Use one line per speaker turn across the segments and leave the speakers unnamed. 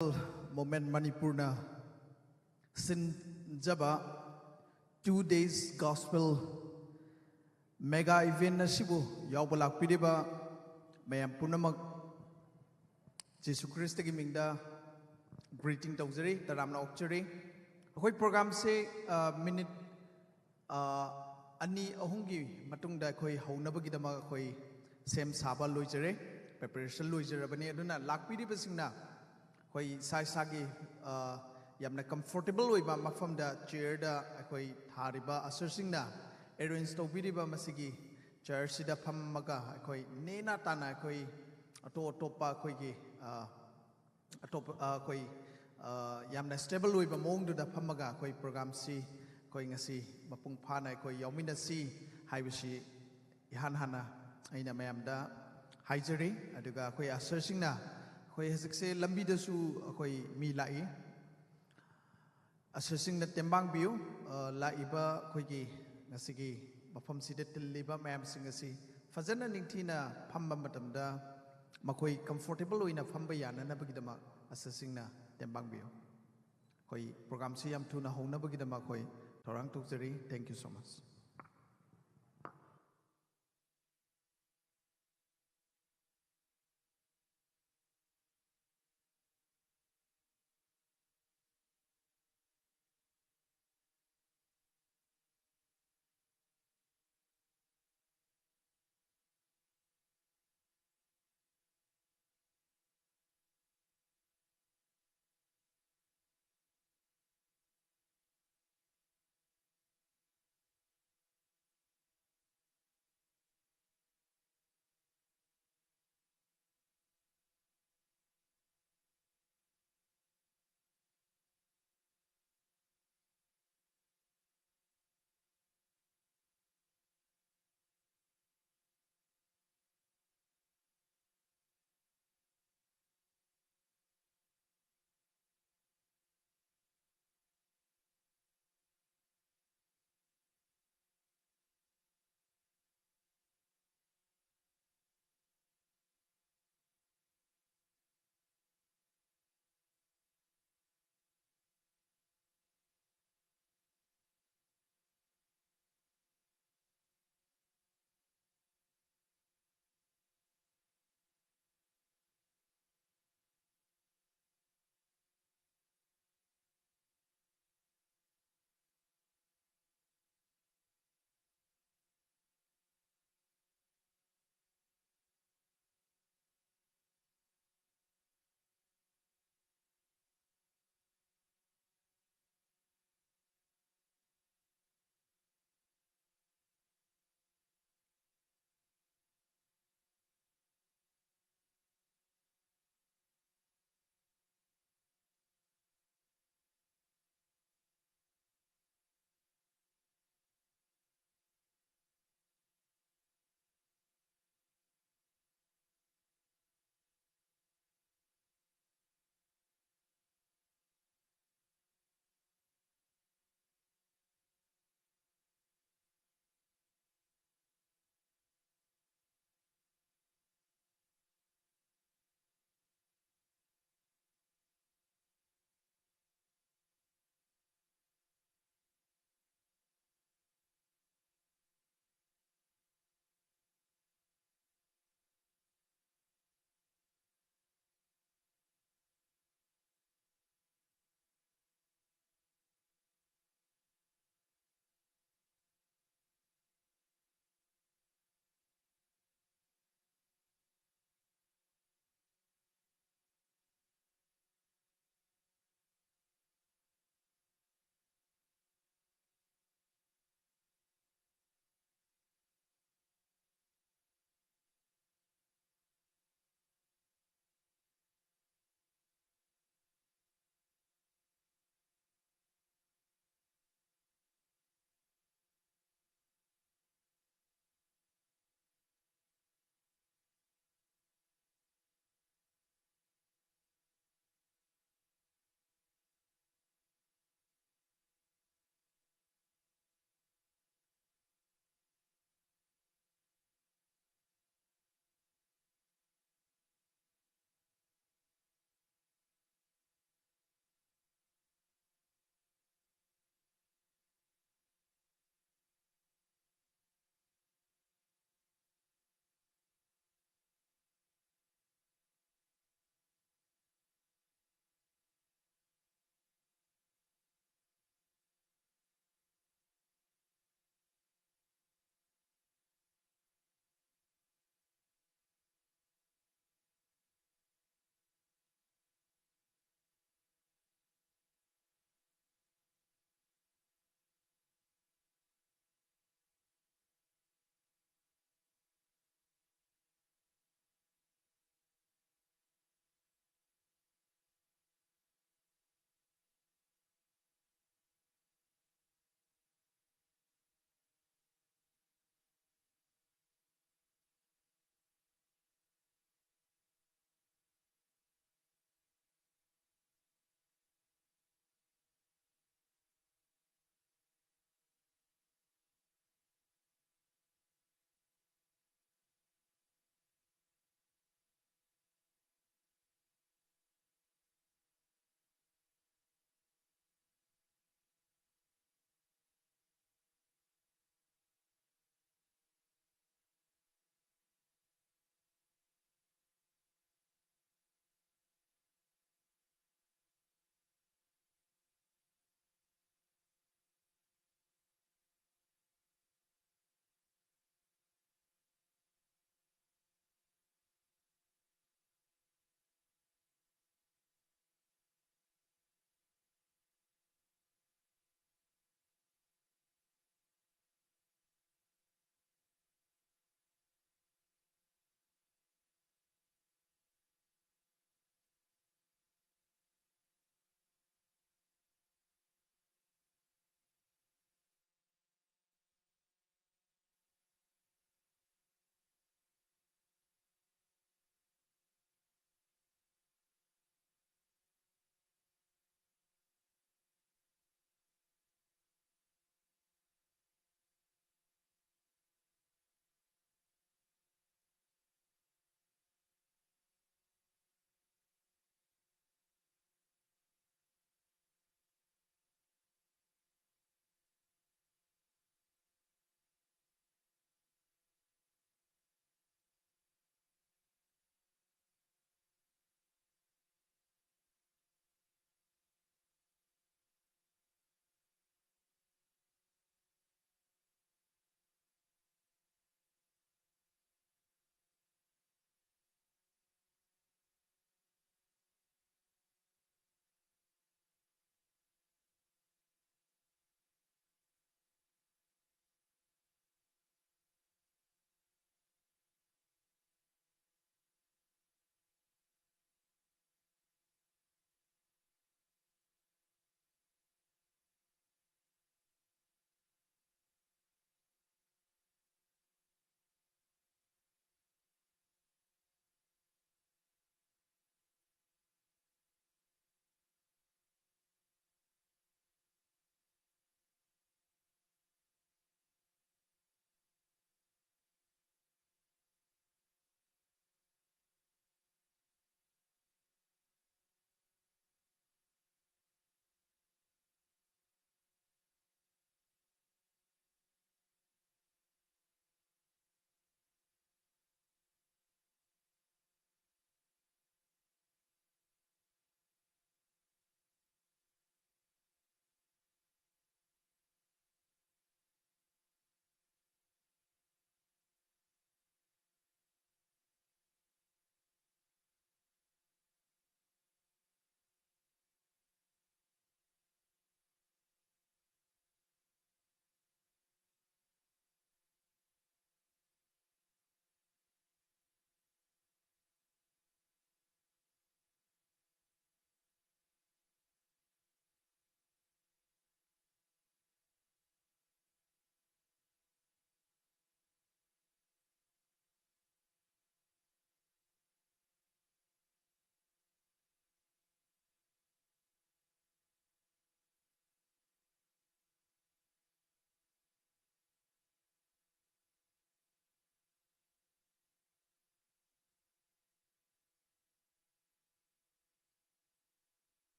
moment Manipurna Sin Jaba 2 days gospel mega event Nasibu Yaubalak Pidiba Mayam Punamak Jesu Christ Gimingda greeting Tauxeri, the Ramna Okcheri. A program say minute Ani Ahungi Matunda Koi Honabagidama Koi Sem Saba Luijere, preparation Luijerabani Aduna Lakpidi Basingna. Koi sai sagi yamna comfortable way ba mafam da chair da koi thariba assursing na arrange to biriba masigi chair sida phammaga koi nena tana koi topa koi gi koi yamna stable way ba mong da phammaga koi program si koi ngasi mapung phana koi yaumina si haibisi ihan hana aina mayam da haijari aduga koi assursing na koi hesik lambi da su koi mi lai assessing the tembang view la iba koi gi ngasigi mafam si det liba mayam singasi fazana ningthina phamba matam da makoi comfortable oina phamba yana na bagidama assessing na tembang view koi program si yam thuna hona bagidama koi thorang tukjari. Thank you so much.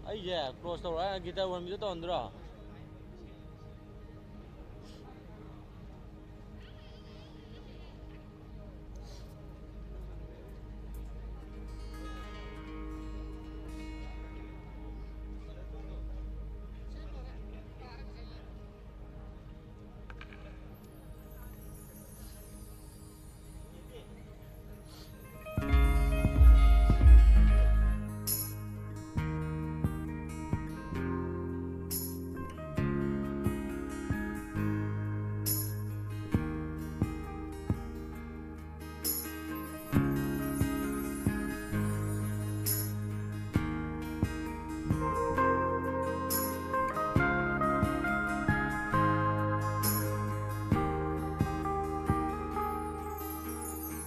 ꯑꯩꯁꯦ close ꯇꯧꯔꯛꯑ guitar ꯋꯥꯟꯕꯤꯗꯣ ꯇꯧꯍꯟꯗ꯭ꯔꯣ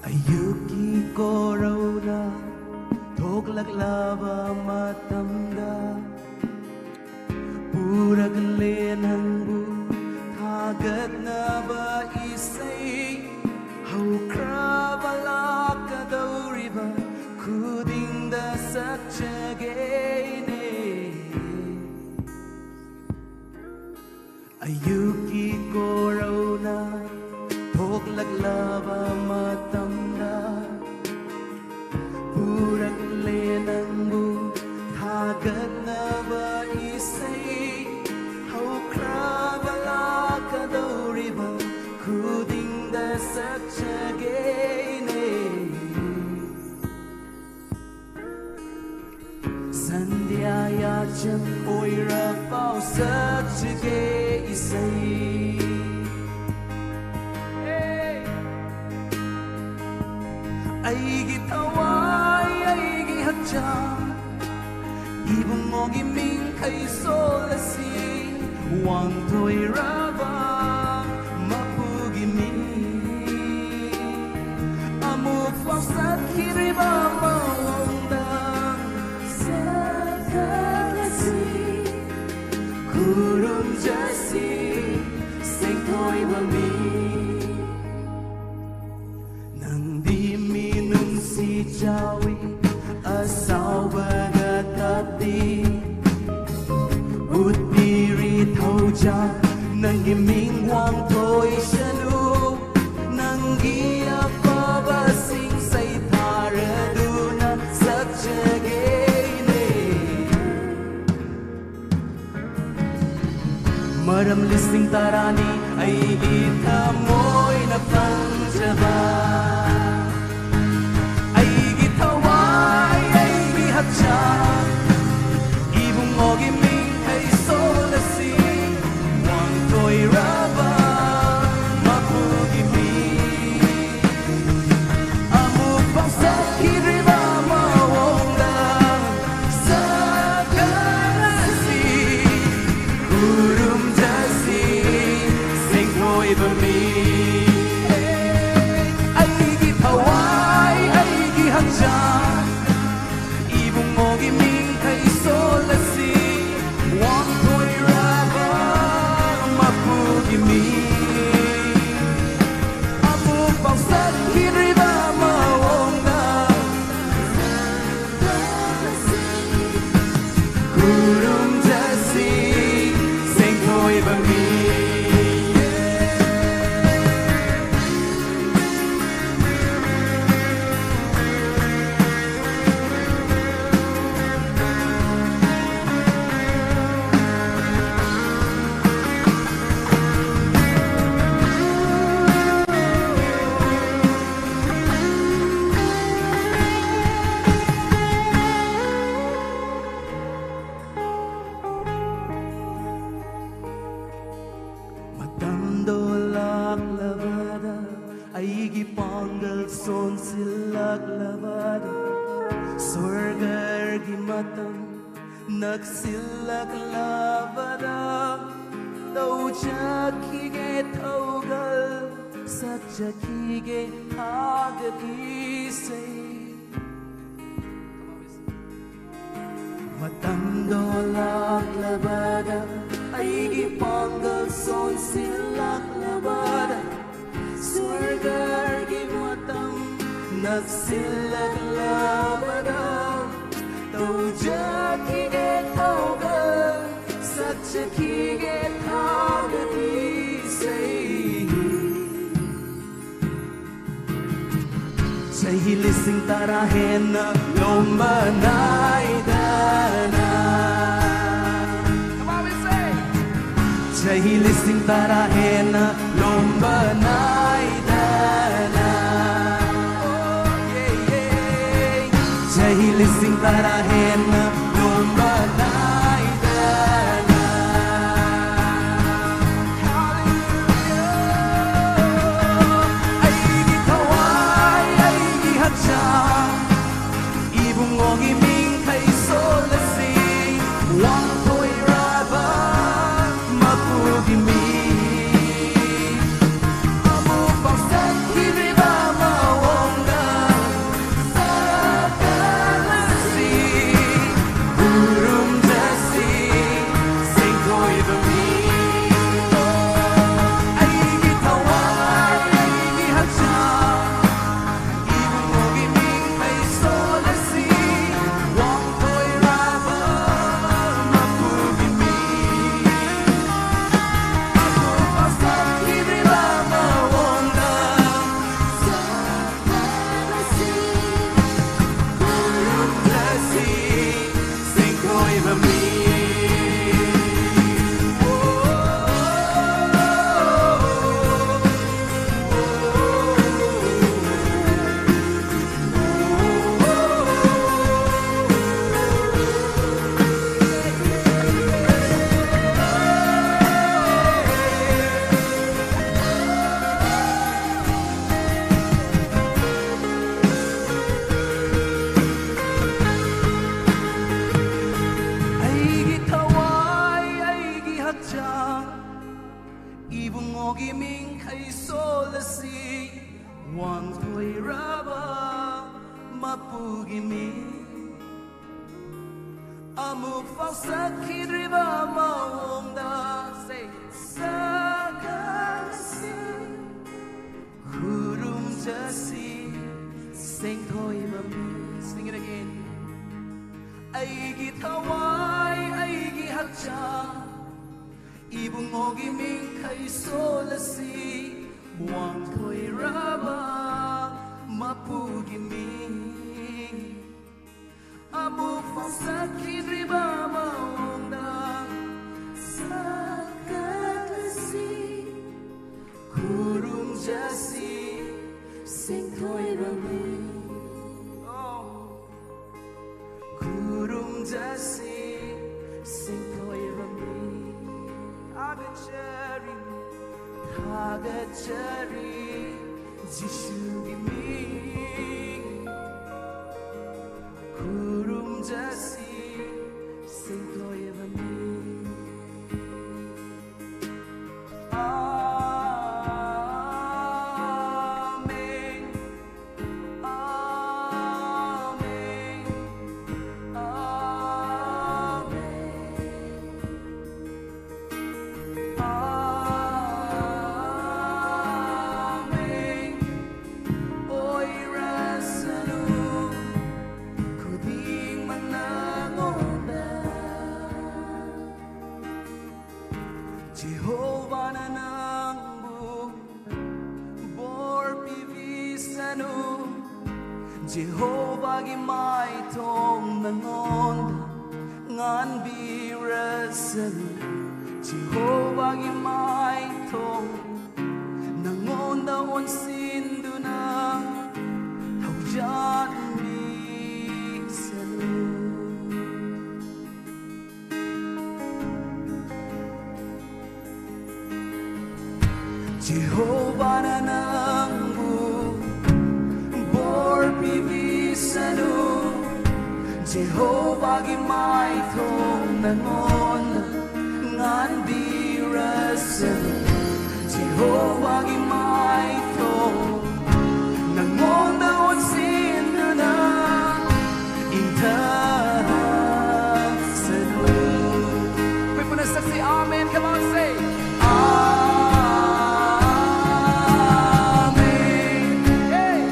ꯑꯌꯨꯛꯀꯤ ꯀꯣꯔꯧꯅ ꯊꯣꯛꯂꯛꯂꯕ ꯃꯇꯝꯗ ꯄꯨꯔꯛꯂꯦ ꯅꯪꯕꯨ ꯊꯥꯒꯠꯅꯕ ꯏꯁꯩ ꯍꯧꯈ꯭ꯔꯕ ꯂꯥꯛꯀꯗꯧꯔꯤꯕ ꯈꯨꯗꯤꯡꯗ ꯁꯛꯆꯒꯦꯅꯦ ꯑꯌꯨꯛꯀꯤ ꯀꯣꯔꯧꯅ ꯊꯣꯛꯂꯛꯂꯕ ꯃꯇꯝꯗ ꯄꯨꯔꯛꯂꯦ ꯅꯪꯕꯨ ꯊꯥꯒꯠꯅꯕ 이세이 haukraba lakadoriba kudinda sakchagene Sandhyaya cham oira pao sakchage 이세이 Aigi tawai aigi hakchang 이붕목이 민카이 솔라시 왕토이 라바 마푸기 미 아무 파사키리바 마왕당 사카라시 구름자시 생토이 바미 낭디미 눈시 자위 아사와가 Di Udiri Tauja Nangi Mingwang Toi Shanu Nangi Apaba Sing Say Taraduna Sakchagene Maram Listing Tarani Aigi Tamoy Na Panjaba Aigi Tawai Aigi Hapcha Mogi min ay solasi Wang toy raba Mapugi mi Amu pang sakiriba mawonda Sakanasi Kurum jasi Sing toy ba mi Aigi panggal son silak labada Swargar gimatam Nagsilak labada Tauja kige taugal Sakja kige agati say Matandolak labada Aigi panggal son silak labada Swargar gimatam Nagsilak labada Tauja kige taugal Sakja kige agati say Sahi lising tarahin na lumanay dana Come on, we say Sahi lising tarahin na lumanay dana Oh, yeah, yeah Sahi lising tarahin na lumanay dana Hallelujah Ay gitaway Ibong ogi ming kay solasi Wang ko'y raba mapugi mi Amu pagsak hiriba mawongga Sa kalasi Burung jasi Sing ko'y bami Ay gitaway ay gihadya Ibong ogi ming kay solasi Wan ko'y raba mapugi mi Amuk falsak hidriba mawongda Say sa kalasi Kurum jasi Sing ko'y mami Sing it again Ay gitaway ay gihadya Ibong ogi ming kay solasi Wang ko'y raba mapugi mi Amu falsak hidriba mawongda Sa kalasi Kurum jasi Sing ko'y rami Kurum jasi Sing ko'y rami Tagachari Jishugi mi Kurum jasi Sing ko'y rami Amen Amen Amen Oy rasanu Kuding manangoda Jehovah na nangbu Bor pivisanu Jehovah gimay tong nangonda Ngan birasanu Jehovah gimay tong nangonda onsindu na Tawjan bisanu Jehovah na nangbu Jehovah gimai thong nangon ngan birasen Jehovah gimai thong nangon daon sin na inta senu. We put a say amen. Come on, say amen. Hey.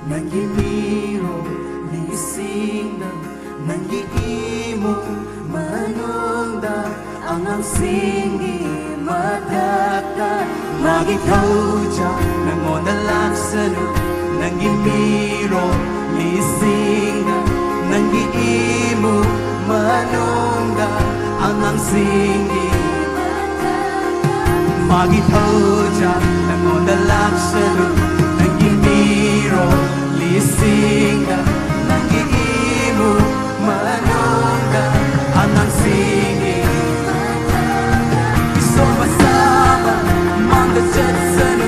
Nangimiro lising nangiimo manongda ang singi matata magitauja nangonalaksanu nangimiro lising nangiimo manongda ang singi magitauja nangonalaksanu nangimiro lising nangiimo manongda ang singi sama-sama magkasasano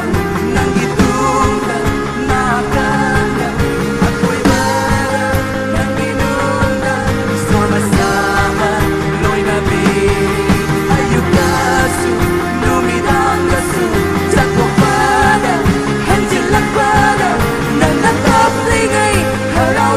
nangitungda nakanda ako'y bara ng pinungda sama-sama lo'y nabi ayok kaso lumidang kaso Jakopada Hanjil Lakpada Nang nakapringay haraw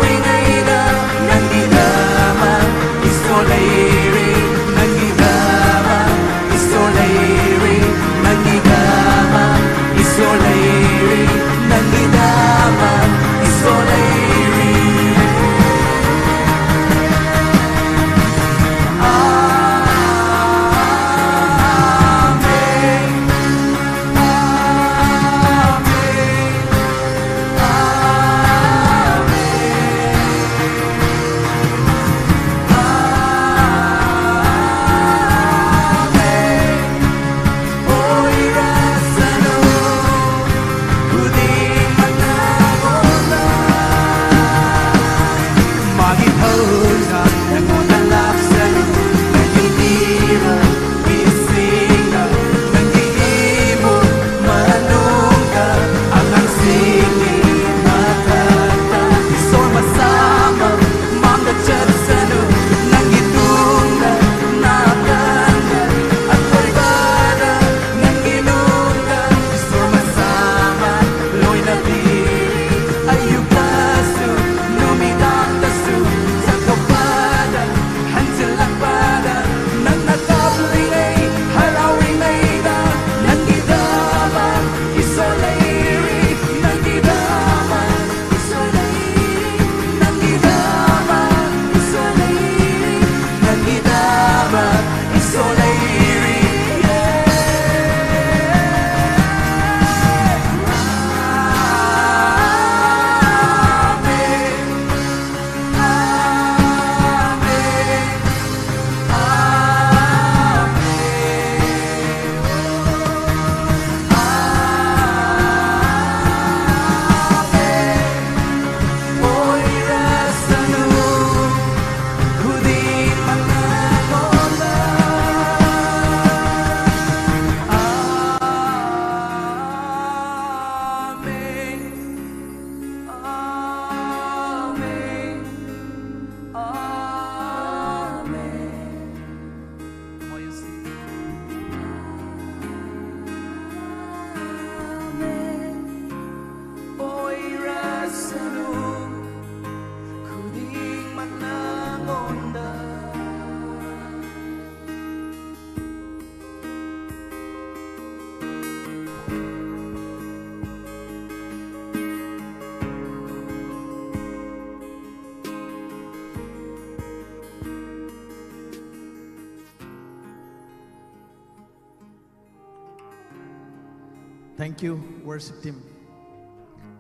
Thank you, worship team.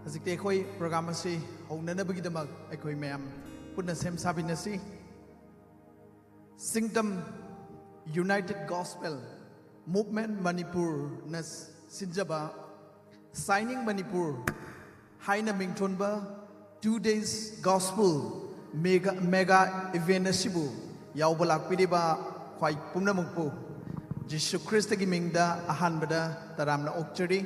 Hꯧꯖꯤꯛꯇꯤ ꯑꯩꯈꯣꯏ programme ꯑꯁꯤ ꯍꯧꯅꯅꯕꯒꯤꯗꯃꯛ ꯑꯩꯈꯣꯏ ꯃꯌꯥꯝ ꯄꯨꯟꯅ ꯁꯦꯝ ꯁꯥꯃꯤꯟꯅꯁꯤ. Singdom United Gospel Movement Manipurna sinjaba Signing Manipur haina mingthonba 2 days gospel mega event asibu yaubalak pidiba khwai pumnamukpu Jishu Christ gi mingda ahanbada taramna okchari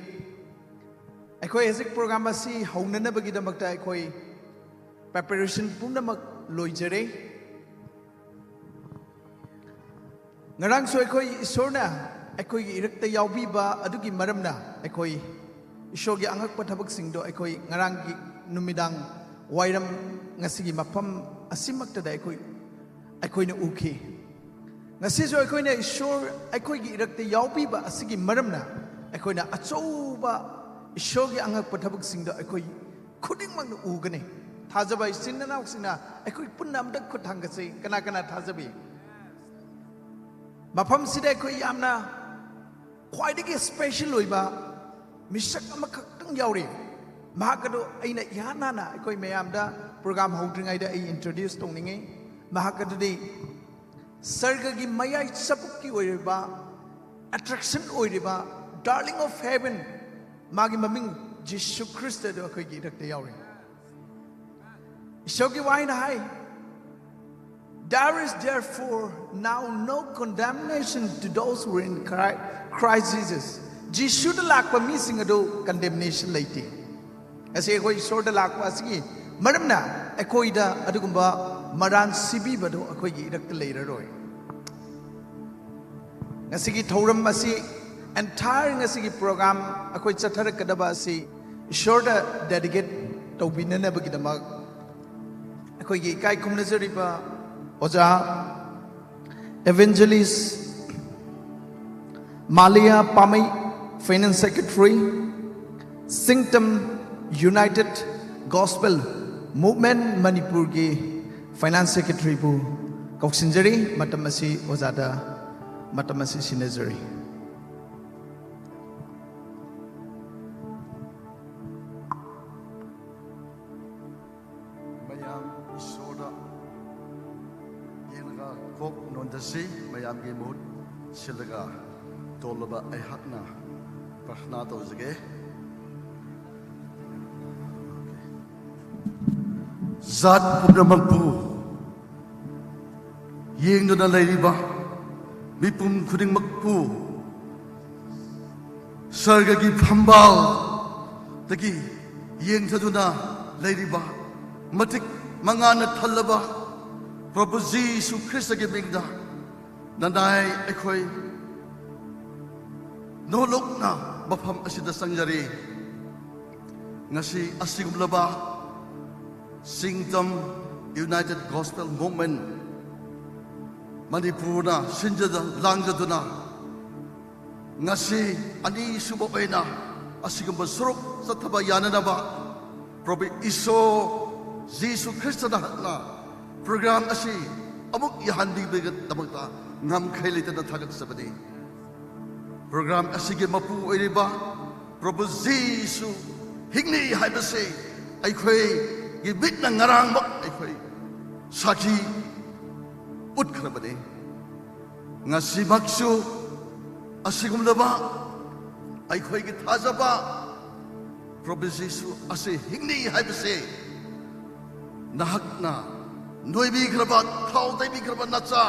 akhoi hesik program asi haunanabagi damakta akhoi preparation pumnamak loijare ngarang so akhoi isorna akhoi gi irakta yaubiba adugi maramna akhoi isor gi angakpa thabak singdo akhoi ngarang gi numidang wairam ngasigi mafam asimakta da akhoi na ukhi ngasi so akhoi na isor akhoi gi irakta yaubiba asigi maramna akhoi na achouba isor gi angakpa thabak singdo akhoi khuding mang na ugane thajaba isinna na uksina akhoi punna amdak khuthang gase kana kana thajabi mafam sida akhoi yamna khwaidagi special oiba misak amakhaktang yauri mahakado aina ihanana akhoi mayamda program houdringaida ai introduce tongninge mahakado di sarga gi mayai sapuk ki oiriba attraction oiriba darling of heaven magi maming Jesus Christ do akhoi gi rakte yauri shogi waina hai there is therefore now no condemnation to those who are in Christ Jesus Jesus da lakpa mi singado condemnation laite ase akhoi isor da lakpa asigi maramna akhoi da adugumba maran sibi bado akhoi gi irakta leiraroi ngasigi thoram asi entire ngasigi program akhoi chatharakadaba asi isor da dedicate tawbinana bagidama akhoi gi kai khumnajariba oja evangelist Malia Pamai Finance Secretary Singdom United Gospel Movement Manipur gi Finance Secretary bu kauksinjari matamasi ozada matamasi sinajari
mayam isoda yenga kok nondasi mayam gi mut silaga tolaba ai hakna prashna tawjage zat pumrampu yengduna leiriba mipum khuding makpu sarga gi phambal taki yengthaduna leiriba matik mangana thalaba Prabhu Jesu Christ gi mingda nanai ekhoi no lokna mafam asida sangjari ngasi asigumlaba Singdom United Gospel Movement Manipurna sinjada langjaduna ngasi ani subo oina asigumba suruk sathaba yananaba Prabhu Iso Jesu Christ na program asi amuk yahandi begat tamakta ngam khailita na thagat sabadi program asige mapu oiriba Prabhu Jesu hingni haibase aikhoi gi bitna ngarang mak aikhoi sakhi utkhrabade ngasi maksu asigumlaba aikhoi gi thajaba Prabhu Jesu ase hingni haibase nahakna noibi khraba thau taibi khraba nacha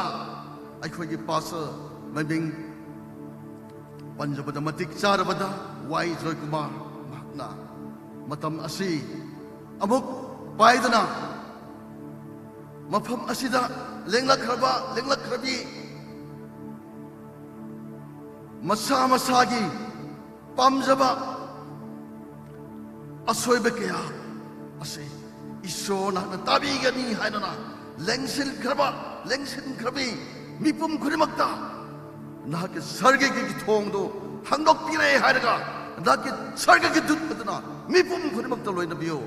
aikhoi gi pasa maming Panjabada matik charabada wai joy kumar mahna matam asi amuk paidana mafam asida lenglak khrabi masa masagi pamjaba asoibe kya ase isona na tabi gani hainana lengsil khrabi mipum khurimakta 나게 설계기 통도 한국 비례 하려가 나게 설계기 듣거든나 미품 그림막달로 있는 비요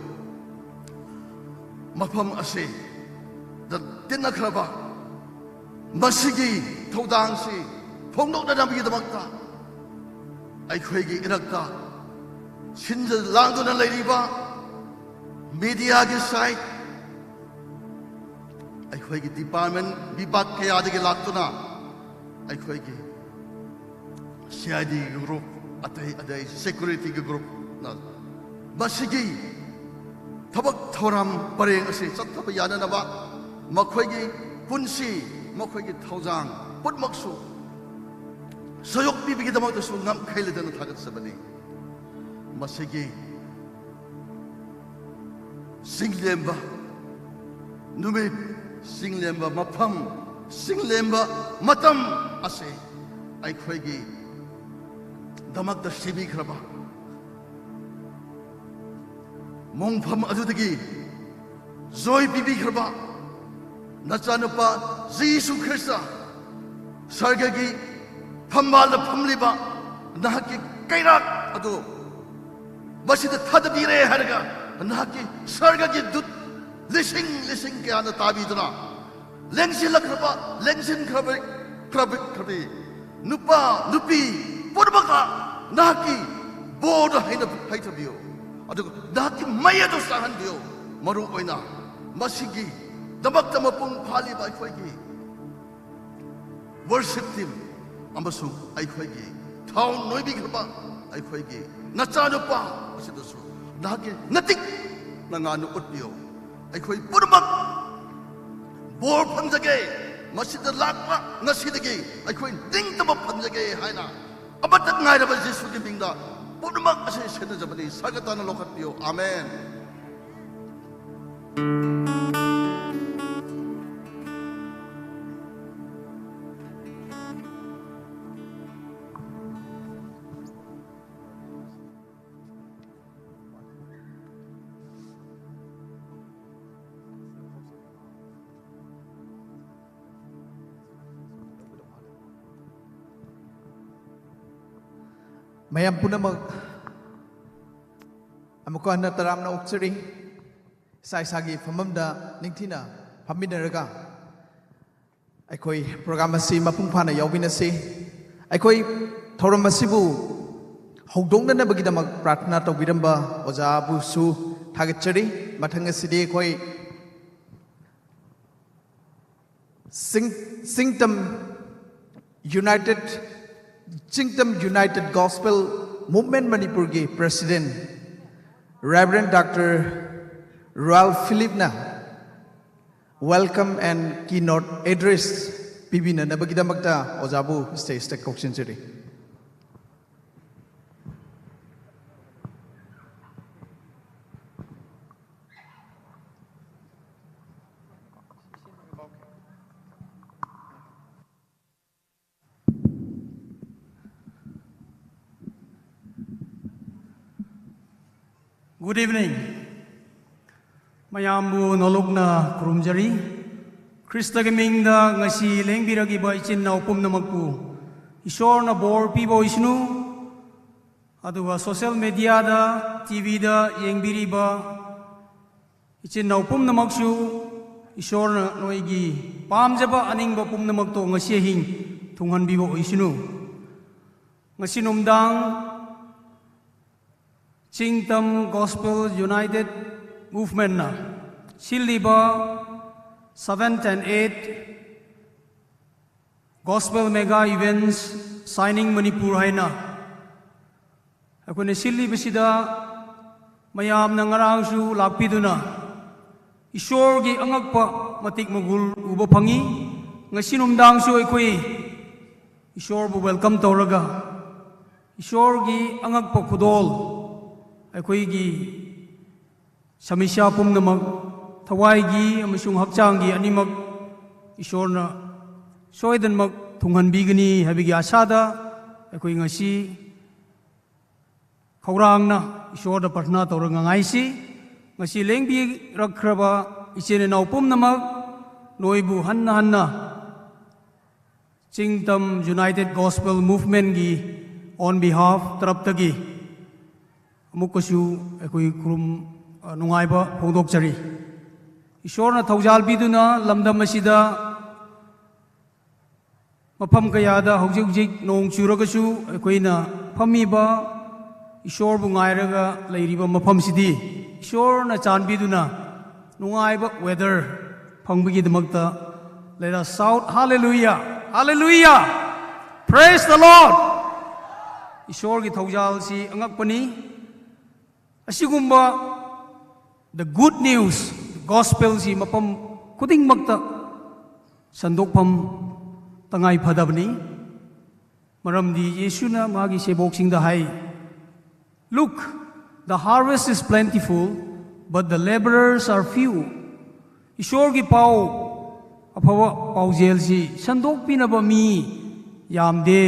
마팜 아시 나 ጤ나 크라바 마시기 도당시 폭력나 남기도 막다 아이쿠에게 이락다 sinja langduna leiriba media ge site akhoi gi department bibak ke adage laktuna akhoi gi CID group atai security group na basigi tabak thoram pareng ase chathaba yananaba makhoi gi punsi makhoi gi thaujang putmaksu sayok pibigi damak su ngam khailedana thagat sabani masigi singlemba numit singlemba mapam singlemba matam ase akhoi gi damak da sibi khraba mongpham adudagi joy bibi khraba nachanupa Jesus Christa sargagi phammal da phamliba nahaki kairak adu basida thadbire harga nahaki sargagi dut lising kya na tabiduna lengsin lakraba lengsin krabi nupa nupi purmaka nahaki boda haina haitabiyo adu nahaki mayado sahanbiyo maru oina masigi damakta mapung phali ba khoi worship team ambasu ai khoi gi thau noibi khaba ai khoi gi nachanu pa asidasu nahaki natik nanganu utbiyo ai khoi purmak bor phamjage masida lakpa ngasidagi ai khoi dingtaba phamjage haina abatak ngairaba jesu gi bingda purmak ase seda jabani sagatana lokhatbiyo amen.
Mayam punamak amuko anna taram na uksari sai sagi famamda ningthina phaminaraga aikoi program asi mapung phana yaubinasi aikoi thoram asibu hongdongna bagidamak pratna tawbiramba oja bu su thagachari mathang asidi koi Singtam United Gospel Movement Manipur ki President Reverend Dr. Ralph Philipna welcome and keynote address pibina nabagidamakta ojabu stage tak koksinjari.
Good evening. Mayambu nologna kurumjari. Krista gemingda ngasi lengbiragi ba ichin na upum namakpu. Ishor na bor pibo isnu. Aduga social media da, TV da yengbiri ba ichin na upum namaksu. Ishor na noigi pamjaba aning ba pum namakto ngasi hing tunghan bibo isnu. Ngasi numdang Singtam Gospel United Movement na Siliba 7th and 8th Gospel Mega Events Signing Manipur haina akone Siliba sida mayam na ngarang su lakpiduna Ishor gi angakpa matik magul uba phangi ngasinumdang su aikoi Ishor bu welcome tawraga Ishor gi angakpa khudol ꯑꯩꯈꯣꯏꯒꯤ ꯁꯃꯤꯁ꯭ꯌꯥ ꯄꯨꯝꯅꯃꯛ ꯊꯋꯥꯏꯒꯤ ꯑꯃꯁꯨꯡ ꯍꯛꯆꯥꯡꯒꯤ ꯑꯅꯤꯃꯛ ꯏꯁꯣꯔꯅ ꯁꯣꯏꯗꯅꯃꯛ ꯊꯨꯡꯍꯟꯕꯤꯒꯅꯤ ꯍꯥꯏꯕꯒꯤ ꯑꯁꯥꯗ ꯑꯩꯈꯣꯏ ꯉꯁꯤ ꯈꯧꯔꯥꯡꯅ ꯏꯁꯣꯔꯗ ꯄ꯭ꯔꯊꯅꯥ ꯇꯧꯔꯒ ꯉꯥꯏꯁꯤ ꯉꯁꯤ ꯂꯦꯡꯕꯤꯔꯛꯈ꯭ꯔꯕ ꯏꯆꯤꯟ ꯏꯅꯥꯎ ꯄꯨꯝꯅꯃꯛ ꯅꯣꯏꯕꯨ ꯍꯟꯅ ꯆꯤꯡꯇꯝ ꯌꯨꯅꯥꯏꯇꯦꯗ ꯒꯣꯁꯄꯦꯜ ꯃꯨꯚꯃꯦꯟꯠꯒꯤ on behalf ꯇꯔꯞꯇꯒꯤ ꯑꯃꯨꯛꯀꯁꯨ ꯑꯩꯈꯣꯏ ꯈꯨꯔꯨꯝ ꯅꯨꯡꯉꯥꯏꯕ ꯐꯣꯡꯗꯣꯛꯆꯔꯤ ꯏꯁꯣꯔꯅ ꯊꯧꯖꯥꯜ ꯄꯤꯗꯨꯅ ꯂꯝꯗꯝ ꯑꯁꯤꯗ ꯃꯐꯝ ꯀꯌꯥꯗ ꯍꯧꯖꯤꯛ ꯅꯣꯡ ꯆꯨꯔꯒꯁꯨ ꯑꯩꯈꯣꯏꯅ ꯐꯝꯃꯤꯕ ꯏꯁꯣꯔꯕꯨ ꯉꯥꯏꯔꯒ ꯂꯩꯔꯤꯕ ꯃꯐꯝꯁꯤꯗꯤ ꯏꯁꯣꯔꯅ ꯆꯥꯟꯕꯤꯗꯨꯅ ꯅꯨꯡꯉꯥꯏꯕ weather ꯐꯪꯕꯒꯤꯗꯃꯛꯇ let us shout hallelujah hallelujah praise the Lord ꯏꯁꯣꯔꯒꯤ ꯊꯧꯖꯥꯜꯁꯤ ꯑꯉꯛꯄꯅꯤ ꯑꯁꯤꯒꯨꯝꯕ the good news gospelꯁꯤ ꯃꯐꯝ ꯈꯨꯗꯤꯡꯃꯛꯇ ꯁꯟꯗꯣꯛꯐꯝ ꯇꯉꯥꯏ ꯐꯗꯕꯅꯤ ꯃꯔꯝꯗꯤ ꯌꯦꯁꯨꯅ ꯃꯥꯒꯤ ꯁꯦꯕꯣꯛꯁꯤꯡꯗ ꯍꯥꯏ look the harvest is plentiful but the laborers are few ꯏꯁꯣꯔꯒꯤ ꯄꯥꯎ ꯑꯐꯕ ꯄꯥꯎꯖꯦꯜꯁꯤ ꯁꯟꯗꯣꯛꯄꯤꯅꯕ ꯃꯤ ꯌꯥꯝꯗꯦ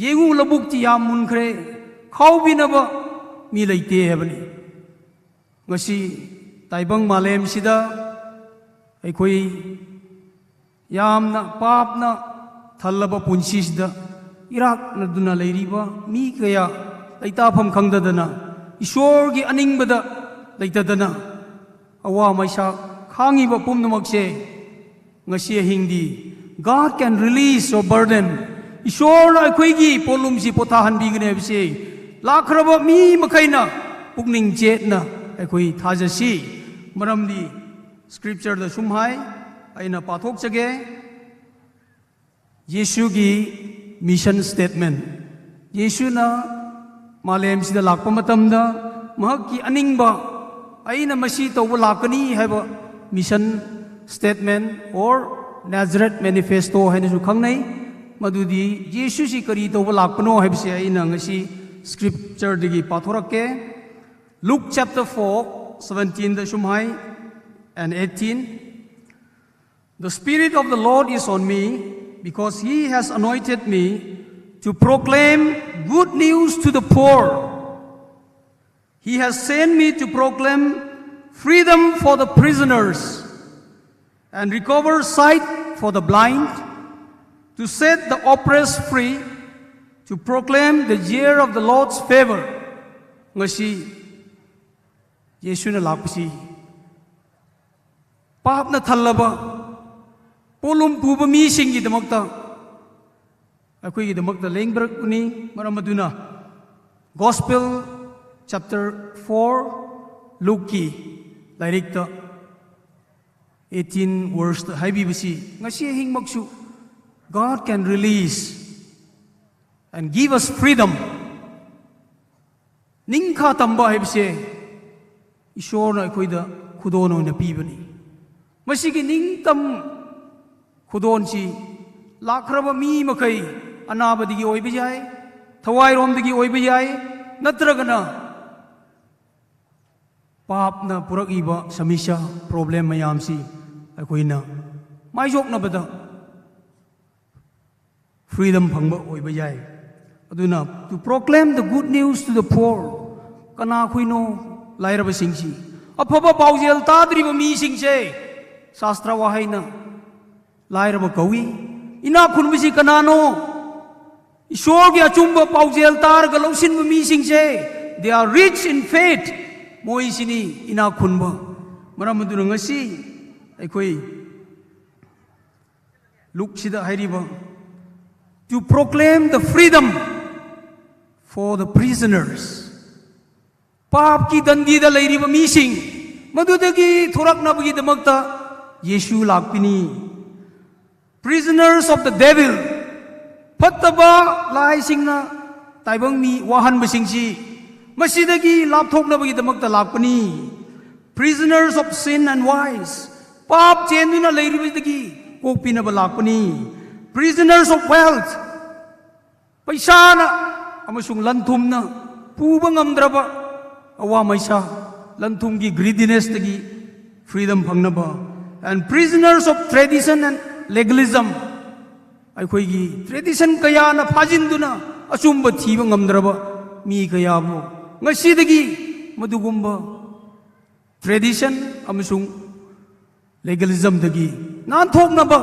ꯌꯦꯡꯉꯨ ꯂꯧꯕꯨꯛꯇꯤ ꯌꯥꯝ ꯃꯨꯟꯈ꯭ꯔꯦ ꯈꯥꯎꯕꯤꯅꯕ ꯃꯤ ꯂꯩꯇꯦ ꯍꯥꯏꯕꯅꯤ ꯉꯁꯤ ꯇꯥꯏꯕꯪ ꯃꯥꯂꯦꯝꯁꯤꯗ ꯑꯩꯈꯣꯏ ꯌꯥꯝꯅ ꯄꯥꯞꯅ ꯊꯜꯂꯕ ꯄꯨꯟꯁꯤꯁꯤꯗ ꯏꯔꯥꯛꯅꯗꯨꯅ ꯂꯩꯔꯤꯕ ꯃꯤ ꯀꯌꯥ ꯂꯩꯇꯥꯐꯝ ꯈꯪꯗꯗꯅ ꯏꯁꯣꯔꯒꯤ ꯑꯅꯤꯡꯕꯗ ꯂꯩꯇꯗꯅ ꯑꯋꯥ ꯃꯩꯁꯥꯛ ꯈꯥꯡꯉꯤꯕ ꯄꯨꯝꯅꯃꯛꯁꯦ ꯉꯁꯤ ꯑꯍꯤꯡꯗꯤ God can release your burden ꯏꯁꯣꯔꯅ ꯑꯩꯈꯣꯏꯒꯤ ꯄꯣꯠꯂꯨꯝꯁꯤ ꯄꯣꯊꯥꯍꯟꯕꯤꯒꯅꯤ ꯍꯥꯏꯕꯁꯤ ꯂꯥꯛꯈ꯭ꯔꯕ ꯃꯤ ꯃꯈꯩꯅ ꯄꯨꯛꯅꯤꯡ ꯆꯦꯠꯅ ꯑꯩꯈꯣꯏ ꯊꯥꯖꯁꯤ ꯃꯔꯝꯗꯤ ꯁ꯭ꯀ꯭ꯔꯤꯞꯆꯔꯗ ꯁꯨꯝ ꯍꯥꯏ ꯑꯩꯅ ꯄꯥꯊꯣꯛꯆꯒꯦ ꯌꯦꯁꯨꯒꯤ ꯃꯤꯁꯟ ꯁ꯭ꯇꯦꯠꯃꯦꯟ ꯌꯦꯁꯨꯅ ꯃꯥꯂꯦꯝꯁꯤꯗ ꯂꯥꯛꯄ ꯃꯇꯝꯗ ꯃꯍꯥꯛꯀꯤ ꯑꯅꯤꯡꯕ ꯑꯩꯅ ꯃꯁꯤ ꯇꯧꯕ ꯂꯥꯛꯀꯅꯤ ꯍꯥꯏꯕ ꯃꯤꯁꯟ ꯁ꯭ꯇꯦꯠꯃꯦꯟ ꯑꯣꯔ ꯅꯥꯖꯔꯦꯠ ꯃꯦꯅꯤꯐꯦꯁꯇꯣ ꯍꯥꯏꯅꯁꯨ ꯈꯪꯅꯩ ꯃꯗꯨꯗꯤ ꯌꯦꯁꯨꯁꯤ ꯀꯔꯤ ꯇꯧꯕ ꯂꯥꯛꯄꯅꯣ ꯍꯥꯏꯕꯁꯤ ꯑꯩꯅ ꯉꯁꯤ ꯁ꯭ꯀ꯭ꯔꯤꯞꯆꯔꯗꯒꯤ ꯄꯥꯊꯣꯔꯛꯀꯦ Luke chapter 4 17ꯗ ꯁꯨꯝ ꯍꯥꯏ and 18 The Spirit of the Lord is on me because He has anointed me to proclaim good news to the poor. He has sent me to proclaim freedom for the prisoners and recover sight for the blind, to set the oppressed free, to proclaim the year of the Lord's favor. Ngasi Yesuna lakpasi papna thallaba polum puba mi singi damakta akoi gi damakta lengbarakuni maramaduna Gospel chapter 4 Luke ki lairikta 18 verse haibibasi ngasi hingmaksu God can release and give us freedom ningkha tamba haibse ꯏꯁꯣꯔꯅ ꯑꯩꯈꯣꯏꯗ ꯈꯨꯗꯣꯟ ꯑꯣꯏꯅ ꯄꯤꯕꯅꯤ ꯃꯁꯤꯒꯤ ꯅꯤꯡꯇꯝ ꯈꯨꯗꯣꯟꯁꯤ ꯂꯥꯛꯈ꯭ꯔꯕ ꯃꯤ ꯃꯈꯩ ꯑꯅꯥꯕꯗꯒꯤ ꯑꯣꯏꯕ ꯌꯥꯏ ꯊꯋꯥꯏꯔꯣꯝꯗꯒꯤ ꯑꯣꯏꯕ ꯌꯥꯏ ꯅꯠꯇ꯭ꯔꯒꯅ ꯄꯥꯞꯅ ꯄꯨꯔꯛꯏꯕ ꯁꯃꯤꯁ꯭ꯌꯥ ꯄ꯭ꯔꯣꯕ꯭ꯂꯦꯝ ꯃꯌꯥꯝꯁꯤ ꯑꯩꯈꯣꯏꯅ ꯃꯥꯏꯌꯣꯛꯅꯕꯗ freedom ꯐꯪꯕ ꯑꯣꯏꯕ ꯌꯥꯏ ꯑꯗꯨꯅ to proclaim the good news to the poor ꯀꯅꯥ ꯑꯩꯈꯣꯏꯅꯣ ꯂꯥꯏꯔꯕꯁꯤꯡꯁꯤ ꯑꯐꯕ ꯄꯥꯎꯖꯦꯜ ꯇꯥꯗ꯭ꯔꯤꯕ ꯃꯤꯁꯤꯡꯁꯦ ꯁꯥꯁꯇ꯭ꯔ ꯋꯥꯍꯩꯅ ꯂꯥꯏꯔꯕ ꯀꯧꯏ ꯏꯅꯥꯛ ꯈꯨꯟꯕꯁꯤ ꯀꯅꯥꯅꯣ ꯏꯁꯣꯔꯒꯤ ꯑꯆꯨꯝꯕ ꯄꯥꯎꯖꯦꯜ ꯇꯥꯔꯒ ꯂꯧꯁꯤꯟꯕ ꯃꯤꯁꯤꯡꯁꯦ they are rich in faith ꯃꯣꯏꯁꯤꯅꯤ ꯏꯅꯥꯛ ꯈꯨꯟꯕ ꯃꯔꯝ ꯑꯗꯨꯅꯉꯁꯤ ꯑꯩꯈꯣꯏ ꯂꯨꯛꯁꯤꯗ ꯍꯥꯏꯔꯤꯕ to proclaim the freedom for the prisoners ꯄꯥꯞꯀꯤ ꯗꯟꯗꯤꯗ ꯂꯩꯔꯤꯕ ꯃꯤꯁꯤꯡ ꯃꯗꯨꯗꯒꯤ ꯊꯣꯔꯛꯅꯕꯒꯤꯗꯃꯛꯇ ꯌꯦꯁꯨ ꯂꯥꯛꯄꯤꯅꯤ prisoners of the devil ꯐꯠꯇꯕ ꯂꯥꯏꯁꯤꯡꯅ ꯇꯥꯏꯕꯪ ꯃꯤ ꯋꯥꯍꯟꯕꯁꯤꯡꯁꯤ ꯃꯁꯤꯗꯒꯤ ꯂꯥꯞꯊꯣꯛꯅꯕꯒꯤꯗꯃꯛꯇ ꯂꯥꯛꯄꯅꯤ prisoners of sin and vice ꯄꯥꯞ ꯆꯦꯟꯗꯨꯅ ꯂꯩꯔꯤꯕꯗꯒꯤ ꯀꯣꯛꯄꯤꯅꯕ ꯂꯥꯛꯄꯅꯤ prisoners of wealth ꯄꯩꯁꯥꯅ ꯑꯃꯁꯨꯡ ꯂꯟꯊꯨꯝꯅ ꯄꯨꯕ ꯉꯝꯗ꯭ꯔꯕ ꯑꯋꯥ ꯃꯩꯁꯥ ꯂꯟꯊꯨꯝꯒꯤ greediness-ꯇꯒꯤ freedom ꯐꯪꯅꯕ and prisoners of tradition and legalism ꯑꯩꯈꯣꯏꯒꯤ tradition ꯀꯌꯥꯅ ꯐꯥꯖꯤꯟꯗꯨꯅ ꯑꯆꯨꯝꯕ ꯊꯤꯕ ꯉꯝꯗ꯭ꯔꯕ ꯃꯤ ꯀꯌꯥꯕꯨ ꯉꯁꯤꯗꯒꯤ ꯃꯗꯨꯒꯨꯝꯕ tradition ꯑꯃꯁꯨꯡ legalism-ꯗꯒꯤ ꯅꯥꯟꯊꯣꯛꯅꯕ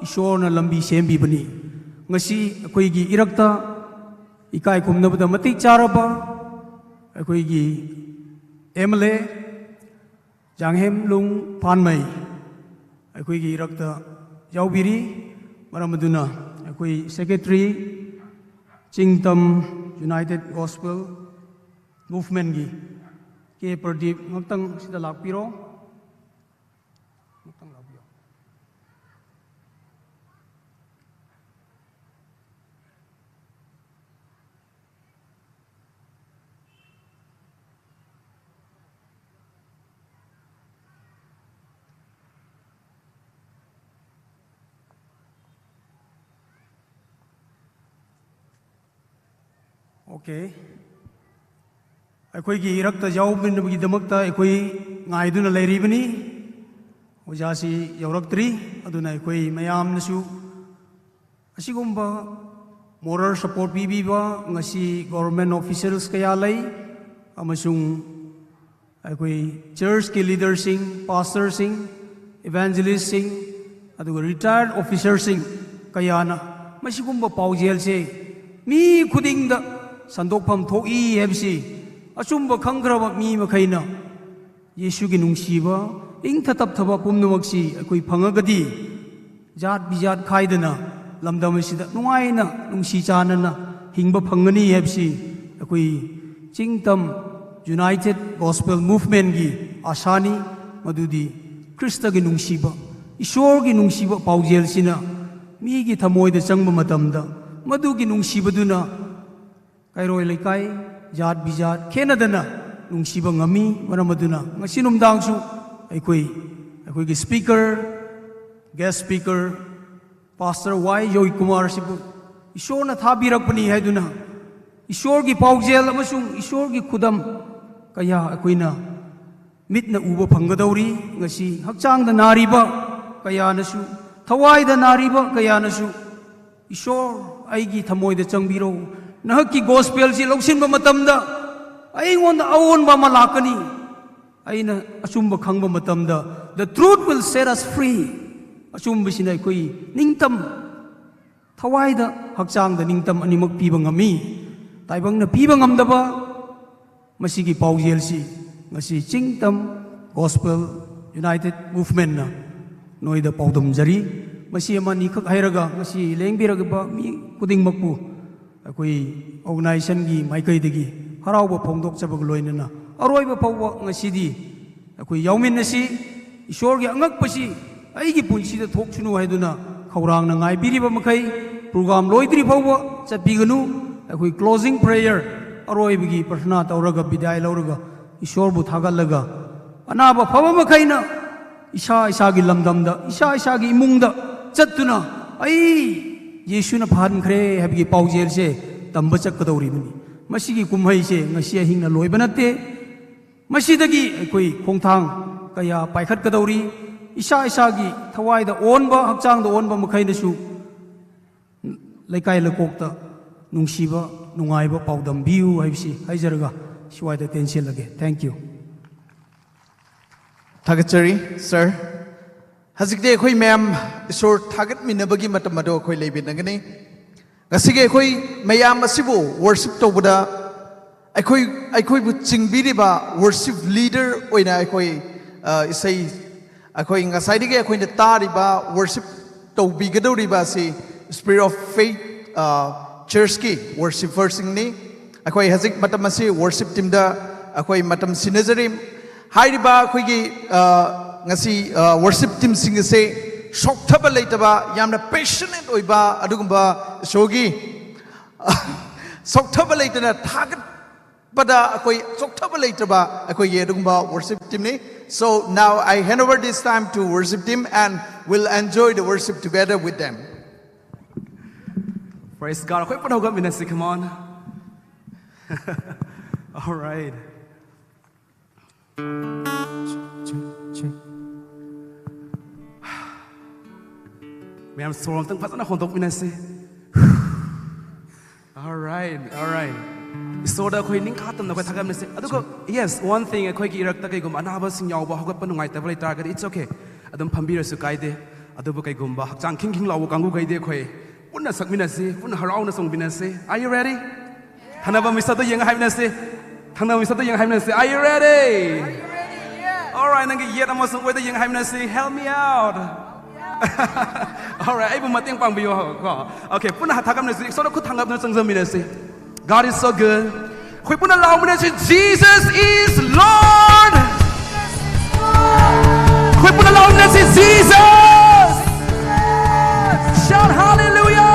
ꯏꯁꯣꯔꯅ ꯂꯝꯕꯤ ꯁꯦꯝꯕꯤꯕꯅꯤ ꯉꯁꯤ ꯑꯩꯈꯣꯏꯒꯤ ꯏꯔꯛꯇ ꯏꯀꯥꯏ ꯈꯨꯝꯅꯕꯗ ꯃꯇꯤꯛ ꯆꯥꯔꯕ ꯑꯩꯈꯣꯏꯒꯤ MLA ꯖꯥꯡꯍꯦꯝꯂꯨꯡ ꯄꯥꯟꯃꯩ ꯑꯩꯈꯣꯏꯒꯤ ꯏꯔꯛꯇ ꯌꯥꯎꯕꯤꯔꯤ ꯃꯔꯝ ꯑꯗꯨꯅ ꯑꯩꯈꯣꯏ secretary ꯆꯤꯡꯇꯝ United Gospel Movement gi ke Pradeep ngakhtang sida lakpiro ngakhtang lakpiro Okay. ꯑꯩꯈꯣꯏꯒꯤ ꯏꯔꯛꯇ ꯌꯥꯎꯕꯒꯤꯗꯃꯛꯇ ꯑꯩꯈꯣꯏ ꯉꯥꯏꯗꯨꯅ ꯂꯩꯔꯤꯕꯅꯤ ꯑꯣꯖꯥꯁꯤ ꯌꯧꯔꯛꯇ꯭ꯔꯤ ꯑꯗꯨꯅ ꯑꯩꯈꯣꯏ ꯃꯌꯥꯝꯅꯁꯨ ꯑꯁꯤꯒꯨꯝꯕ ꯃꯣꯔꯦꯜ ꯁꯄꯣꯔꯠ ꯄꯤꯕꯤꯕ ꯉꯁꯤ ꯒꯣꯚꯔꯟꯃꯦꯟꯠ ꯑꯣꯐꯤꯁꯤꯌꯦꯜꯁ ꯀꯌꯥ ꯂꯩ ꯑꯃꯁꯨꯡ ꯑꯩꯈꯣꯏ ꯆꯔꯆꯀꯤ ꯂꯤꯗꯔꯁꯤꯡ ꯄꯥꯁꯇꯔꯁꯤꯡ ꯏꯚꯥꯟꯖꯦꯂꯤꯁꯁꯤꯡ ꯑꯗꯨꯒ ꯔꯤꯇꯥꯌꯔꯗ ꯑꯣꯐꯤꯁꯔꯁꯤꯡ ꯀꯌꯥꯅ ꯃꯁꯤꯒꯨꯝꯕ ꯄꯥꯎꯖꯦꯜꯁꯦ ꯃꯤ ꯈꯨꯗꯤꯡꯗ ꯁꯟꯗꯣꯛꯐꯝ ꯊꯣꯛꯏ ꯍꯥꯏꯕꯁꯤ ꯑꯆꯨꯝꯕ ꯈꯪꯈ꯭ꯔꯕ ꯃꯤ ꯃꯈꯩꯅ ꯌꯦꯁꯨꯒꯤ ꯅꯨꯡꯁꯤꯕ ꯏꯪꯊ ꯇꯞꯊꯕ ꯄꯨꯝꯅꯃꯛꯁꯤ ꯑꯩꯈꯣꯏ ꯐꯪꯉꯒꯗꯤ ꯖꯥꯠ ꯕꯤꯖꯥꯠ ꯈꯥꯏꯗꯅ ꯂꯝꯗꯝ ꯑꯁꯤꯗ ꯅꯨꯡꯉꯥꯏꯅ ꯅꯨꯡꯁꯤ ꯆꯥꯟꯅꯅ ꯍꯤꯡꯕ ꯐꯪꯒꯅꯤ ꯍꯥꯏꯕꯁꯤ ꯑꯩꯈꯣꯏ ꯆꯤꯡꯇꯝ ꯌꯨꯅꯥꯏꯇꯦꯗ ꯒꯣꯁꯄꯦꯜ ꯃꯨꯚꯃꯦꯟꯠꯒꯤ ꯑꯥꯁꯥꯅꯤ ꯃꯗꯨꯗꯤ ꯈ꯭ꯔꯤꯁꯇꯒꯤ ꯅꯨꯡꯁꯤꯕ ꯏꯁꯣꯔꯒꯤ ꯅꯨꯡꯁꯤꯕ ꯄꯥꯎꯖꯦꯜꯁꯤꯅ ꯃꯤꯒꯤ ꯊꯃꯣꯏꯗ ꯆꯪꯕ ꯃꯇꯝꯗ ꯃꯗꯨꯒꯤ ꯅꯨꯡꯁꯤꯕꯗꯨꯅ ꯀꯩꯔꯣꯏ ꯂꯩꯀꯥꯏ ꯖꯥꯠ ꯕꯤꯖꯥꯠ ꯈꯦꯟꯅꯗꯅ ꯅꯨꯡꯁꯤꯕ ꯉꯝꯃꯤ ꯃꯔꯝ ꯑꯗꯨꯅ ꯉꯁꯤ ꯅꯨꯡꯗꯥꯡꯁꯨ ꯑꯩꯈꯣꯏꯒꯤ ꯁ꯭ꯄꯤꯀꯔ ꯒꯦꯁ ꯁ꯭ꯄꯤꯀꯔ ꯄꯥꯁꯇꯔ ꯋꯥꯏ ꯖꯣꯏ ꯀꯨꯃꯥꯔꯁꯤꯕꯨ ꯏꯁꯣꯔꯅ ꯊꯥꯕꯤꯔꯛꯄꯅꯤ ꯍꯥꯏꯗꯨꯅ ꯏꯁꯣꯔꯒꯤ ꯄꯥꯎꯖꯦꯜ ꯑꯃꯁꯨꯡ ꯏꯁꯣꯔꯒꯤ ꯈꯨꯗꯝ ꯀꯌꯥ ꯑꯩꯈꯣꯏꯅ ꯃꯤꯠꯅ ꯎꯕ ꯐꯪꯒꯗꯧꯔꯤ ꯉꯁꯤ ꯍꯛꯆꯥꯡꯗ ꯅꯥꯔꯤꯕ ꯀꯌꯥꯅꯁꯨ ꯊꯋꯥꯏꯗ ꯅꯥꯔꯤꯕ ꯀꯌꯥꯅꯁꯨ ꯏꯁꯣꯔ ꯑꯩꯒꯤ ꯊꯃꯣꯏꯗ ꯆꯪꯕꯤꯔꯣ ꯅꯍꯥꯛꯀꯤ ꯒꯣꯁꯄꯦꯜꯁꯤ ꯂꯧꯁꯤꯟꯕ ꯃꯇꯝꯗ ꯑꯩꯉꯣꯟꯗ ꯑꯑꯣꯟꯕ ꯑꯃ ꯂꯥꯛꯀꯅꯤ ꯑꯩꯅ ꯑꯆꯨꯝꯕ ꯈꯪꯕ ꯃꯇꯝꯗ the truth will set us free ꯑꯆꯨꯝꯕꯁꯤꯅ ꯑꯩꯈꯣꯏ ꯅꯤꯡꯇꯝ ꯊꯋꯥꯏꯗ ꯍꯛꯆꯥꯡꯗ ꯅꯤꯡꯇꯝ ꯑꯅꯤꯃꯛ ꯄꯤꯕ ꯉꯝꯃꯤ ꯇꯥꯏꯕꯪꯅ ꯄꯤꯕ ꯉꯝꯗꯕ ꯃꯁꯤꯒꯤ ꯄꯥꯎꯖꯦꯜꯁꯤ ꯉꯁꯤ ꯆꯤꯡꯇꯝ ꯒꯣꯁꯄꯦꯜ ꯌꯨꯅꯥꯏꯇꯦꯗ ꯃꯨꯚꯃꯦꯟꯠꯅ ꯅꯣꯏꯗ ꯄꯥꯎꯗꯝꯖꯔꯤ ꯃꯁꯤ ꯑꯃꯅꯤꯈꯛ ꯍꯥꯏꯔꯒ ꯉꯁꯤ ꯂꯦꯡꯕꯤꯔꯒꯕ ꯃꯤ ꯈꯨꯗꯤꯡꯃꯛꯄꯨ ꯑꯩꯈꯣꯏ ꯑꯣꯔꯒꯅꯥꯏꯖꯦꯁꯟꯒꯤ ꯃꯥꯏꯀꯩꯗꯒꯤ ꯍꯔꯥꯎꯕ ꯐꯣꯡꯗꯣꯛꯆꯕꯒ ꯂꯣꯏꯅꯅ ꯑꯔꯣꯏꯕ ꯐꯥꯎꯕ ꯉꯁꯤꯗꯤ ꯑꯩꯈꯣꯏ ꯌꯥꯎꯃꯤꯟꯅꯁꯤ ꯏꯁꯣꯔꯒꯤ ꯑꯉꯛꯄꯁꯤ ꯑꯩꯒꯤ ꯄꯨꯟꯁꯤꯗ ꯊꯣꯛꯁꯅꯨ ꯍꯥꯏꯗꯨꯅ ꯈꯧꯔꯥꯡꯅ ꯉꯥꯏꯕꯤꯔꯤꯕ ꯃꯈꯩ ꯄ꯭ꯔꯣꯒ꯭ꯔꯥꯝ ꯂꯣꯏꯗ꯭ꯔꯤ ꯐꯥꯎꯕ ꯆꯠꯄꯤꯒꯅꯨ ꯑꯩꯈꯣꯏ ꯀ꯭ꯂꯣꯖꯤꯡ ꯄ꯭ꯔꯦꯌꯔ ꯑꯔꯣꯏꯕꯒꯤ ꯄ꯭ꯔꯊꯅꯥ ꯇꯧꯔꯒ ꯕꯤꯗꯥꯏ ꯂꯧꯔꯒ ꯏꯁꯣꯔꯕꯨ ꯊꯥꯒꯠꯂꯒ ꯑꯅꯥꯕ ꯐꯕ ꯃꯈꯩꯅ ꯏꯁꯥ ꯏꯁꯥꯒꯤ ꯂꯝꯗꯝꯗ ꯏꯁꯥ ꯏꯁꯥꯒꯤ ꯏꯃꯨꯡꯗ ꯆꯠꯇꯨꯅ ꯑꯩ ꯌꯦꯁꯨꯅ ꯐꯍꯟꯈ꯭ꯔꯦ ꯍꯥꯏꯕꯒꯤ ꯄꯥꯎꯖꯦꯜꯁꯦ ꯇꯝꯕ ꯆꯠꯀꯗꯧꯔꯤꯕꯅꯤ ꯃꯁꯤꯒꯤ ꯀꯨꯝꯍꯩꯁꯦ ꯉꯁꯤ ꯑꯍꯤꯡꯅ ꯂꯣꯏꯕ ꯅꯠꯇꯦ ꯃꯁꯤꯗꯒꯤ ꯑꯩꯈꯣꯏ ꯈꯣꯡꯊꯥꯡ ꯀꯌꯥ ꯄꯥꯏꯈꯠꯀꯗꯧꯔꯤ ꯏꯁꯥ ꯏꯁꯥꯒꯤ ꯊꯋꯥꯏꯗ ꯑꯣꯟꯕ ꯍꯛꯆꯥꯡꯗ ꯑꯣꯟꯕ ꯃꯈꯩꯅꯁꯨ ꯂꯩꯀꯥꯏ ꯂꯩꯀꯣꯛꯇ ꯅꯨꯡꯁꯤꯕ ꯅꯨꯡꯉꯥꯏꯕ ꯄꯥꯎꯗꯝꯕꯤꯌꯨ ꯍꯥꯏꯕꯁꯤ ꯍꯥꯏꯖꯔꯒ ꯁ꯭ꯋꯥꯏꯗ ꯇꯦꯟꯁꯤꯜꯂꯒꯦ ꯊꯦꯡꯛ ꯌꯨ
ꯊꯥꯒꯠꯆꯔꯤ ꯁꯔ ꯍꯧꯖꯤꯛꯇꯤ ꯑꯩꯈꯣꯏ ꯃꯌꯥꯝ ꯏꯁꯣꯔ ꯊꯥꯒꯠꯃꯤꯟꯅꯕꯒꯤ ꯃꯇꯝ ꯑꯗꯣ ꯑꯩꯈꯣꯏ ꯂꯩꯕꯤꯅꯒꯅꯤ ꯉꯁꯤꯒꯤ ꯑꯩꯈꯣꯏ ꯃꯌꯥꯝ ꯑꯁꯤꯕꯨ ꯋꯔꯁꯤꯞ ꯇꯧꯕꯗ ꯑꯩꯈꯣꯏꯕꯨ ꯆꯤꯡꯕꯤꯔꯤꯕ ꯋꯔꯁꯤꯞ ꯂꯤꯗꯔ ꯑꯣꯏꯅ ꯑꯩꯈꯣꯏ ꯏꯁꯩ ꯑꯩꯈꯣꯏ ꯉꯁꯥꯏꯗꯒꯤ ꯑꯩꯈꯣꯏꯅ ꯇꯥꯔꯤꯕ ꯋꯔꯁꯤꯞ ꯇꯧꯕꯤꯒꯗꯧꯔꯤꯕ ꯑꯁꯤ ꯁ꯭ꯄꯤꯔꯤꯠ ꯑꯣꯐ ꯐꯦꯊ ꯆꯔꯆꯀꯤ ꯋꯔꯁꯤꯞꯄꯔꯁꯤꯡꯅꯤ ꯑꯩꯈꯣꯏ ꯍꯧꯖꯤꯛ ꯃꯇꯝ ꯑꯁꯤ ꯋꯔꯁꯤꯞ ꯇꯤꯝꯗ ꯑꯩꯈꯣꯏ ꯃꯇꯝ ꯁꯤꯟꯅꯖꯔꯤ ꯍꯥꯏꯔꯤꯕ ꯑꯩꯈꯣꯏꯒꯤ ngasi worship team sing se sokthaba leitaba yamna passionate oiba adugumba shogi sokthaba leitana thagat bada akoi sokthaba leitaba akoi ye adugumba worship team ni so now I hand over this time to worship team and we'll enjoy the worship together with them.
Praise God. Akoi pun hogam minasi, come on. All right. Ma'am, so I'm thinking na kontok minasi. All right. So da koi ning katam na koi thagam minasi. Aduko yes, one thing koi ki irak ta kay gum anaba sing yaw ba hogat panungay ta balay target. It's okay. Adum pambira su kay de. Adubo kay gum ba hakjang king lawo kangu kay de koi. Puna sak minasi, puna haraw na song minasi. Are you ready? Hanaba misa to yang hay minasi. Hanaba misa to yang hay minasi. Are you ready? All right, nangi yet amo song weda yang hay minasi. Help me out. All right, ay bumating pang biyo ko. Okay, puna hatagam na si. So na ko tanggap na sang zamin na si. God is so good. Khoi puna lau mane si Jesus is Lord. Khoi puna lau mane si Jesus. Shout hallelujah.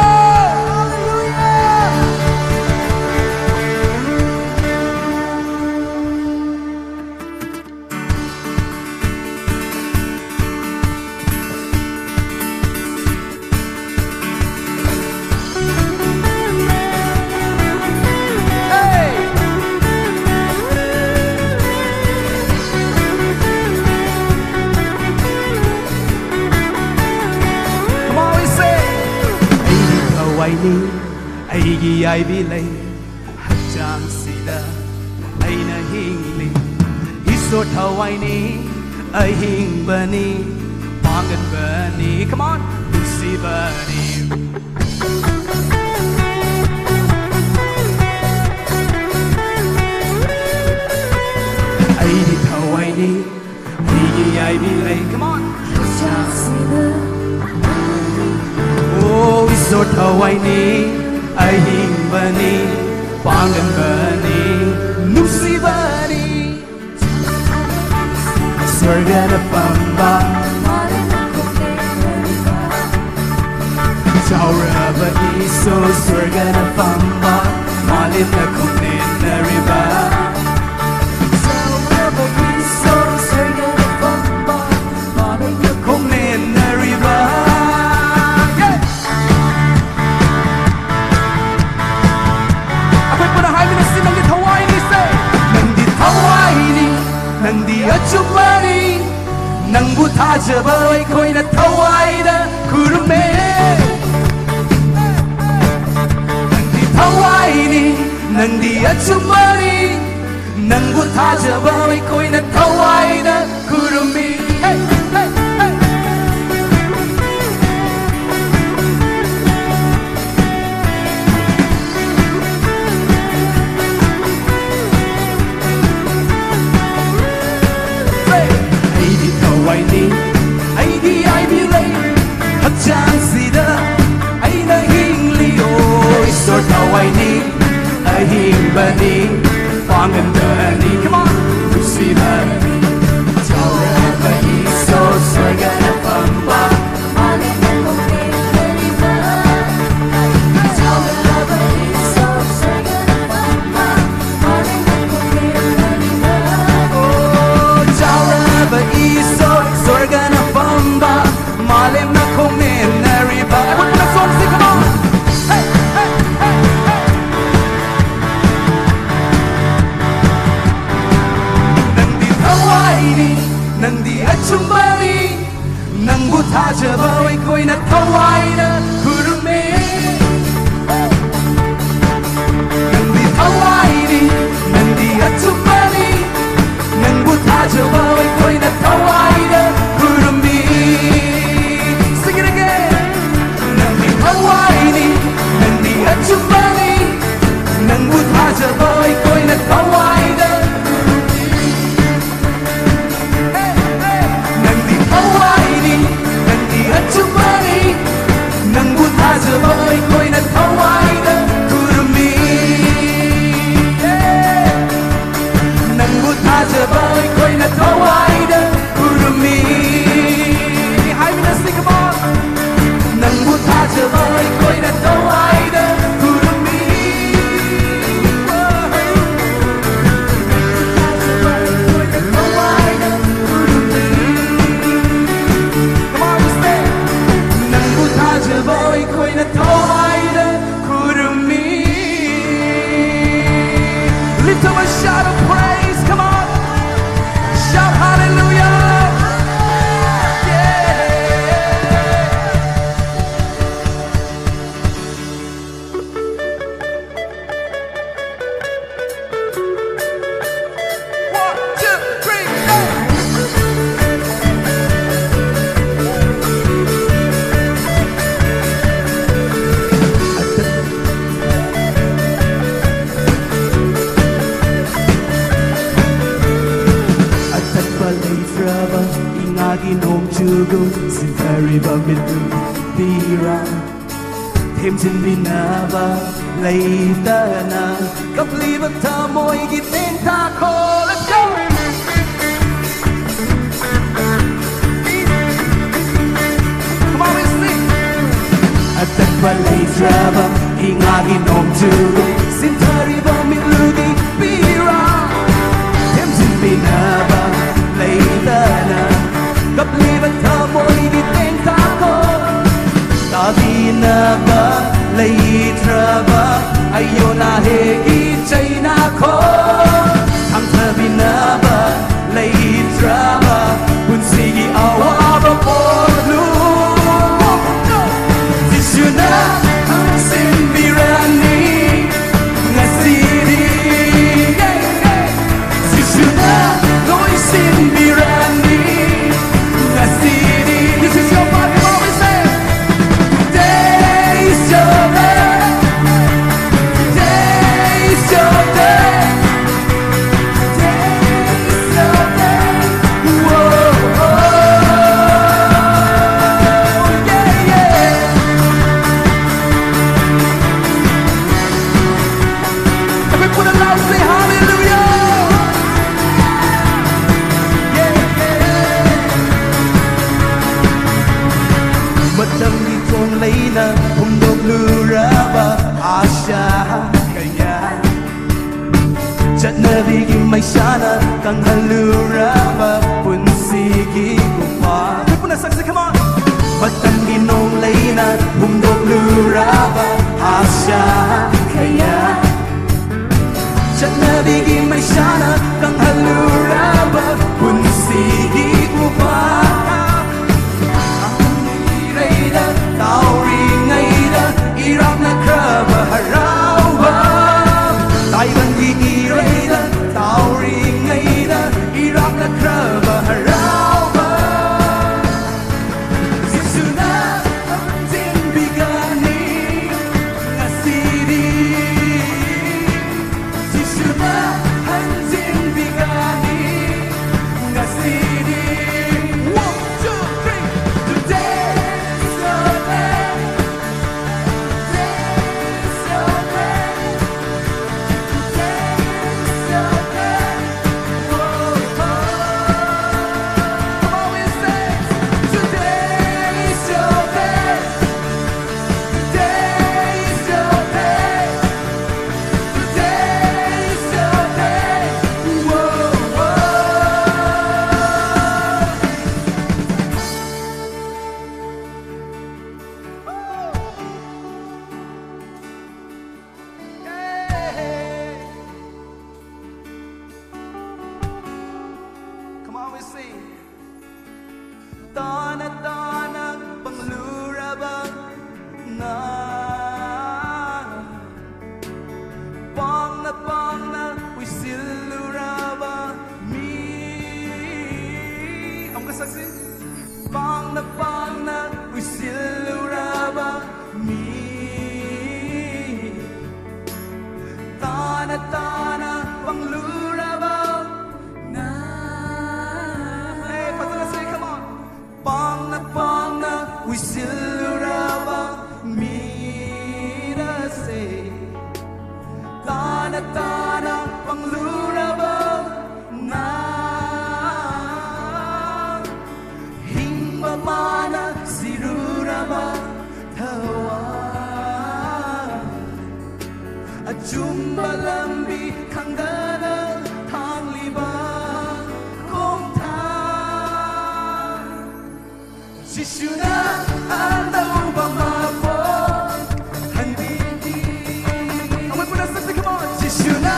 Aigi ai bi lay hajang sida aina hingli iso thawai ni ai hing bani pangan bani. Come on, lucy bani. Aigi thawai ni aigi ai bi lay. Come on, hajang sida. Oh, iso thawai ni ai hing bani pangan bani nusi bani surga na pamba Chaura ba iso surga na pamba malin na kunin na riba Chaura ba iso surga na pamba malin na kunin na riba. Nangdi achumani nangbu thajaba koina thawaida kurume nangdi thawaini nangdi achumani nangbu thajaba koina thawaida kurumi. Hey hey hey. Aidi ai bi lay hajang sida aina hingli oh isor thawai ni ai hing bani pangan bani. Come on, lucy bani chaura ba iso surga na pamba malin na kunin na riba chaura ba iso surga na pamba malin na kunin na riba. Oh chaura ba iso surga na pamba malim na kunin na riba. Everyone in the song sing, come on. Hey, hey, hey, hey. Nangdi thawaini nangdi achumbani nangbu thajaba koina thawaina kurume nangdi thawaini nangdi achumbani nangbu thajaba koina thawaina kurumi. Sing it again. Nangdi thawaini nangdi achumani nangbu thajaba koina thawaina kurumi. Hey hey. Nangdi thawaini nangdi achumani nangbu thajaba koina thawaina kurumi. Hey. Nangbu thajaba koina thawaina kurumi. Hai mina sing, come on. Nangbu thajaba koina thawaina kurumi. Come on, we say. Nangbu thajaba koina thawaina kurumi. Lift up a shout of praise, come on. Shout hallelujah. Inagi nom chugu sintari ba mitu bira thêm chân vì na ba lấy ta na cấp ly bất tha môi ghi tên ta khô. Let's go. Come on, let's sing. Atat balay traba ingagi nom tugo sintari ba milugi pira thêm chân vì na ba lấy ta na cấp ly bất tha môi ghi tên ta khô. Tabi na ba lấy traba ayo na he gi chay na kho tham tabi na ba lấy traba bun sigi awa ba po lu tisuna sin birani ngasiri tisuna loi sin birani ngasiri. This is your part. Come on, we say today's your day. Today's your day. Today's your day. Whoa, yeah, yeah. Everyone aloud say hallelujah. Yeah, yeah. Matang di thong lấy na hum độc lura ba asha kaya chat na bigi mai sana kang halura ba pun sigi kupa. Everyone saksi, come on. Matang di nong lấy na hum độc lura ba asha kaya chat na bigi mai sana kang halura ba pun sigi kupa. Tao ri ngay da irap na kraba harawa tai ban gi irai da tao ri ngay da irap na kraba harawa sisuna tin bigani ngasiri sisuna tin bigani ngasiri. 1, 2, 3 today. Come on, we sing. Tana tana panglura ba na pang na we silura ba mi. Ang kasaksi. Pang na we silura ba mi. Tana tana panglura ba na. Hey, pastor, say, come on. Pang na we silura ba mi na say. Tana panglura ba na. Hingba mana sirura ba tawa. Jumba lambi kangana thang liba kong tha sisuna andau ba ma po hanbi di. Come on, sisuna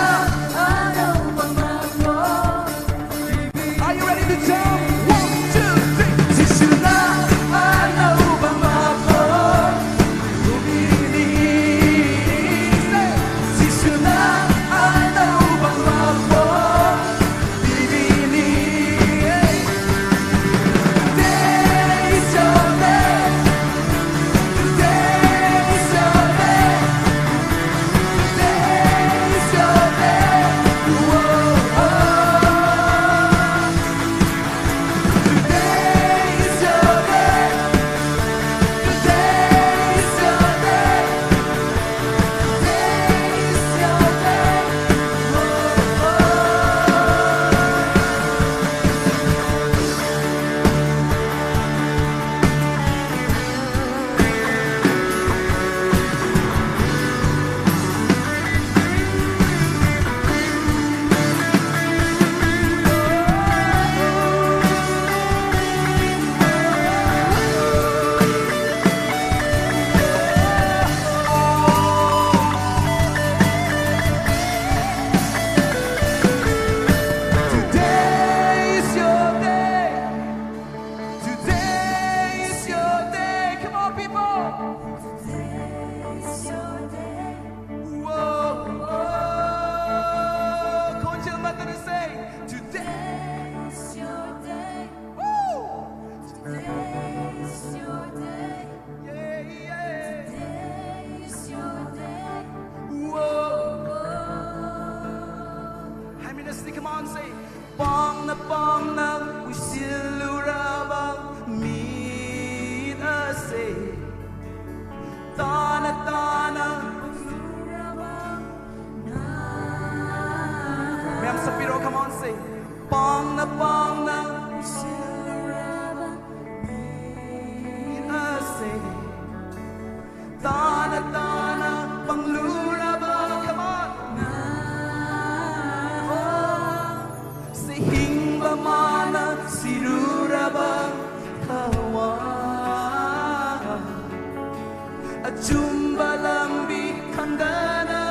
achumba lambi khandana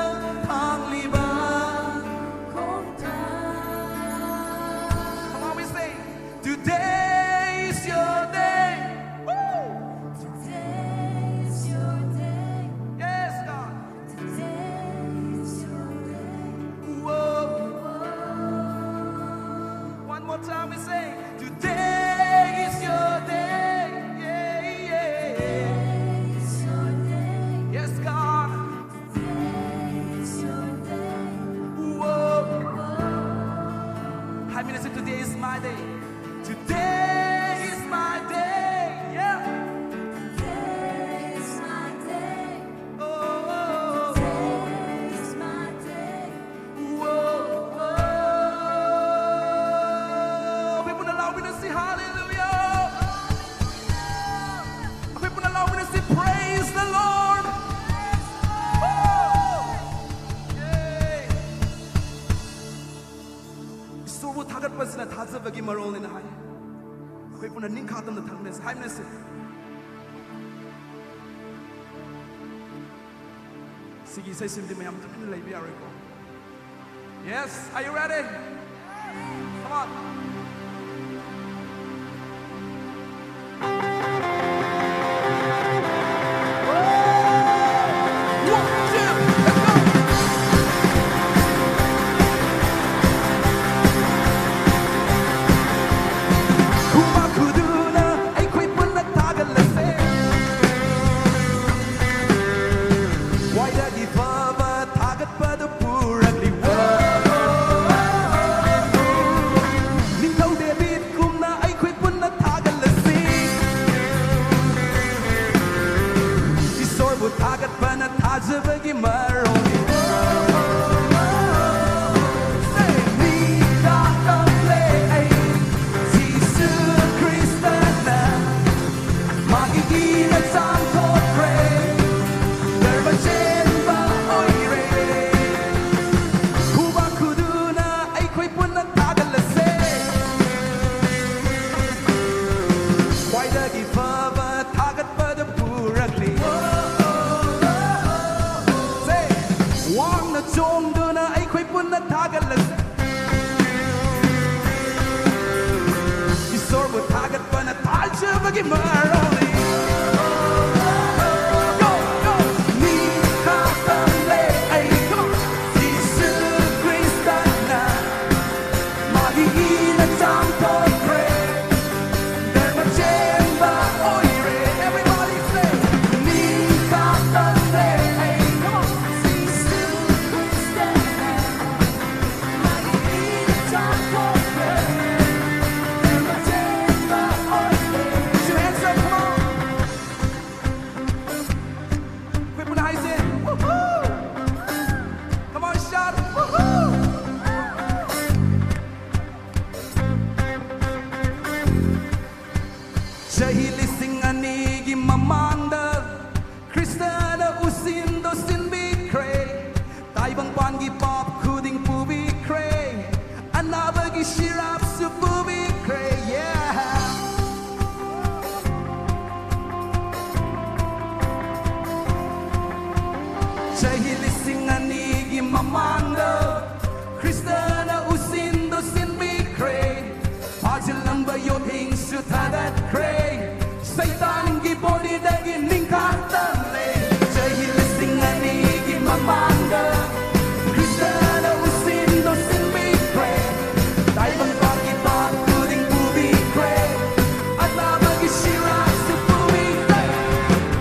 thangliba. Come on, we say, today is your day. Woo! Yes, God. Whoa. One more time, we say, today is your day. Yeah, yeah. Yes, God. Whoa. How many say today is my day? Today is my day. Yeah. Oh, oh, oh. Whoa. People allow me to see hallelujah. People allow me to see praise the Lord. Woo. Yay. 이소부 타겟버스나 다저버기 말올리나 하이. People ning 카던도 당면서 하이면서. 시기 세심들 mayam takhin lay biariko. Yes, are you ready? Come on. Bagi maroni. Say ni kakamle ay Jesus Christa na magiging santo pray. Derbachen ba oire. Kuba kuduna ay ko'y punang tagalase. Why dagi fa ba tagat pa da purakli. Wang na chom do na ay ko'y pun na tagalas. Isor mo tagat pa na talsya bagi maroli. Go, go! Ni katamle ay Jesus Christa na magiging at santo pray. Dermachen ba oire. Everybody say, ni katamle ay come on. Jahilising anigi mamanda Kristana usindo sin bikray Taibang pangi pop kuding pubi kray Anabagi shirap su pubi kray yeah Jahilising anigi mamanda Kristana usindo sin bikray Pajilang bayot hing su tadat kray Satan gi body dagi ningkatan le Jahilising anigi mamanda Kristana usindo sin bikray Taibang pagi pop kuding pubi kray At nabagi shirap su pubi kray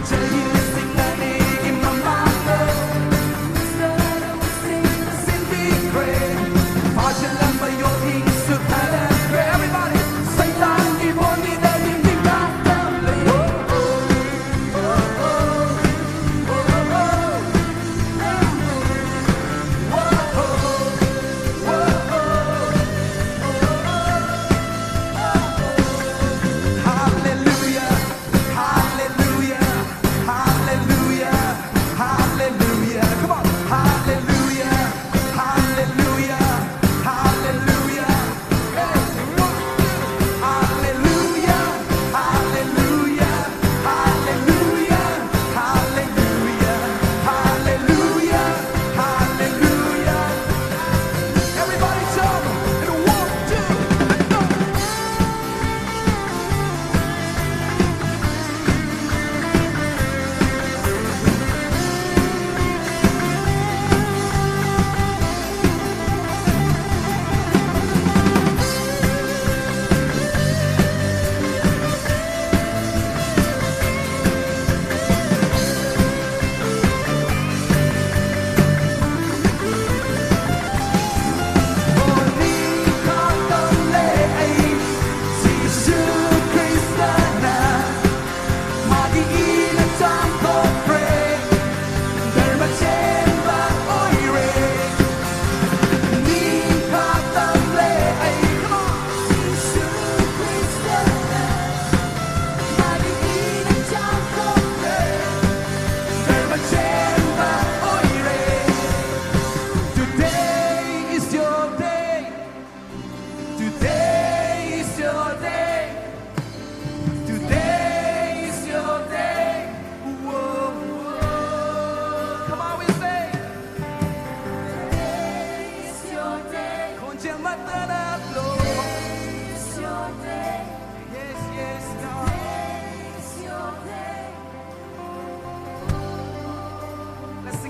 Jahilising anigi mamanda Kristana usindo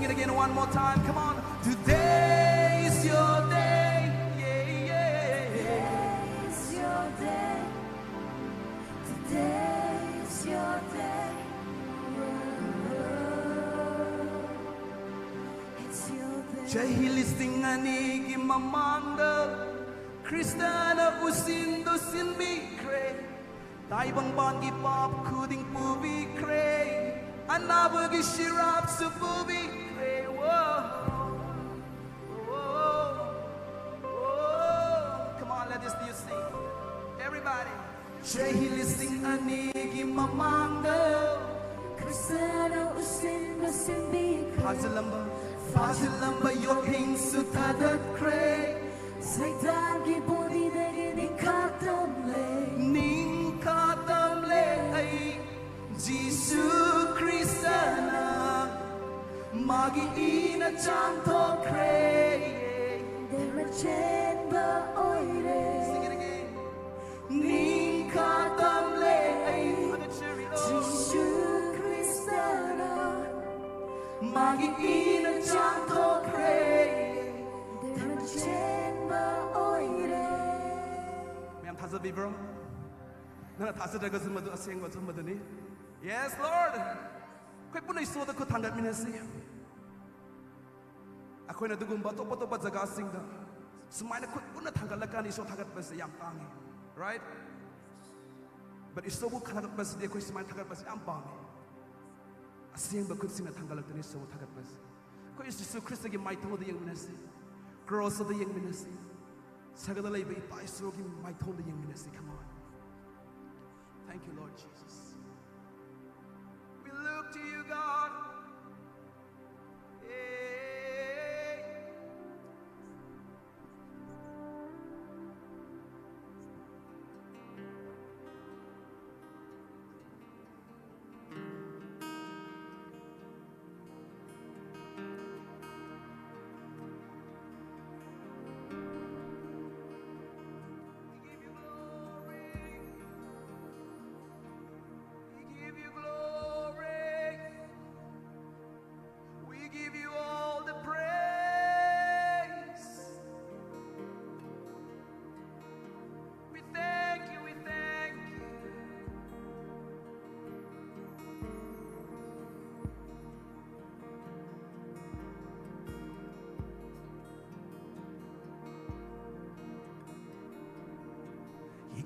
sing it again one more time. Come on. Today is your day. Yeah, yeah.
Today is your day. Today is your day. It's your day.
Jahilisting anigi mamanda Kristana usindo sinbi kre Taibang bangi pop kuding pubi kre Anabagi shirap su pubi kre Whoa, whoa, whoa. Come on, let this be you sing. Everybody. Jahilisting anigi mamanda
Kristana usin masimbi
Fazilamba your king sutadat kre
Saitan ki bodi dege
Ning katamle ay Jisu Kristana Magi ina chanto kre
Dera chamber oire
Sing it again. Ning katamle ay
Jishu Kristana
Magi ina chanto kre
Dera chamber oire
Ma'am tasabi bro Nana tasadaga sumadu aseng wa sumadani Yes Lord Koi punay soda ko tanggap minasi Ako na dugumba topa jaga singda Sumay na kut puna tanggalakan iso tanggap basi yang pangi Right? But iso bu tanggap basi dia koi sumay tanggap basi yang pangi Asing ba kut singa tanggalak tani iso tanggap basi Koi iso Kristo gi may tongo di yang minasi Grosso di yang minasi Sagadala iba ipa iso gi may tongo di yang minasi Come on Thank you Lord Jesus We look to you God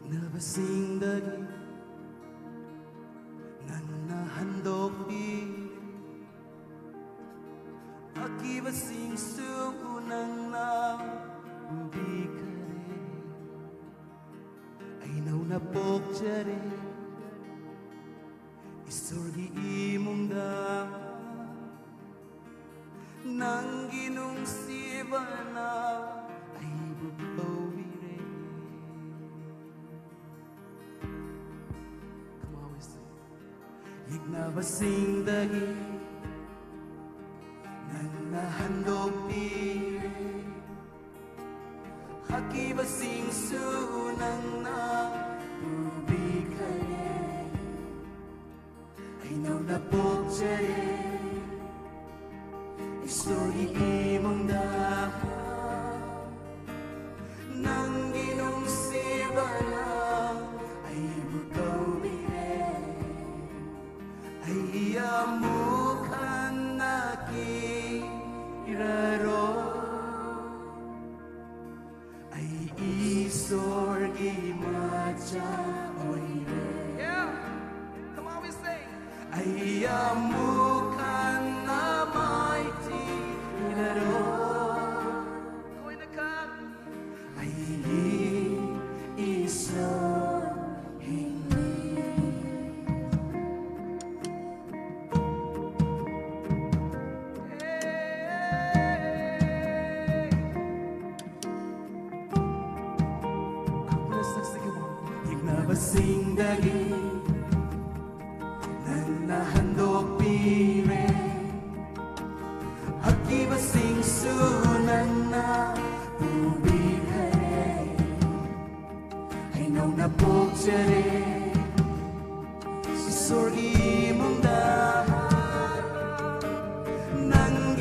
Nabasingdagi nanahandokdi akibasing suunang na ubikare ay na pokjare isorgi imungda nang ginung sibana ay bubawire Nabasing dagi nanahandog pire hakibasing sunang na tubig kare ay na pokjare istorya imong dahang nang ginong sibana ay bukaw Ayamukan nakiraro ay isorgi macha oire. Yeah, come on we sing. Ayamukan na mighty iraro. Going to come. Ay isor Nabasing dagi nanahandog pire hakibasing sunan na tubig kare ay na pokjare isorgi mong dahang nang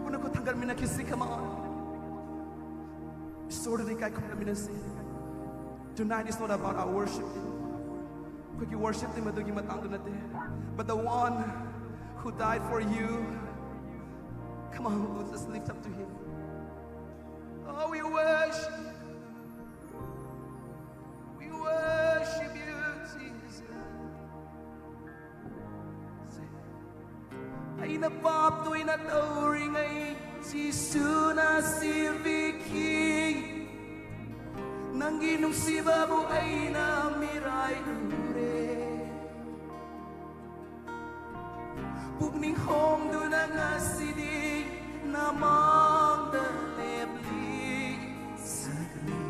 puno ko tanggal mina kisi, come on. Sort of the guy come mina si. Tonight is not about our worship. Quick you worship him adugi matang nate. But the one who died for you, come on, let's just lift up to him. Oh, we worship you. We worship you, Jesus. Ay napap tu'y natauring ay Jisu na silbiki Nang ginungsiba mo ay namiray ure Pugning hong doon ang asidi Namang dalebli Sagli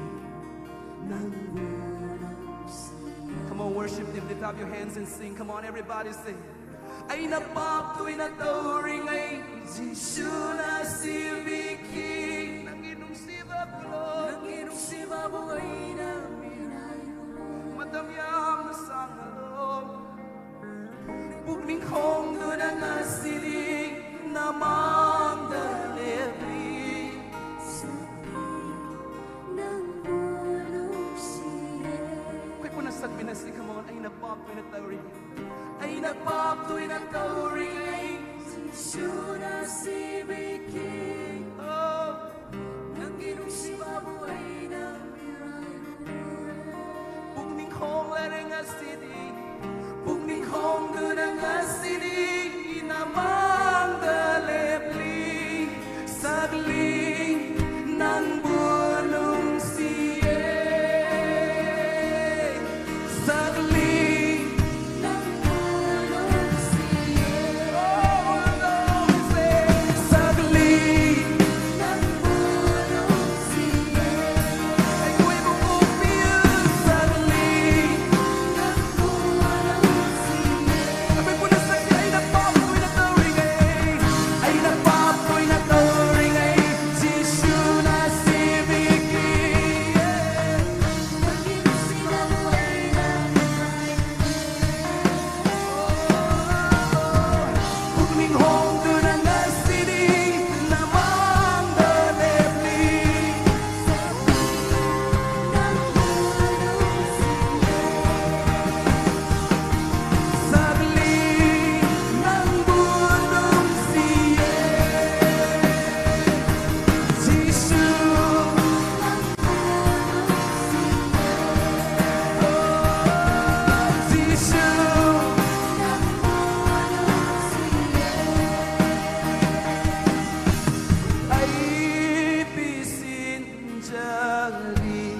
ng unang siya. Come on, worship him, lift up your hands and sing. Come on, everybody sing. Ay napap tu'y natauring ay Jisu na silbiki Nang ginungsiba mo Nang ginungsiba mo ay namiray Madamyam na sangalong Pugning hong doon ang asili Namang dalebli
ng bulong siya.
Kaya po nasag binasi, come on. Ay napap tu'y natauring Ay napap tu'y natauring ay
Jisu na silbiki
Oh,
nang ginungsiba mo ay namiray
pugning hong lereng asili Pugning hong doon ang asili Namang dalebli Sagli ng bulong siya Sagli
ng bulong siya.
Oh, Lord, say sagli
Ng bulong siya.
Ay ko'y bukupiyo sagli
Ng bulong siya.
Sabi po na sagli ay napap ko'y natauring ay napap ko'y natauring ay Jisu na silbiki
Nang ginungsiba mo ay namiray
Pugning hong doon ang asili Namang dalebli
ng bulong siya.
Sagli ng bulong siya Jisu Jisu ay pisin jari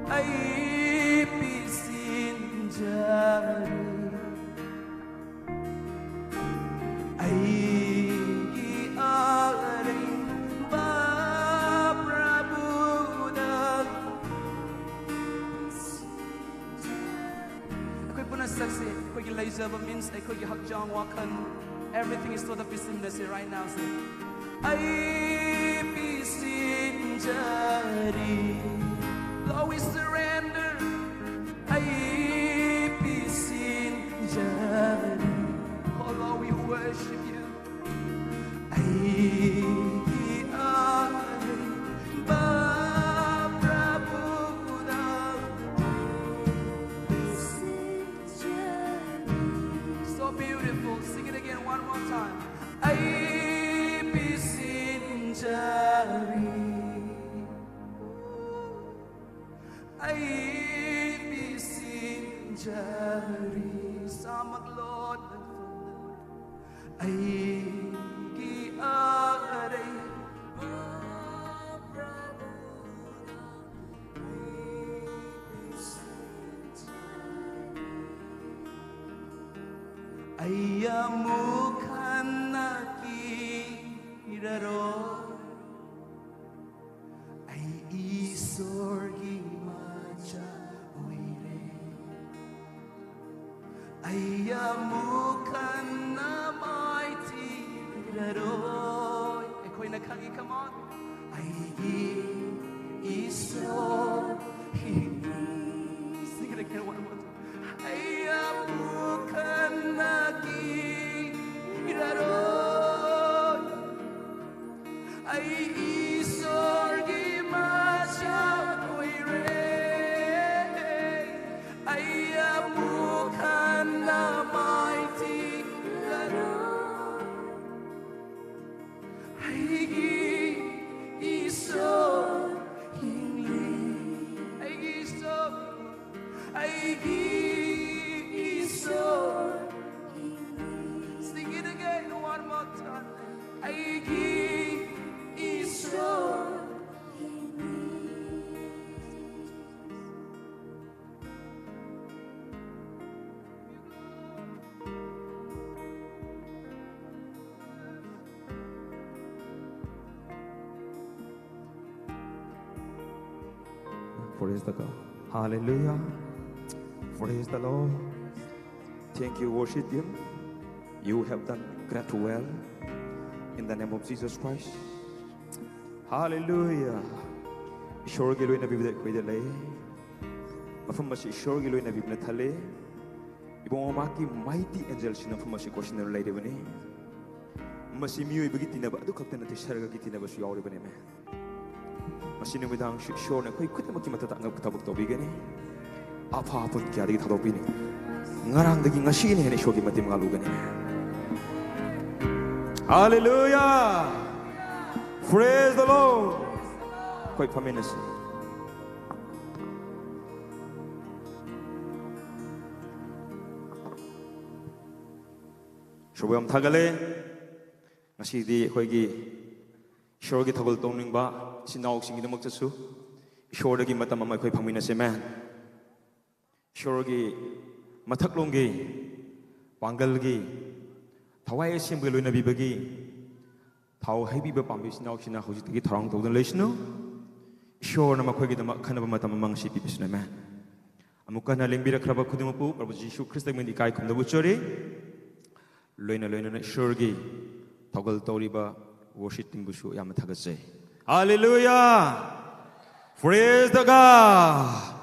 ay pisin jari ay giaring ba prabudan ako'y punasaksi ako'y gilaysa ba means ako'y gihakjang wakan everything is to the business right now say ay pisin jari Lord we surrender ay pisin jari oh Lord we worship you ay giaring ba prabudan so beautiful sing it again one more time ay pisin jari ay pisin jari sa maglod ay giaray ay amukan nakiraro ay isorgi macha uire ay amukan na mighty raroy ako'y naghagi come on ay isor sing it again one more time ay amukan nakiraro isorgi macha oire ay amukan na mighty laro ay isor hingli ay isor sing it again one more time ay isor
Praise the God. Hallelujah. Praise the Lord. Thank you, worship Him. You have done great well. In the name of Jesus Christ. Hallelujah. Ishorgi loy na bibda koy dele. Mafam masi ishorgi loy na bibna thale. Ibong amaki mighty angel sina mafam masi question na lay debani. Masi miyo ibagi tinaba adu kakta na tisarga ki tinaba su yaw debani me. Masini midang shor na koy kuta maki matata ngap tabak tobigani. Apa pun kya digi thadopini. Ngarang dagi ngasi ni hene shogi mati mangalugani. Hallelujah. Praise the Lord. Koy pamenasi. Shobam thagale. Ngasi di koy gi shor gi thagol tongning ba. Sinawag singi damak tatsu. Shor dagi mata mamay koy pamenasi man. Shor gi mathak longi. Pangal gi. Thawai assembly loy na bibagi. Thaw hai biba pambi sinaw sina hojik gi tharang tawdan leisno. Shor na makhoi gi dama khanaba mata mamang si pipisna man. Amuka na lengbira khraba khudimapu Prabhu Jishu Christ mendi kai khumdabu chori. Loina na shor gi thawgal tawriba worship timbusu yam thagase. Hallelujah. Praise the God.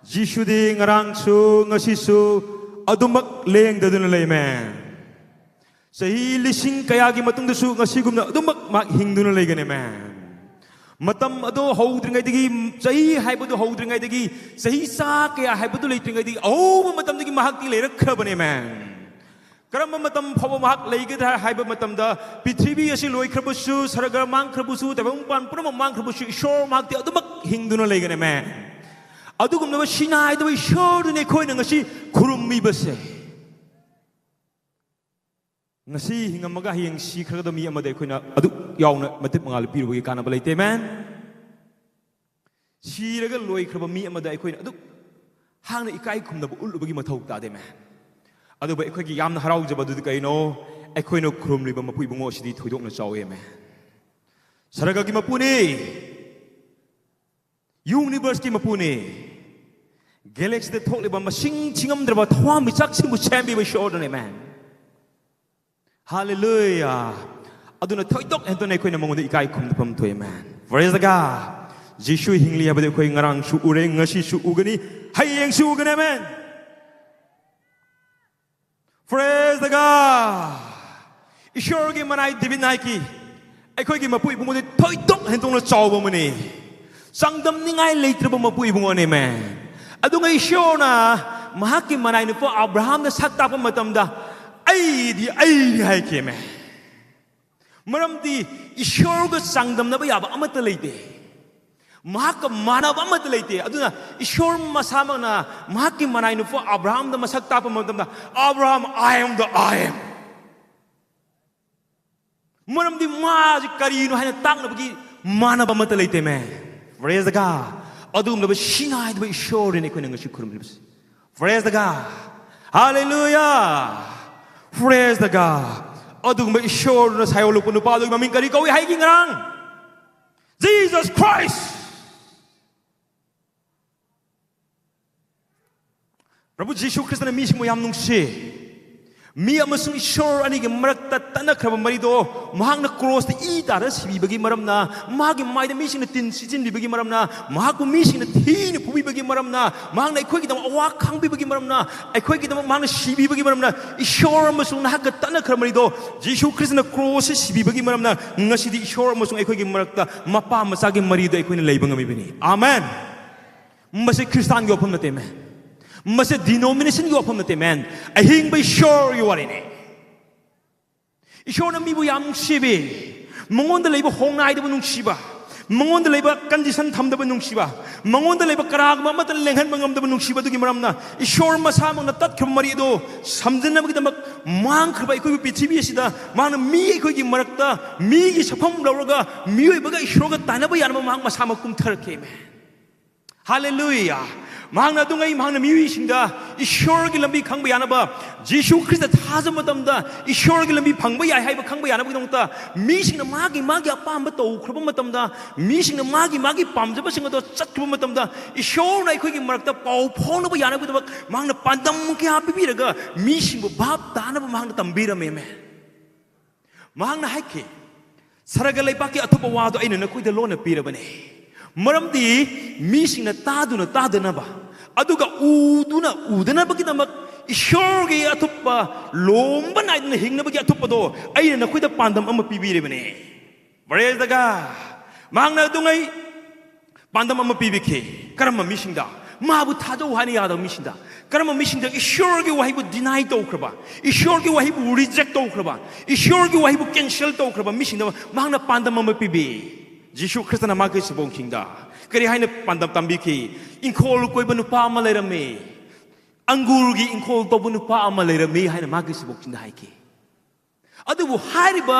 Jishu di ngarang su ngasisu adumak leng dadun layman. Sahi lising kaya gi matung dasu ngasigumna adumak mak hingduna laygane man. Matam ado houdringai digi sahi haibadu houdringai digi sahi sa kaya haibadu leitringai digi oh matam digi mahak ti leirakhrabane man. Karam matam phawa mahak leigada haiba matam da prithvi asi loikhrabusu saraga mangkhrabusu tabang pan pura mangkhrabusu ishor mahak ti adumak hingduna laygane man. Adugumna sinai do ishor ne khoi na ngasi khurummi base. Ngasi hingam maga hing si khraga mi amade khoina adu yauna matip mangal piru gi kana balai te man si raga loi khraba mi amada khoina adu hangna ikai khumna bu ulu bagi mathau ta de man adu ba khoi gi yamna harau jaba du kaino khoina khrum liba mapu ibungo sidi thoidok na chawe man saraga gi mapuni universe ki mapuni galaxy de thok liba masing chingam draba thwa mi chak sim bu chambi ba shodane man. Hallelujah. Aduna thoidok entone koina mongoda ikai khumdapam thoi man. Praise the God. Jishu hingli habade koi ngarang su ure ngasi su ugani hayeng su ugane man. Praise the God. Ishor gi manai divinai ki aikoi gi mapu ibungone thoidok hentong na chawba mani. Sangdam ningai leitraba mapu ibungone man. Adunga ishor na mahaki manai no po Abraham na sakta pa matamda ai di hai ke me maram di ishor ga sangdam na ba yaba amata leite mahak manab amata leite aduna ishor masama na mahak manai no for Abraham da masak ta pa matam da Abraham I am the I am maram di ma ji kari no haina tak na bagi manab amata leite me. Praise the God. Adum na ba shinai da ishor ne ko nang shikurum libs. Praise the God. Hallelujah. Praise the God. Adugma ishor na sayo lupa nupa adugma maming kari kawi hiking rang. Jesus Christ. Prabhu Jishu Christ na mismo yam nung si. मी अमसुंग ईश्वर अनी के मरक्ता तनखरब मरीदो महांगना cross the ई तारा सिबिबगी मरमना मागी माइदा मीसिंग तिन सिजिनबिबगी मरमना महाकु मीसिंग थीन फुबिबगी मरमना महांगना अखोइगी दम अवा खांबिबगी मरमना अखोइगी दम महांगना सिबिबगी मरमना ईश्वर अमसुंग नाहक तनखरब मरीदो जीसु ख्रिस्टना cross सिबिबगी मरमना ngasiदी ईश्वर अमसुंग अखोइगी मरक्ता मपा मसागी मरीदो अखोइना लेबा ngamiबनी आमेन मसे ख्रिस्तान गी वफम नते में मसे डिनोमिनेशन की वफम नते मैन अहिंग बाई श्योर यू आर इन ईश्वर ने मीबु याम नुंसीबे मंगोंद लेबा होंगनाइदबु नुंसीबा मंगोंद लेबा कंडीशन थमदबु नुंसीबा मंगोंद लेबा करागमा मत लेंहन मंगमदबु नुंसीबा दुगी मरमना ईश्वर मसा मंगना तत्खब मरिदो समजनबगिदमक मांखरबा इकोइ पृथ्वी असिदा मांगना मी इकोइगी मरक्ता मीगी सफम लौरगा मियोइबगा ईश्वरगा तानबा यानबा मांग मसा मकुम थरके में हालेलुया महांगना दुंगई महांगना मियुइसिंदा ईश्वर की लंबी खंगबा यानबा जीसु ख्रिस्ट थाज मतमदा ईश्वर की लंबी फंगबा याय हाइबा खंगबा यानबा दंता मीसिंगना मागी मागी अपाम तौखरबा मतमदा मीसिंगना मागी मागी पामजबा सिंगदो चतखबा मतमदा ईश्वरना अखोइगी मरक्ता पाउ फोनबा यानबा दबक महांगना पांदम क्या पिबिरगा मीसिंगबा भाब तानबा महांगना तंबिरमे में महांगना हाइके सरग लैबाकी अथुबा वादो अइना नखोइदा लोना पिरबने मरमदी मीसिंगना तादुना तादनबा अदुगा उदुना उदनबगिदमक ईश्वरगी अथुप्पा लोंबा नाइदना हिंगनबगी अथुप्पदो अइना नखोइदा पांदम अमा पिबिरेबने बरेदगा मांगना दुंगै पांदम अमा पिबिखे करम मीसिंगदा माबु थाजौ हानि यादा मीसिंगदा करम मीसिंगदा ईश्वरगी वाहिबु डिनाइ तौखरबा ईश्वरगी वाहिबु रिजेक्ट तौखरबा ईश्वरगी वाहिबु कैंसिल तौखरबा मीसिंगदा मांगना पांदम अमा पिबि जीसु ख्रिस्टना मागे सबोंखिंदा करी हाइने पांदम तंबिखि इंखोल कोइबा नुपा अमा लेरमे अंगूरगी इंखोल तोबु नुपा अमा लेरमे हाइने मागे सबोंखिंदा हाइखि अदुबु हारिबा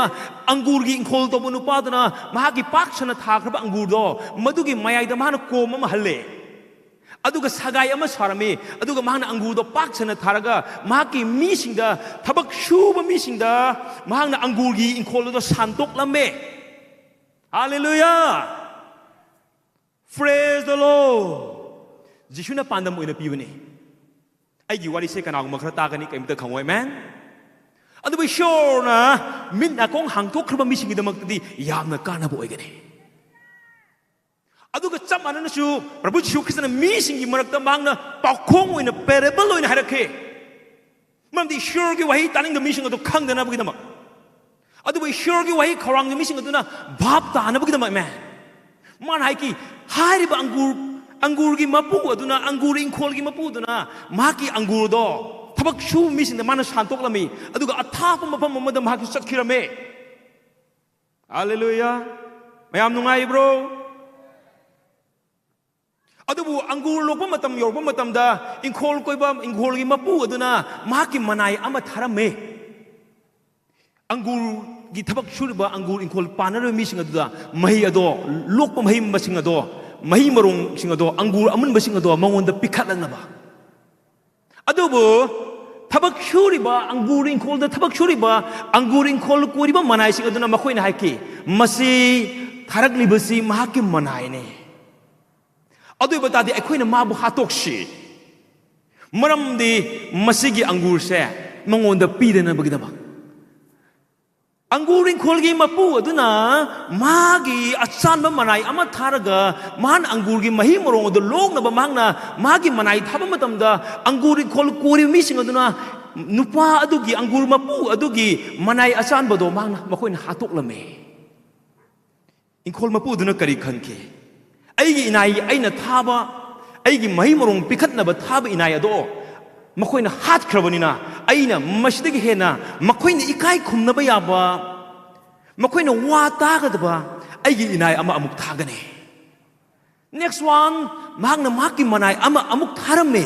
अंगूरगी इंखोल तोबु नुपादना मागी पाक्सना थाखरबा अंगूरदो मदुगी मयाइदा माना कोम अमा हल्ले अदुगा सगाई अमा सारमे अदुगा माना अंगूरदो पाक्सना थारगा मागी मीसिंगदा थबक शुबा मीसिंगदा माना अंगूरगी इंखोलदो सांतोकलमे Hallelujah! Praise the Lord! Jishuna pandam uina pibani. Aigi wari se kanang makhra tagani kaimta khangoi man. Adu bai sure na min na kong hangtok khaba mising idamak di yamna kana bo oigani. Adu ka cham anana su Prabhu Jisu Krishna mising imarakta mangna pakhong uina parable uina harakhe. Mam di sure ki wahi taning the mising adu khang dana bugidamak. अदु ईश्वर की वही खौरांग missing अदुना भाप तानबगिदम मैं मान हाइकी हारिबा अंगूर की मपू अदुना अंगूर इंखोल की मपू अदुना माकी अंगूर दो थबक शु मिसिंग माना शांतोकलमी अदुगा अथाप मफम ममद माकी सत्खिरमे हालेलुया मयाम नुंगाइब्रो अदुबु अंगूर लोप मतम योरप मतमदा इंखोल कोइबा इंखोल की मपू अदुना माकी मनाई अमा थारमे अंगूर की थबक शुरबा अंगूर इंखोल पानर मीसिंग अदुदा मही अदो लोकप मही मसिंग अदो मही मरोंग सिंग अदो अंगूर अमन बसिंग अदो मंगोंद पिखलनबा अदुबो थबक शुरिबा अंगूर इंखोल द थबक शुरिबा अंगूर इंखोल कोरिबा मनाई सिंग अदुना मखोइना हाइके मसी थारकलिबसी महाके मनाइने अदुइ बतादि अखोइना माबु हातोक्सि मरमदि मसिगी अंगूर से मंगोंद पीदना बगिदबा अंगूर इंखोल की मपू अदुना मागी अचानबा मनाई अमा थारगा मान अंगूर की मही मरोंग अदु लोंगनबा मांगना मागी मनाई थाबा मतमदा अंगूर इंखोल कोरि मिसिंग अदुना नुपा अदुगी अंगूर मपू अदुगी मनाई अचानबदो मांगना मखोइना हातोकलमे इंखोल मपू अदुना करी खनके अइगी इनाई अइना थाबा अइगी मही मरोंग पिखतनबा थाबा इनाई अदो मखोइना हाथ खरबनिना अइना मसिदगी हेना मखोइना इकाई खुमनबा याबा मखोइना वा तागदबा अइगी इनाई अमा अमुक थागने नेक्स्ट वन मांगना माकी मनाई अमा अमुक थारमे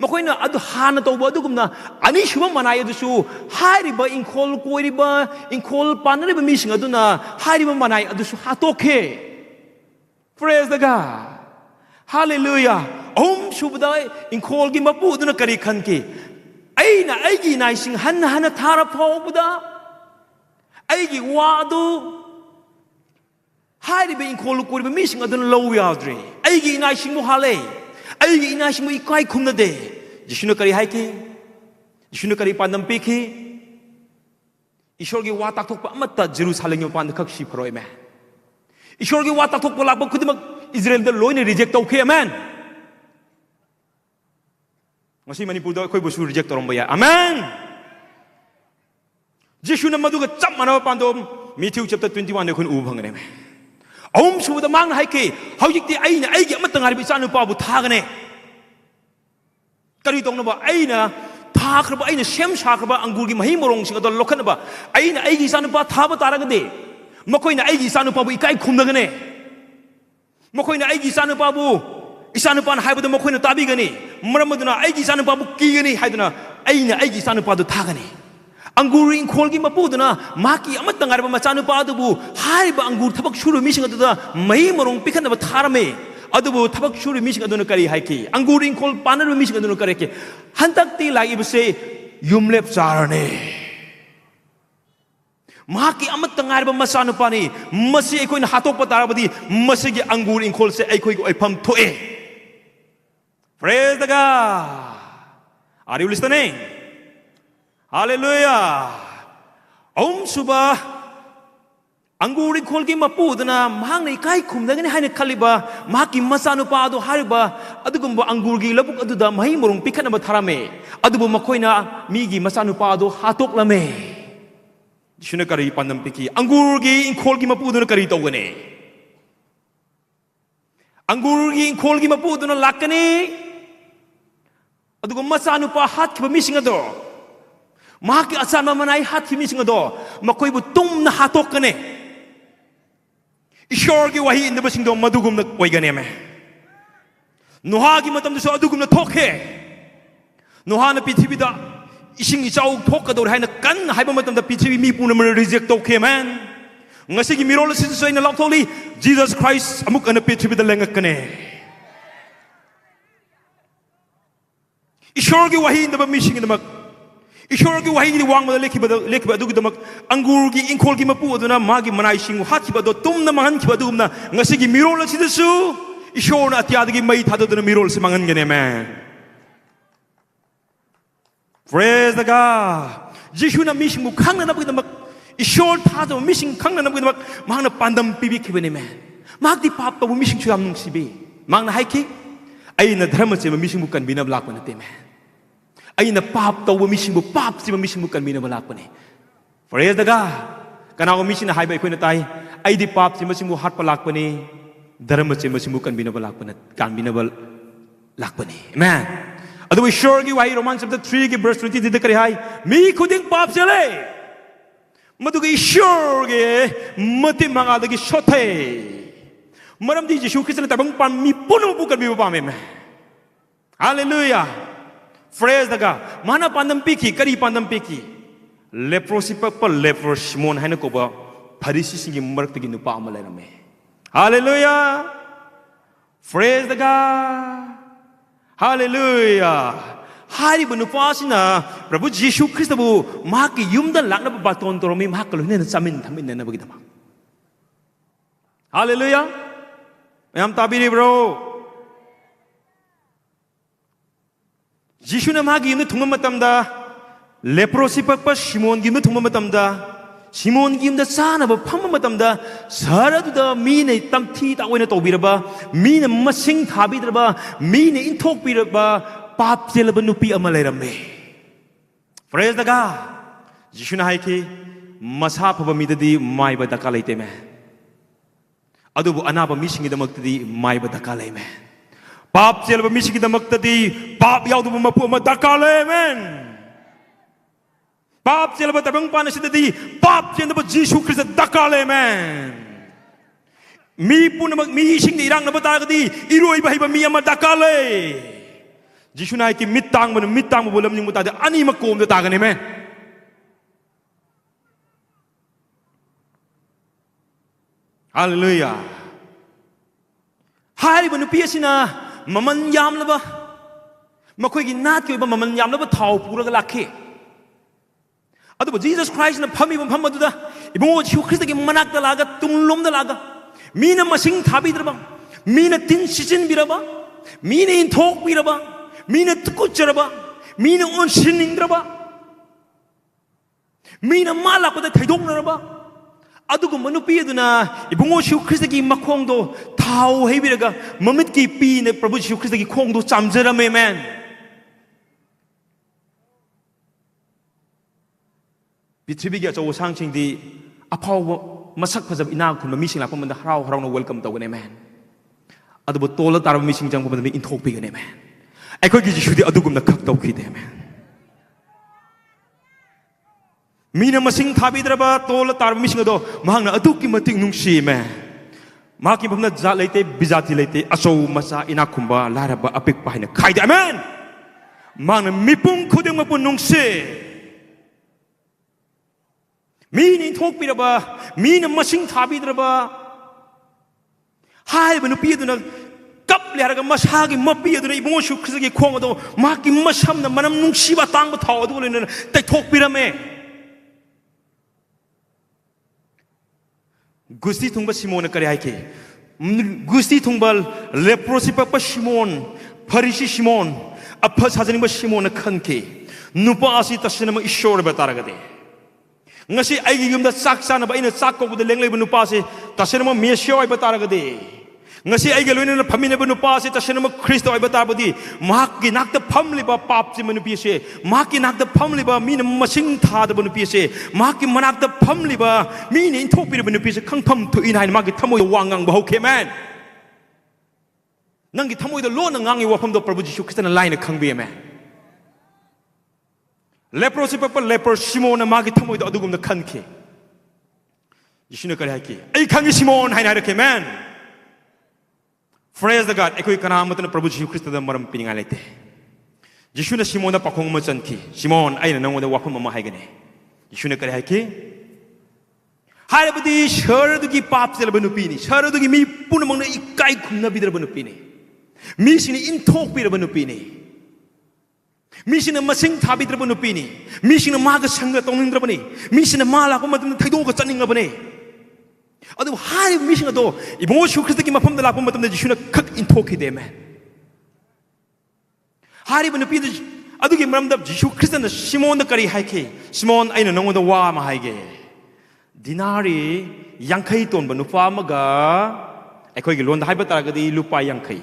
मखोइना अदु हाना तौबा अदुगुमना अनि शुभ मनाई अदुसु हारिबा इंखोल कोइरिबा इंखोल पानरिबा मिसिंग अदुना हारिबा मनाई अदुसु हातोखे प्रेज द गॉड हालेलुया ओम शुभदाय इंखोल की मपू अदुना करी खनके अइना अइगी नाइसिंग हन हन थारा फाउबदा अइगी वादु हारिबे इंखोल कोरिबे मिसिंग अदुना लौ याद्रे अइगी नाइसिंग हाले अइगी नाइसिंग इकाई खुमनदे जिसुना करी हाइके Yeshua kari pandam piki Ishor gi wa tak thok pa amata Jerusalem yo pan khak shi pharoi man Ishor gi wa tak thok pa lak ba khudimak Israel da loine reject tau khe amen ngasi manipur da khoi bu su reject torom ba ya amen Yeshua na madu ga chap mana pandom Matthew chapter 21 ne khun u phang ne me Om su da mang hai ke haujik ti ai na ai gi amata ngari bi chanu pa bu tha ga ne kari tong na ba ai na tha khra ba ai na shem sha khra ba angur gi mahi morong sing da lokhan ba ai na ai gi chanu pa tha ba tara ga de makoi na ai gi chanu pa bu ikai khum na ga ne makoi na ai gi chanu pa bu isanu pa na hai ba da makoi na tabi ga ne maram maduna ai gi chanu pa bu ki ga ne hai da na ai gi chanu pa du tha ga ne Anggur in khol gi mapu duna maki amat tangar ba machanu pa du bu hai ba angur thabak shuru mi sing da mai morong pikhan ba tharame adu bu thabak shuru mi sing aduna kari hai ki angur in khol panar mi sing aduna kare ki hantak ti lai ba se yumlep charane maki amat tangar ba machanu pa ni masi ekoi na hatok pa tar ba di masi gi angur in khol se ekoi ko ipam thoe Praise the God. Are you listening? Hallelujah. Om suba anguri khol ki mapu dana mang nei kai khum da ne haine khaliba maki masanu pa do hariba adugumba angur gi labuk adu da mai morong pikhana ba tharame adubu makoina mi gi masanu pa do hatok lame shuna kari pandam piki angur gi khol ki mapu dana kari tawne angur gi khol ki mapu dana lakane adugum masanu pa hat ki missing ado Maki asan mamanai hat kimi singa do makoi bu tum na hatok kane Ishor gi wahi inda basing do madugum na koi gane me Nuha gi matam so adugum na thokhe Nuha na pithibi da ising ichau thok ka do hai na kan hai ba matam da pithibi mi pu na reject tokhe man ngasi gi mirol sin so ina lak tholi Jesus Christ amuk ana pithibi da lengak kane Ishor gi wahi inda ba missing na Ishor gi wahi ni wang ma lekhiba adu gi damak angur gi inkhol gi mapu aduna magi manai sing hathiba do tum na mangan khiba du na ngasi gi mirol la sidasu Ishor na atyad gi mai thadu na mirol se mangan gene man Praise the God Jishu na mishing mu khang na nabgi damak Ishor thadu mishing khang na nabgi damak mang na pandam pibi khibene man mag di pap to mishing chu am nung sibi mang na haiki ai na dharma che mishing mu kan binab lak na te man Aina pap tawa mishing bu pap si mishing bu kan mina balak pa ni. Praise the God. Kana ko mishing na hai ba ikoi na tay. Ay di pap si mishing bu hat palak pa ni. Dharma si mishing bu kan mina balak pa na kan mina balak pa ni. Amen. Ado we sure gi wahi Romans chapter 3 ki verse 20 dito kari hai. Mi kuding pap sile. Madu gi sure gi mati mga ado gi shote. Maram di Jesu Christ na tabang pan mi puno bu kan mi pa me. Hallelujah. Praise the God. Mana pandam piki, kari pandam piki. Leprosy pa leper Shimon hai na ko ba Pharisi singi marak tigi nupa amalai rame. Hallelujah. Praise the God. Hallelujah. Hari bu nupa sina Prabhu Jesu Christ bu maki yumda lakna ba baton toromi makalo ne na samin thamin na bagi dama. Hallelujah. Mayam tabiri bro. Jishu na magi yun thumma matamda leprosy pakpa Shimon gi thumma matamda Shimon gi yun sana ba phamma matamda saradu da mi ne tamthi ta oina tobiraba mi ne masing thabidraba mi ne inthok piraba pap jelaba nupi ama leirame Praise the God Jishu na haiki masa phaba mi dadi mai ba daka leite me adubu anaba mi singi damak dadi mai ba daka leime Pap jelaba misi kita maktadi pap yau tu mapu madakale men. Pap jelaba tabang panas tadi pap jelaba Yesus Kristus dakale men. Mi pun mi sing di irang nabata kadi iroi bahi ba mi amadakale. Yesus naik ki mitang bolam nyung mutade ani makom de tagane men. Hallelujah. Hari banu piasina Maman yam laba makoi gi nat ki ba maman yam laba thau pura ga lakhe adu Jesus Christ na phami bam pham adu da ibungo Jesu Christ gi manak da laga tumlom da laga mina masing thabi draba mina tin sisin biraba mina in thok biraba mina tuku charaba mina on sining draba Meena मा लापद थैदोंनरबा अदुगुम नुपी अदुना इबुंगो शिव ख्रिस्त की मखोंदो थाव हेबिरगा ममित की पीने प्रभु शिव ख्रिस्त की खोंदो चामजरमे man पृथ्वी की अचौ सांगसिंगदी अफाव मसक फजब इना खुन मीसिंग लाप मन हराव हरावना वेलकम तौगने मैन अदुबो तोल तारब मीसिंग जंग बदम इंथोक पिगने मैन अखोय की जिसुदी अदुगुम खक तौखिदे मैन मीना मसिंग थाबिद्रबा तोल तारब मीसिंग दो महंगना अदुकी मतिंग नुंगसी मैन माकी बमना जात लेते बिजाति लेते अचौ मसा इना खुंबा लारबा अपिक पाहिना खाइदे आमेन मांगना मिपुंग खुदिंग मपु नुंगसी मीनी थोकपिरबा मीना मसिंग थाबिद्रबा हाइबा नुपी अदुना कप लेरगा मसागी मपी अदुना इबुंगो शिव ख्रिस्तगी खोंग अदो माकी मसमना मनम नुंगसीबा तांगबा थाव अदु लेना तैथोकपिरमे गुस्ती थुंबा सिमोन करे हाइके गुस्ती थुंबा लेप्रोसी पप्पा सिमोन फरिसी सिमोन अफा साजनिबा सिमोन खनके नुपा आसी तसनम ईश्वर बतारगदे ngasi aigi yumda sak sana ba ina sak ko de lenglei bu nupa se tasena ma mesio ai bataragade ngasi aigi loina na phamine bu nupa se tasena ma kristo ai batabadi mak ki nak ta phamli ba pap se manupi se mak ki nak ta phamli ba min masing tha da bu nupi se mak ki manak ta phamli ba min in thok pi bu nupi se khang pham thu in hai mak ki thamoi wangang ba hoke man nang ki thamoi da lo na ngangi wa pham do prabhu jisu christ na line khang bi man leprosy पप्पा leper Simon मागी थमोय the अदुगुम the खनखे यीशुने करे hockey ऐ खंगी Simon हाइना रखे मैन praise the God एकोय कनामतन प्रभु यीशु ख्रिस्त द मरम पिनिंगा लेते यीशुने सिमोन द पाखोंग म चनखि सिमोन आइना नंगो द वाफम म हाइगने यीशुने करे हाकि हाइबदि शरदुगी पाप सेल बनु पिनि शरदुगी मी पुनमंग इकाई खुमना बिदर बनु पिनि मीसिनि इनथोक पिर बनु पिनि मीसिना मसिंग थाबिद्रब नुपीनी मीसिना माग संग तोनिंद्रबनी मीसिना माला को मतम थैदोग चनिंगबने अदु हाय मीसिना दो इबो शिव ख्रिस्त की मफम द लाप मतम जिसुना खक इंथोखि दे मैं हारी बनुपी अदु की मरम द जिसु ख्रिस्त न सिमोन द करी हाइके सिमोन आइना नंगो द वा मा हाइगे दिनारी यांखै तोन बनुफा मगा अखोय की लोन द हाइबा तारगदी लुपा यांखै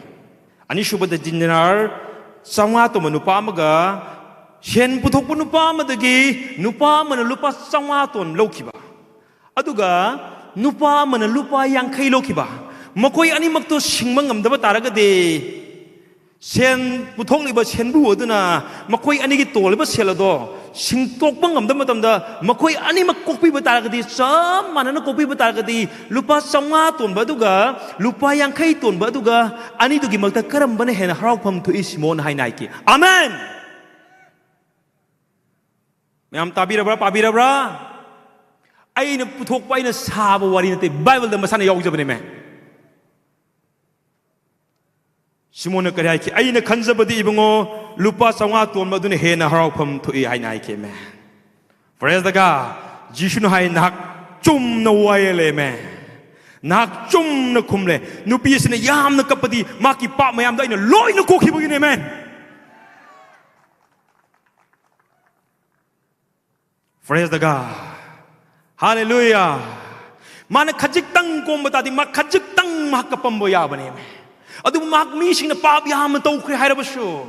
अनि सुबद दिनार Sangwa to manupa maga shen puthok punupa madagi nupa mana lupa sangwa ton lokiba aduga nupa mana lupa yangkai lokiba makoi ani makto singmang ngamdaba taragade shen puthok liba shen bu aduna makoi ani gi tolba selado sing tokbang ngamdaba tamda makoi ani makokpi bataragade sam mana na kokpi bataragade lupa sangwa ton baduga lupa yangkai ton baduga ani dugi makta karam bane hena haraupam tu ismon hai naiki amen मैम ताबीरब्रा पाबीरब्रा अइना पुथोकपा अइना साबा वारी नते Bible the मसाना यावजबने मैं Simone करे हाइके अइना खंजबदि इबंगो लुपा संगा तोन मदुने हेना हराउफम थुइ हाइना हाइके मैं प्रेज द गॉड जिसुन हाइ नाक चुम न वायले मैं नाक चुम न खुमले नुपीसने याम न कपदि माकी पाप मयाम द अइना लोइ न कोखिबगिने मैं Praise the God. Hallelujah. Mana khajik tang kom batadi mak khajik tang makapambo ya bane me. Adu mak mi sing na pap ya ma to khri haira baso.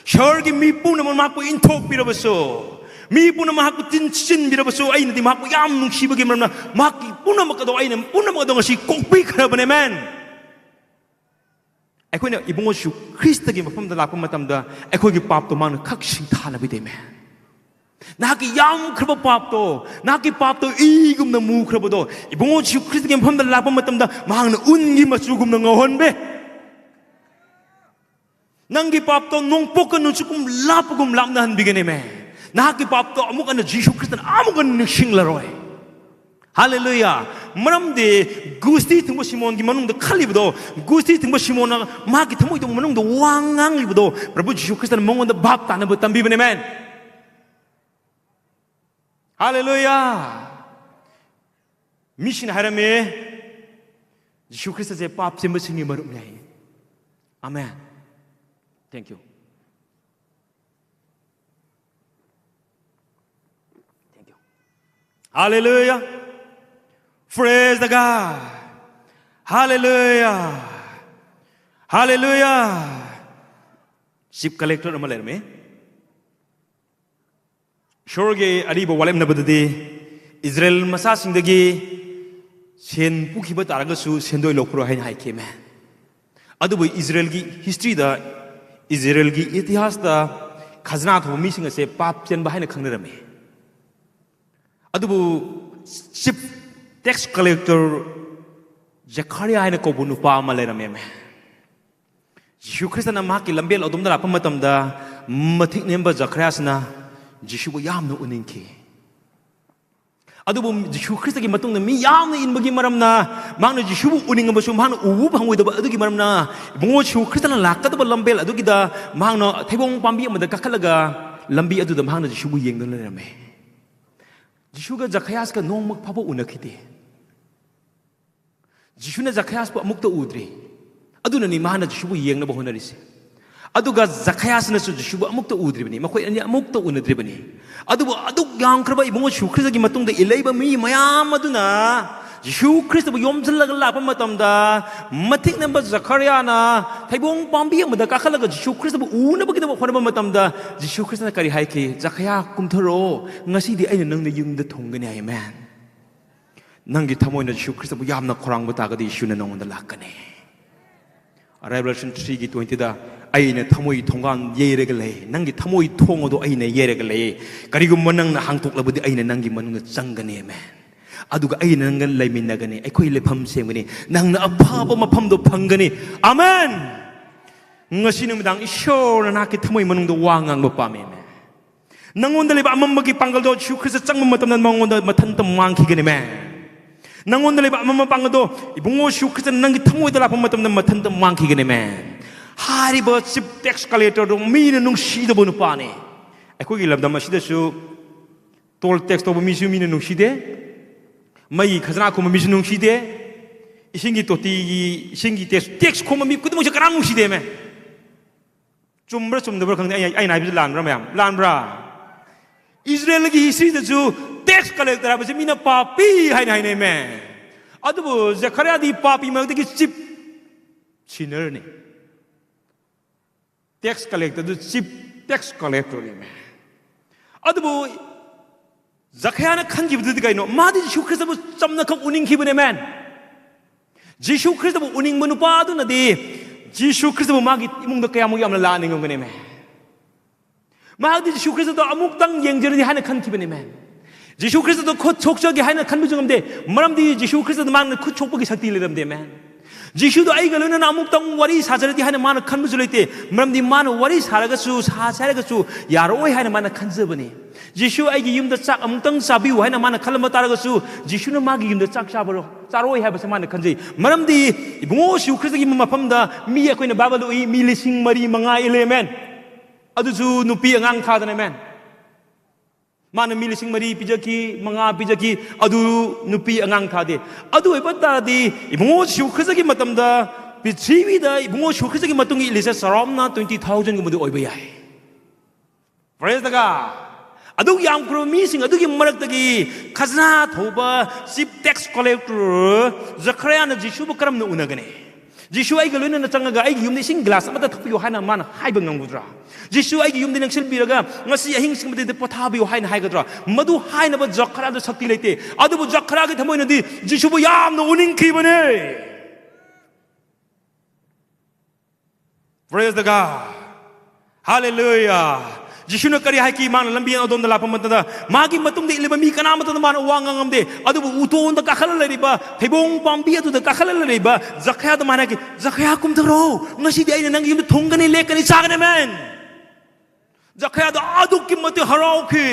Shar gi mi pu na mak pu in thok pira baso. Mi pu na mak pu tin chin bira baso ai na di mak pu yam nung si bagi man mak ki pu na makado ai na pu na makado ngasi kokpi khra bane man. Ekoi na ibongo shu Christ gi mafam da lakpa matam da ekoi gi pap to man khak sing tha na bi de man. 나기 양 크버 밥도 나기 밥도 이금 나 무크버도 이봉오 주 크리스게 펌들 라범 맞담다 망는 운기 맞주금 나 헌베 낭기 밥도 농복은 누주금 라쁘금 락나 한 비게네메 나기 밥도 아무거나 지수 크리스는 아무거나 싱라로이 할렐루야 머람데 구스티 등보 시몬기 만ung도 칼리브도 구스티 등보 시몬나 마기 터모이도 만ung도 왕앙리브도 프라부 지수 크리스는 몽원도 밥 따는 법 담비베네멘 Hallelujah. Mission harame Yesu Kristus je pap se mesini marum nyai. Amen. Thank you. Thank you. Hallelujah. Praise the God. Hallelujah. Hallelujah. Chief collector ama lerme. Shorge ariba walem nabadadi Israel masa singdagi sen pukiba taragasu sendoi lokro hain haike man. Adubu Israel gi history da Israel gi itihas da khazna tho mi singa se pap chen ba haina khangnarame. Adubu chief tax collector Zachariah haina ko bunu pa ma lerame me. Jishu Christ na ma ki lambel odum da lapam matam da mathik nemba Zacharias na Jishu bo yam no uninki. Adubu Jishu Christ gi matung na mi yam na inbagi maram na mang na Jishu bo uning ba su mang na ubu bhangoi da adugi maram na bungo Jishu Christ na lakka da lambel adugi da mang na thebong pambi ma da kakhalaga lambi adu da mang na Jishu bo yeng da lerame. Jishu ga Zacharias ka nong mak phabo unakhite. Jishu na Zacharias pa amuk ta udri. Aduna ni mahana Jishu bo yeng na ba honarise. Aduga Zacharias na su Jishu bo amuk ta udri bani. Makoy ani amuk ta unadri bani. Adubu adug yang kraba ibungo Jishu Christ gi matung da ilay ba mi mayam aduna. Jishu Christ bo yom zalaga lapa matam da matik na ba Zachariah na thaibong pambi ang madaka khalaga Jishu Christ bo una ba kidaba khona ba matam da Jishu Christ na kari haike Zachariah kumtharo ngasi di aina nang na yung da thonggani amen. Nangi thamoy na Jishu Christ bo yam na khorang ba taga di issue na nong da lakane. Revelation 3 gi 20 da aina thamoy thongan yeraga lay nangi thamoy thongodo aina yeraga lay karigum manang na hangtok labudi aina nangi manung na changani amen. Aduga ay nang layminagani ay ko'y lepam siyang nang naababa mapamdo panggani amen nga sinumidang isyo na nakita mo'y manong wangang mapami nangon dali ba amang magipanggal do Jishu Christ sang mamatam nan mangon da matantam mangki gani men nangon dali ba amang mapanggal do ibungo Jishu Christ nang gitamoy dala pamatam nan matantam mangki gani men hari ba sip tax collector do mina nung sida bono pani ay ko'y ilabdam masida su toll tax to misu mina nung sida May khazana ko mami sunung side isingi toti isingi text ko mami kudu mo sa karang side me chumra khang ay nai bi lan bra mayam lan bra Israel gi history da ju tax collector ba mina papi hai nai ne me adu Zachariah di papi ma gi chip sinner ne tax collector du chip tax collector ne me adu Zachariah na khan gibdu di kaino madi Jishu Christ bo chamna khak uning khibune man Jishu Christ bo uning manupa adu na di Jishu Christ bo magi imung da kaya mo yam la ning ngone me madi Jishu Christ do amuk tang yengjer di hana khan khibune man Jishu Christ do khot chokjagi hana khan bujungam de maram di Jishu Christ do mang na khut chokpagi sakti leram de man Jishu do ai galona na amuk tang wari sajara di hana man khan bujulete maram di man wari saraga su sa saraga su yaroi hana man khan jabani Jishu ay gi yum da chak amtang sabi wa na mana khalama taraga su Jishu na magi yum da chak sabaro charoi ha ba samana khanjai maram di ibungo Jishu Christ gi mafam da mi akoi na babalo i mi lising mari manga element adu su nupi angang tha da men mana mi lising mari pijaki manga pijaki adu nupi angang tha de adu e patta di ibungo Jishu Christ gi matam da pichiwi da ibungo Jishu Christ gi matungi lisa saramna 20,000 gi mudu oi ba yai praise the God Adug yang promising adug yung maragtagi khazna thoba chief tax collector Zachariah na Jishu bo karam na una gani Jishu ay galoy na changaga ay yum ni sing glass amata thapyo hana man haibang nang gudra Jishu ay yum din ang silbiraga ngasi ahing sing mate pathabi haina haigadra madu haina ba Zachariah da sakti leite adu bo Zachariah gi thamoy na di Jishu bo yam na uning khibane Praise the God Hallelujah Jishu na kari haiki mang lambian odon da lapam mata magi matung de ileba mi kana mata man wangangam de adu uton da kakhala leriba thebong pambi adu da kakhala leriba Zachariah da mana ki Zachariah kum tharo ngasi di aina nang yum thongani lekani sagane men Zachariah da adu ki mate harau ki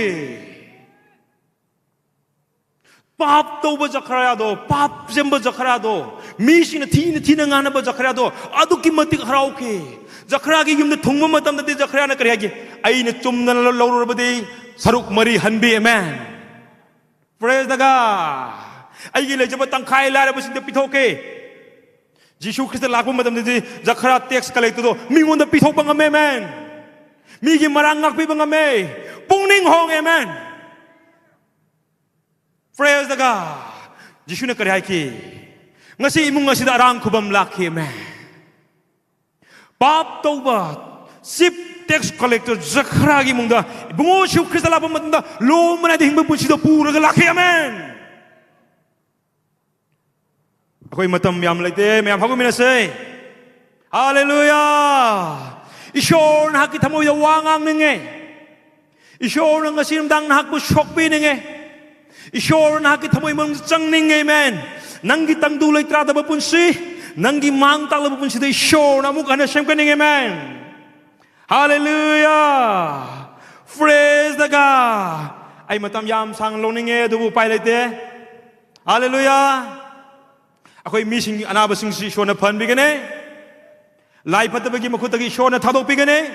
pap to ba Zachariah do pap zemba Zachariah do mi sina thina ngana ba Zachariah do adu ki mate harau ki Zachariah gi yum da thongma matam da de Zachariah na kari hagi aina chumna lawro badi saruk mari hanbi amen praise the God ai gi le jaba tangkhai la ra ba sin de pithoke Jishu Christ lakpa matam de Zachariah tax collector do mingon da pithok bang amen mi gi marang ngak pi bang amen pungning hong amen Praise the God. Jishu na kari ki. Ngasi imong ngasi da arang kubam laki man. Pap tauba sip tax collector zakragi mungda bungo shu kristala pamanda lo mana ding bunsido pura ga laki amen. Ako'y matam yam laite mayam hago minasay. Hallelujah. Ishor na hakit mo yawangang ninge. Ishor na ngasinumdang na hakbo shokpi ninge. Ishor na hakit mo imong chang ninge amen. Nanggi tang dulay trada ba punsi, nanggi mang tala ba punsi, show na mukha na siyang kaning amen. Hallelujah! Praise the God! Ay matam yam sang loning e dubu pailite. Hallelujah! Ako'y missing anabasing si show na pan bigane. Lai patabagi makutagi show na tadok bigane.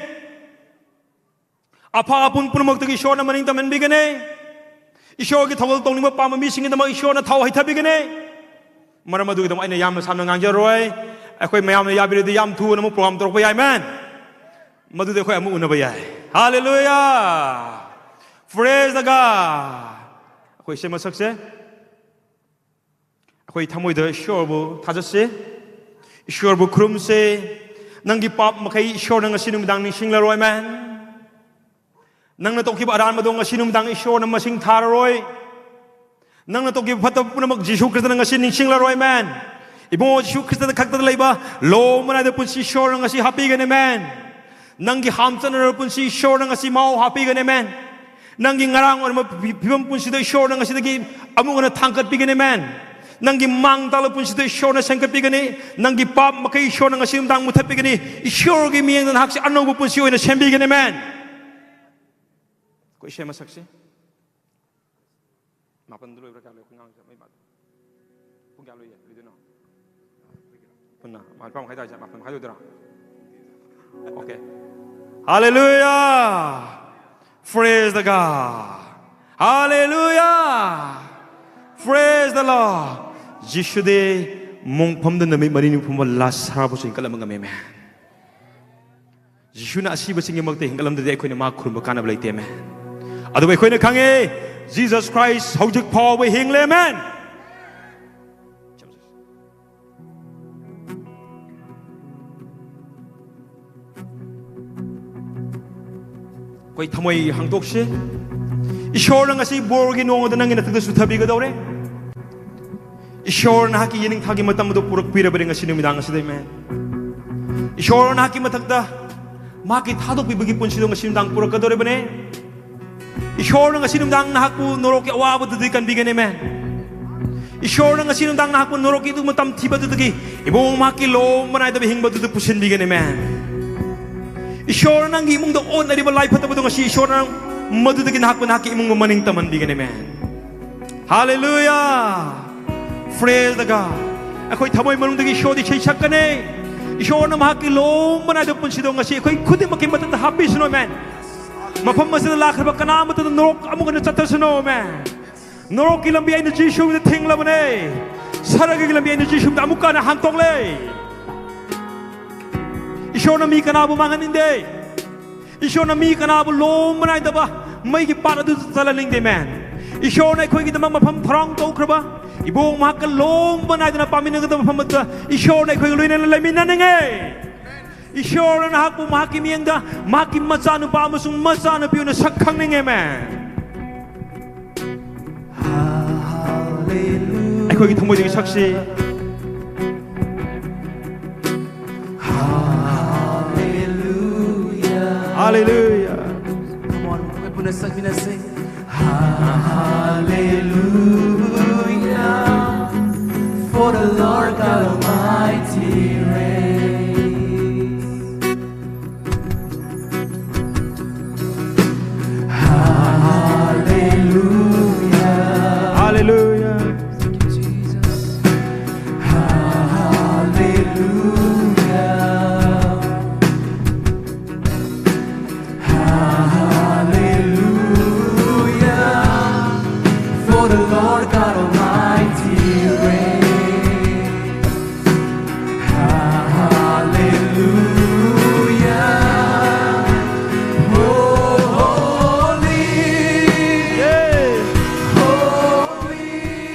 Apa apun punumagtagi show na maning taman bigane. Isyo gi thawal tong ni ma pama missing na mag show na thaw hay tabigane. Maramadu kita mana yam samna ngangja roy, aku mayam ya beri di yam tu namu program teruk bayai man, madu deh aku amu una bayai. Hallelujah, praise the God. Aku isi masak se, aku itamu itu shor bu tajas se, shor bu krum se, nanggi pap makai shor nang asinum dang ni singla roy man, nang natoki baran madong asinum dang shor nang masing thar roy. Nang natoki pata puna mag Jisu Krista nang asin ning singla roy man. Ibo Jisu Krista na kakta laiba lo mana de pun si shor nang asi happy gane man. Nang gi hamsan na pun si shor nang asi mau happy gane man. Nang gi ngarang or bibam pun si de shor nang asi de amung na thangkat bigane man. Nang gi mang tala pun si de shor na sangkat bigane. Nang gi pap makai shor nang asi dang muthat bigane. Shor gi miyang na haksi anong pun si na sembi gane man. Ko isya masaksi. Mapan dulu berkali kali kungang sampai mat. Kungang lu ya, gitu no. Pernah, mapan kai dah, mapan kai dah. Okay. Hallelujah. Praise the God. Hallelujah. Praise the Lord. Jisu de mong pamdan na may marini pumwa last harap sa ingkalam mga meme. Jisu na asiba singi magte ingkalam de ko ni makurum bakana balay teme. Ado ba ko ni kange Jesus Christ hojik power hingle man. Koi thamoy hangtok se ishor na ngasi borgi nongo danang ina tagda suthabi ga dawre. Ishor na haki yining thagi matam do purak pira bare ngasi numidang ngasi dai man. Ishor na haki matakda maki thadok bi bagi punsi do ngasi numidang purak ga dawre bane. Ishor nang asinumdang na hakpu norok ya awa budu dikan bigane man. Ishor nang asinumdang na hakpu norok itu matam tiba tu tegi ibong maki lo manai tabi hing budu pusin bigane man. Ishor nang imong do on ari balai pata budu ngasi ishor nang madu tegi na hakpu na haki imong maning taman bigane man. Hallelujah, praise the God. Ako'y thamoy manung tegi ishor di chaysak kane. Ishor nang haki lo manai tabi punsi do ngasi ako'y kudi makimatanda happy sino man. Mapam masih lakar ba kana mo to norok amo kana chatta sino man. Norok ilambi ay na Jisu na tingla mo ne. Sarag ilambi ay na Jisu na amuka na hangtong le. Isyo na mi kana bo mangan inde. Isyo na mi kana bo lom manay da ba may ki para do sa laling de man. Isyo na koy kita mapam throng to kraba. Ibong mahakal lom manay na paminang da pamada. Isyo na koy luin na lamin na nge. Ishor na hakpo mahakim yang da mahakim masano pa amusung masano piyo na sakkang ning amen. Hallelujah. Ay ko kita mo yung saksi. Hallelujah. Hallelujah.
Come on, we put a sing. Hallelujah. For the Lord God Almighty reigns.
Hallelujah.
Thank you, Jesus. Hallelujah. Hallelujah. For the Lord God Almighty reigns. Hallelujah. Holy.
Yeah.
Holy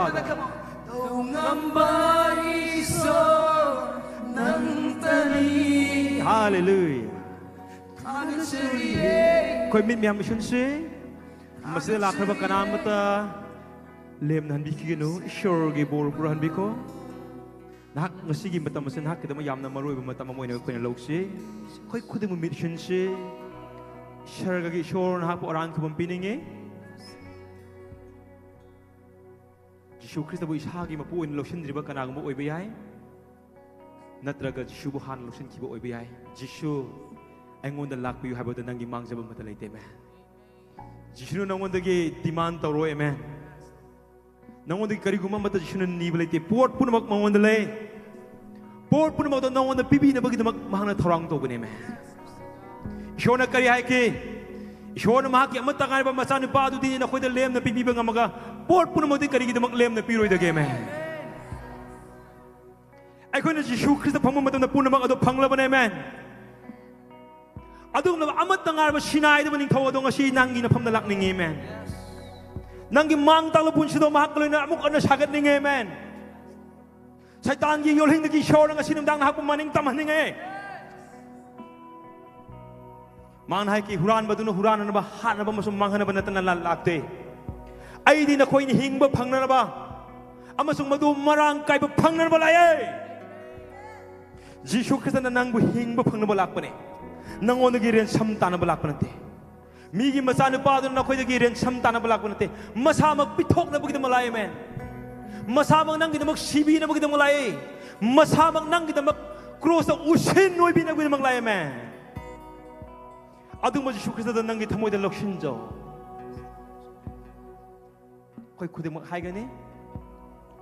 Father. Hallelujah. Koi mit miam mission se masih lakar bakanam mata lem nan biki no ishor ge bor purahan biko nak ngasi gi mata masin hak kita mayam na maroi mata mamoy na koi na lok se koi khuding mo mission se sharga gi ishor na hak orang kubam pininge Jisu Krista bu ishagi mapu in lotion driba kanang mo oibayai natraga Jisu bu han lotion kibo oibayai Jisu aingonda lakpi yu habada nangi mangjaba mata leite me Jisu nangonda ge demand tawro amen nangonda ge kariguma mata Jisu niba leite port punamak mangonda le port punamak to nangonda pipi na bagi damak mahana tharang to bune me Ishona kari hai ke Ishona mahaki amata kani ba masanu pa adu din na khoida lem na pipi ba ngamaga port punamak de karigi damak lem na piroi da ge me ai khona Jisu Krista phangma mata na punamak ado phangla bane amen Adung na amat tangar ba sinai da maning thaw adong asi nangi na phamna lak ningi amen nangi mang talo pun sido mahakloy na amuk ana sagat ningi amen Saitan gi yolhing da gi shor nga sinam dang hak maning tamah ningi man hai ki huran ba duno huran na ba han na ba masum mang hana ba natana lakte ai di na khoi ni hing ba phangna na ba amasung madu marang kai ba phangna ba lai Jisu Krista na nang bu hing ba phangna ba lak pa ne Nangon gi ren sam tana balak panate migi masanu pa do na khoi gi ren sam tana balak panate masamak pithok na bugidam malai men masamak nang gidamak sibi na bugidam malai masamak nang gidamak cross na usin noi bi na bugidam malai men adung ma Jisu Krista da nang gi thamoi da lokshin jo khoi khudem hai ga ne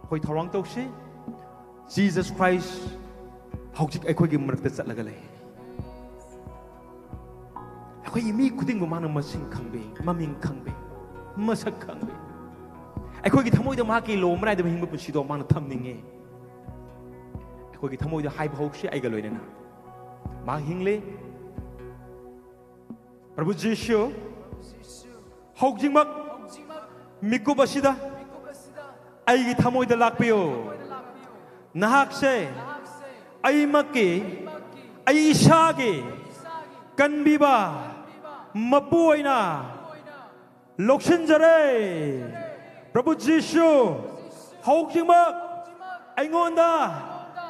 khoi thorang tokse Jesus Christ hojik ai khoi gi marak ta chatlaga lai Koi mi kuding mo mana masing kangbe maming kangbe masak kangbe ai koi gi thamoi da ma ki lo mrai da hing bu si do mana tham ninge ai koi gi thamoi da hai bhok si ai ga loina na ma hingle Prabhu Jisu hok jing mak miku basida ai gi thamoi da lakpio nahak se ai makki ai isage kanbiba Mapuina Lokshinjare Prabhu Jisu Hokjingmak Aingonda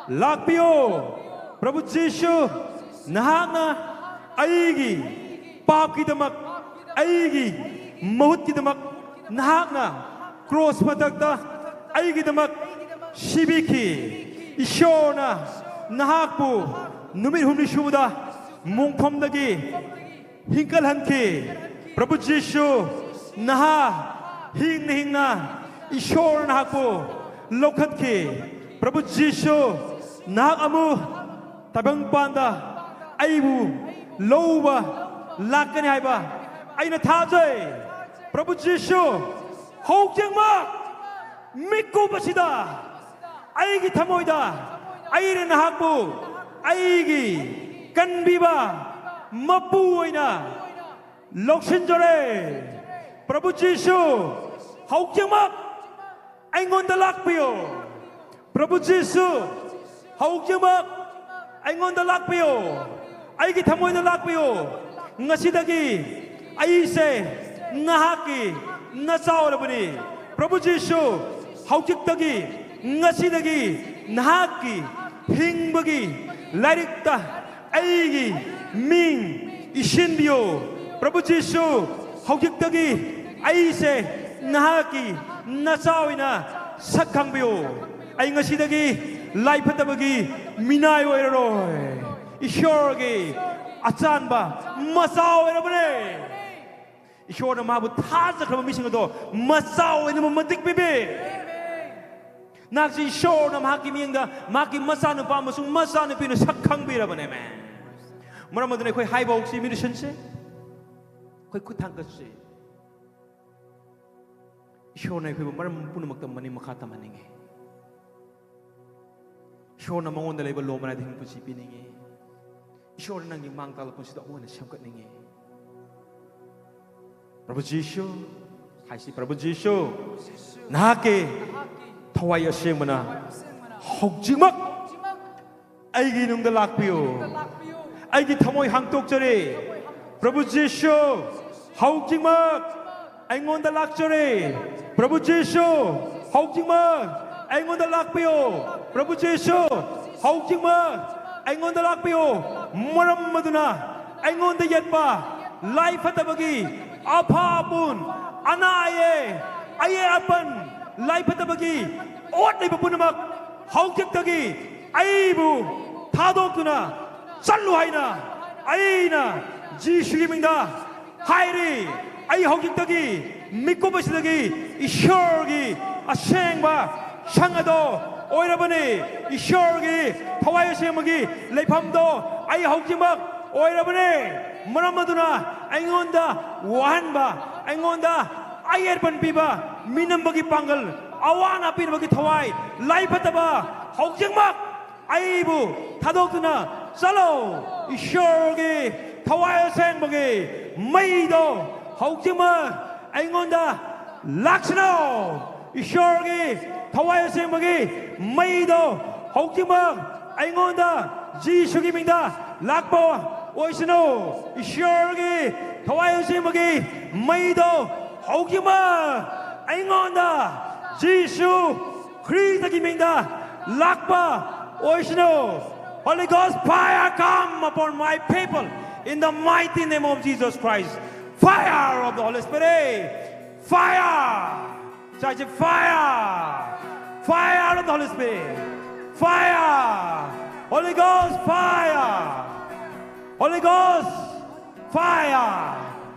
Lakpio Prabhu Jisu Nahakna Aigi Pap kidamak Aigi Mahut kidamak Nahakna Cross matakta Aigi damak Shibiki Ishona Nahakpu Numit humni shubuda Mungpamdagi Hingkal hanki Prabhu Jisu Naha Hing na Ishor na hapo Lokhat ki Prabhu Jisu Nahak amu Tabang panda Aibu Loba Lakani haiba Aina thajay Prabhu Jisu Hokjang ma Mikko basida Aigi thamoida Aire nahakpo Aigi Kanbiba Mapuina Lokshinjare Prabhu Jisu Hokjangmak Aingonda lakpio Prabhu Jisu Hokjangmak Aingonda lakpio Aigi thamoida lakpio Ngasidagi Aise Nahaki Nasaurabani Prabhu Jisu Hokjiktagi Ngasidagi Nahaki Hingbagi Larikta Aigi Ming Ishinbio Prabhu Jisu Hokjiktagi Aise Nahaki Nasawina Sakhangbio Ai ngasidagi Laipatabagi Minai oiraroi Ishorgi Achanba Masaw oirabane Ishor na mabu thajakraba mising ado Masaw oina matik bibi Nakji Ishor na mahaki miyangda Maki masanu pa masung masanu pino Sakhangbirabane man Maramadune koi hai bau si mission se koi kutang ka se Ishor na koi maram puno magtamani makata maninge Ishor na mangonda laiba lo mana ding pusi pininge Ishor na nang mang tala pun sida ona samkat ninge Prabhu Jisu
하시 프라부 지수 나게 타와이 어시행머나 혹지막 아이기 능다 락비오 아이기 타모이 항독절이 프라부 지수 혹지막 아잉온다 락절이 프라부 지수 혹지막 아잉온다 락비오 프라부 지수 혹지막 아잉온다 락비오 머람마두나 아잉온다 옜바 라이프 하다버기 아파분 아나에 아예 아pan 라이프 하다버기 옷 입어보는 막 하우격덕이 아이부 다독구나 짤루하이나 아이나 지슈기민다 하이리 아이 하우격덕이 믿고 보시덕이 이 셔기 아생바 샹아도 오이라버니 이 셔기 타와이 세먹이 레이팜도 아이 하우격막 오이라버니 Manamaduna, Angonda, Wanba, Angonda, Ayerban Biba, Minambagi Pangal, Awana Pinbagi Tawai, Laipataba, Hogjangmak, Aibu, Tadokuna, Salo, Ishorgi, Tawai Sangbagi, Maido, Hogjangmak, Angonda, Laksano, Ishorgi, Tawai Sangbagi, Maido, Hogjangmak, Angonda, Jishugiminda, Lakbo, 오이시노 이쇼르기 더와요시먹이 마이도 호기마 앵온다 지수 그리스도기민다 락바 오이시노 Holy Ghost fire come upon my people in the mighty name of Jesus Christ fire of the Holy Spirit fire charge fire fire of the Holy Spirit fire Holy Ghost fire Holy Ghost fire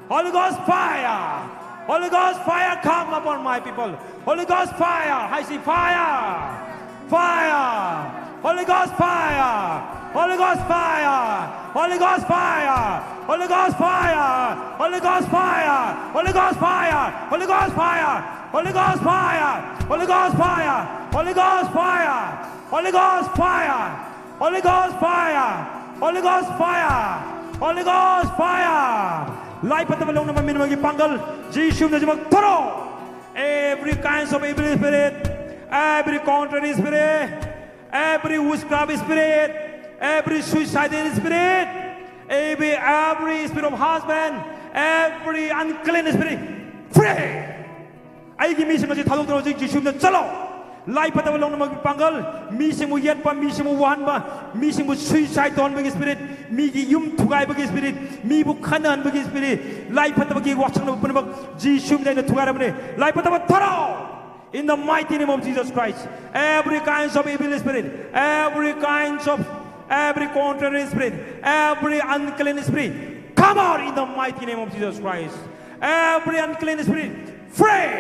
Holy Ghost fire Holy Ghost fire come upon my people Holy Ghost fire I see fire fire Holy Ghost fire Holy Ghost fire Holy Ghost fire Holy Ghost fire Holy Ghost fire Holy Ghost fire Holy Ghost fire Holy Ghost fire Holy Ghost fire Holy Ghost fire Holy Ghost fire Holy Ghost fire Holy Ghost fire Holy Ghost fire life at the balong naman minumagi panggal Jesus na jimag toro every kinds of evil spirit every contrary spirit every witchcraft spirit every suicidal spirit every spirit of husband every unclean spirit free aigi misi ngaji thadok toro Jesus na chalo life at the balong naman panggal misi mo yet pa misi mo wan ba misi mo suicide don bagi spirit migi yum tugai bagi spirit mi bu kanan bagi spirit life at the bagi watching na pun bag Jesus na tugai ramne life at the taro in the mighty name of Jesus Christ every kinds of evil spirit every kinds of every contrary spirit every unclean spirit come out in the mighty name of Jesus Christ every unclean spirit free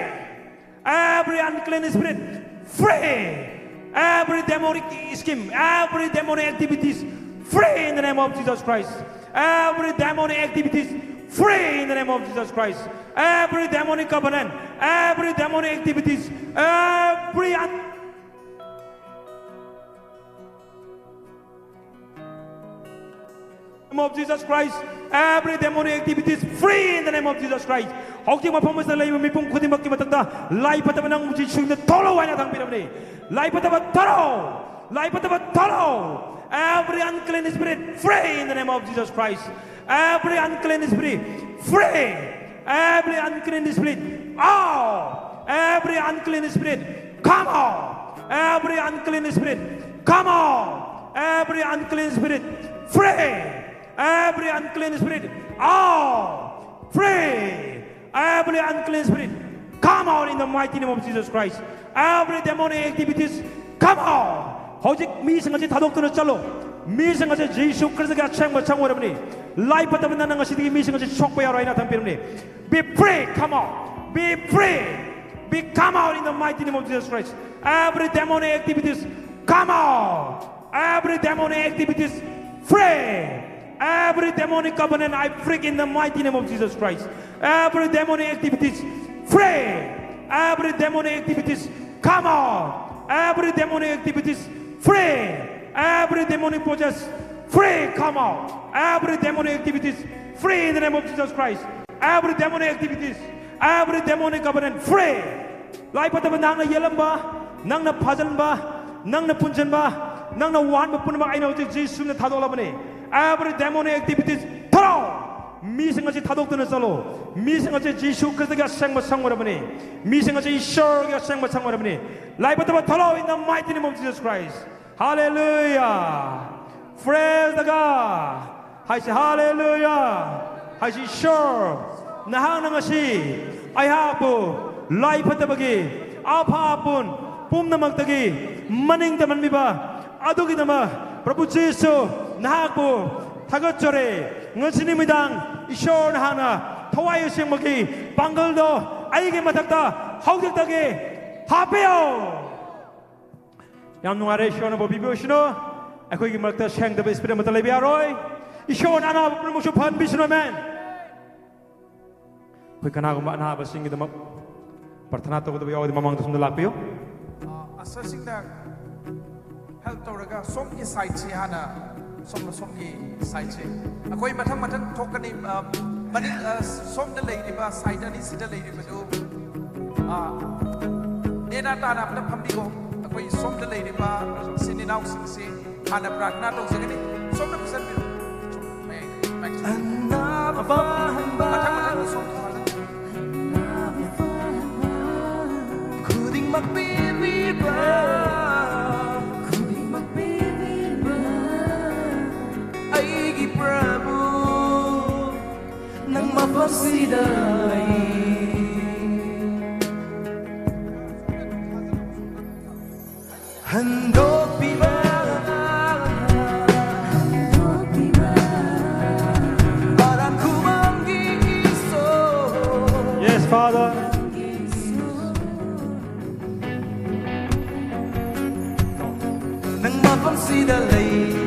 every unclean spirit free every demonic scheme every demonic activities free in the name of Jesus Christ every demonic activities free in the name of Jesus Christ every demonic covenant every demonic activities every name of Jesus Christ every demonic activities free in the name of Jesus Christ Hoki mapamos na layo mipong kudim makimatanda life pataba ng Jesus na tolo wala tang pinamni life pataba tolo every unclean spirit free in the name of Jesus Christ every unclean spirit free every unclean spirit out every unclean spirit come out every unclean spirit come out every unclean spirit free every unclean spirit out free every unclean spirit come out in the mighty name of Jesus Christ every demonic activities come out ho직 미생같이 다독도는 짤로 미생같이 예수 그리스도가 창모 여러분이 라이프 받다 만나는 것이 되게 미생같이 촉배하러 이나 담비름니 be free come out be free be come out in the mighty name of Jesus Christ every demonic activities come out every demonic activities free every demonic covenant I break in the mighty name of Jesus Christ every demonic activities free every demonic activities come out every demonic activities free every demonic possess free come out every demonic activities free in the name of Jesus Christ every demonic activities
every demonic covenant free. Lai pataba nang na yelamba, nang na pajanba, nang na punjanba, nang na wan ba punba I know Jesus na thadok labani. Every demonic activities throw. 미생같이 다독드는 살로 미생같이 지수 그리스도가 생마 상모라버니 미생같이 이쇼가 생마 상모라버니 라이브부터 follow in the mighty name of Jesus Christ. Hallelujah. Praise the God. I say hallelujah. I say sure. Nahang nangasi I have life patabagi apapun pum namagtagi maning taman miba adugi nama Prabhu Jesu nahaku 타것절에 ngasi님이당 이쇼 하나 토와의 생목이 방글도 아이게 맡았다 하우격다게 하페요 양농아래 쇼는 보비비오시노 아코이기 막다 생더베 스피드 마탈레비아로이 이쇼 하나 프로모션 판 비스노맨 कोई कनागो ना busing दम प्रार्थना तो भी आवद ममंग तुम लापियो
अससिंग दा help तौरगा सोम की side से हाना सोम की साइड से कोई मथंग मथंग थोकनी मनी सोम द लेरिबा साइड अनि सिदा लेरिबा जो नेना ताना अपना फम्बी को कोई सोम द लेरिबा सिनी नाउ सिंग से हाना प्रार्थना तो जगनी सोम द पसन बिरो मथंग मथंग सोम
Aigi Prabhu nang mapagsidalay handog piba parang kumanggiso.
Yes, Father.
Nang mapagsidalay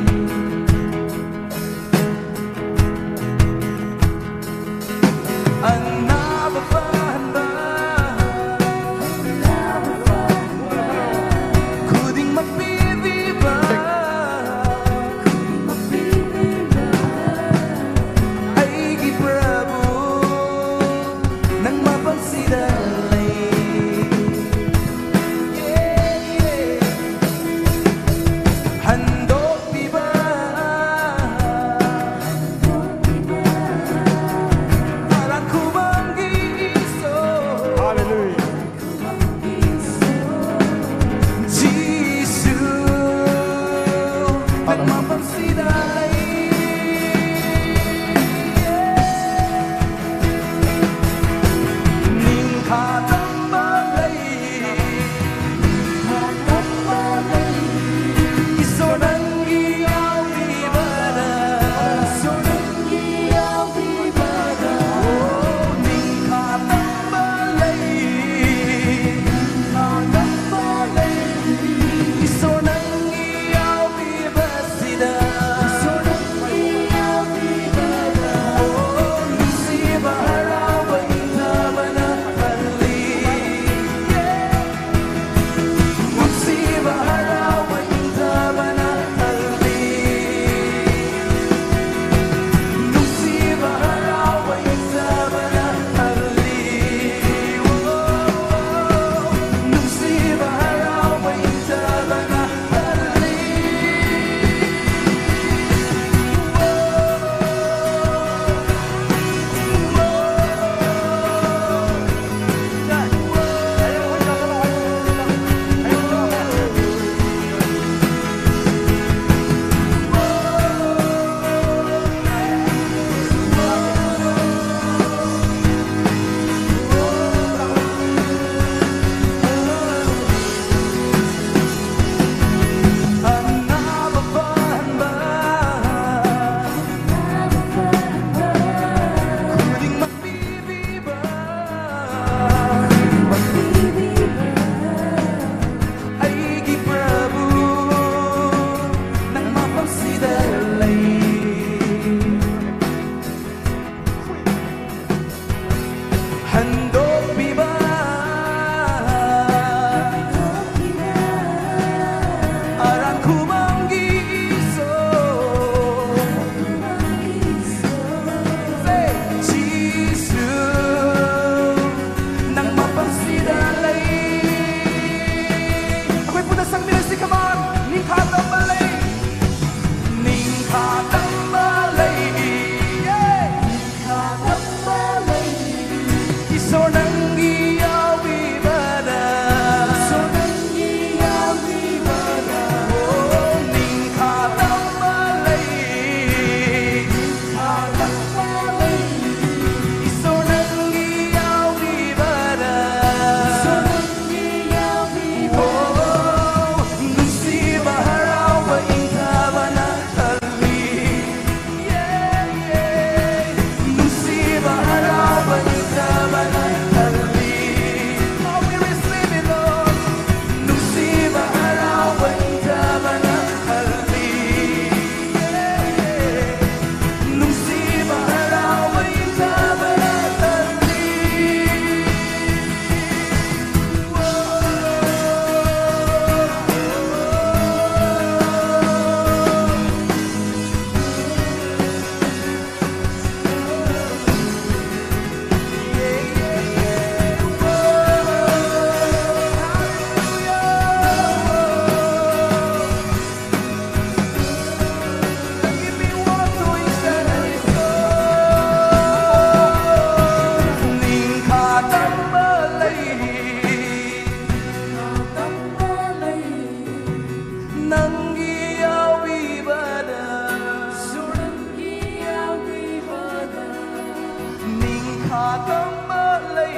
ขาตั้งมาเลย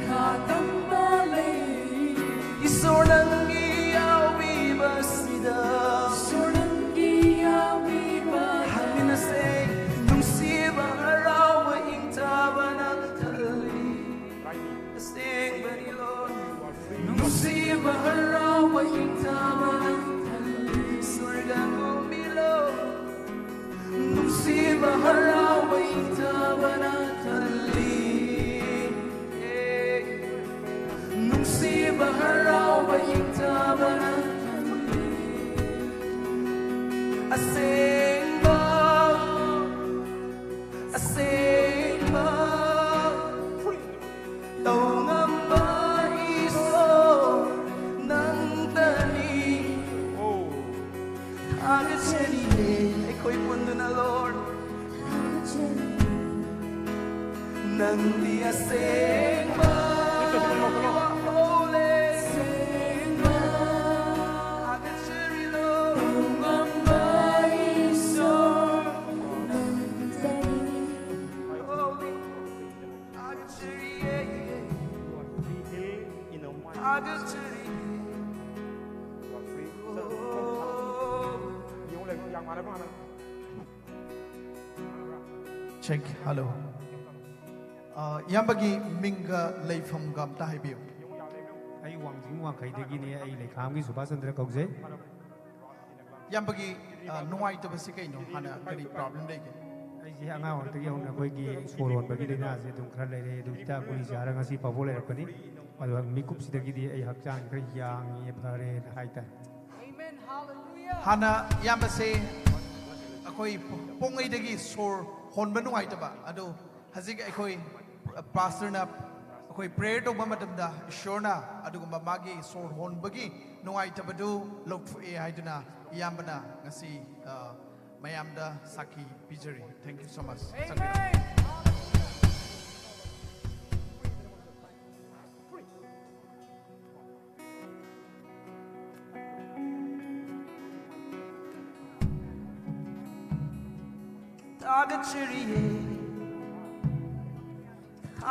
ขาตั้งมาเลย
อิสรนังกียาวีบัสิดา
สุนันกียาวีบา
หันนาเซนุ่งสีบาเราวะอิงตาบานาทะเลเสียงบาริโลนนุ่งสีบาเราวะอิงตาบานาทะเลสุรกันกุมิโลนุ่งสีบาเราวะอิงตาบานาทะเลนุ่งสีบาเราวะอิงตาบานาI sing more, I sing more. Don't nobody so nang tani. Agad seni ako'y pundo na Lord. Nang di I sing more, you are holy.
sing ma
Agad seni Lord.
check hello yambagi minga leifam gam ta haibiu
ไอ้วังจิงวังใครเด็กนี่ไอ้เลยข้ามกี่สุภาพสตรีก็เจ๊
yambagi nuai to basikai no hana kari problem dei ke
ไอ้ที่อ่างวันที่เราเนี่ยคุยกี่โซโลนบางทีเลยนะเสียตรงครันเลยดูที่ตาคุยจาระงั้นสิพอพูดเลยรักนี่มาดูมีคุปสิเด็กดีไอ้หักจางกระยางเยี่ยมเลยหายใจ
hana yambase akoi pongai degi sor hon ba nuai ta ba ado hazig akoi pastor na akoi prayer to ba matamda shorna adu gumba magi sor hon bagi nuai ta badu lok fu e haiduna yambana ngasi mayamda saki pijari thank you so much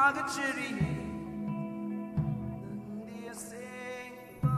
Agachiri, Nandiya sing ba.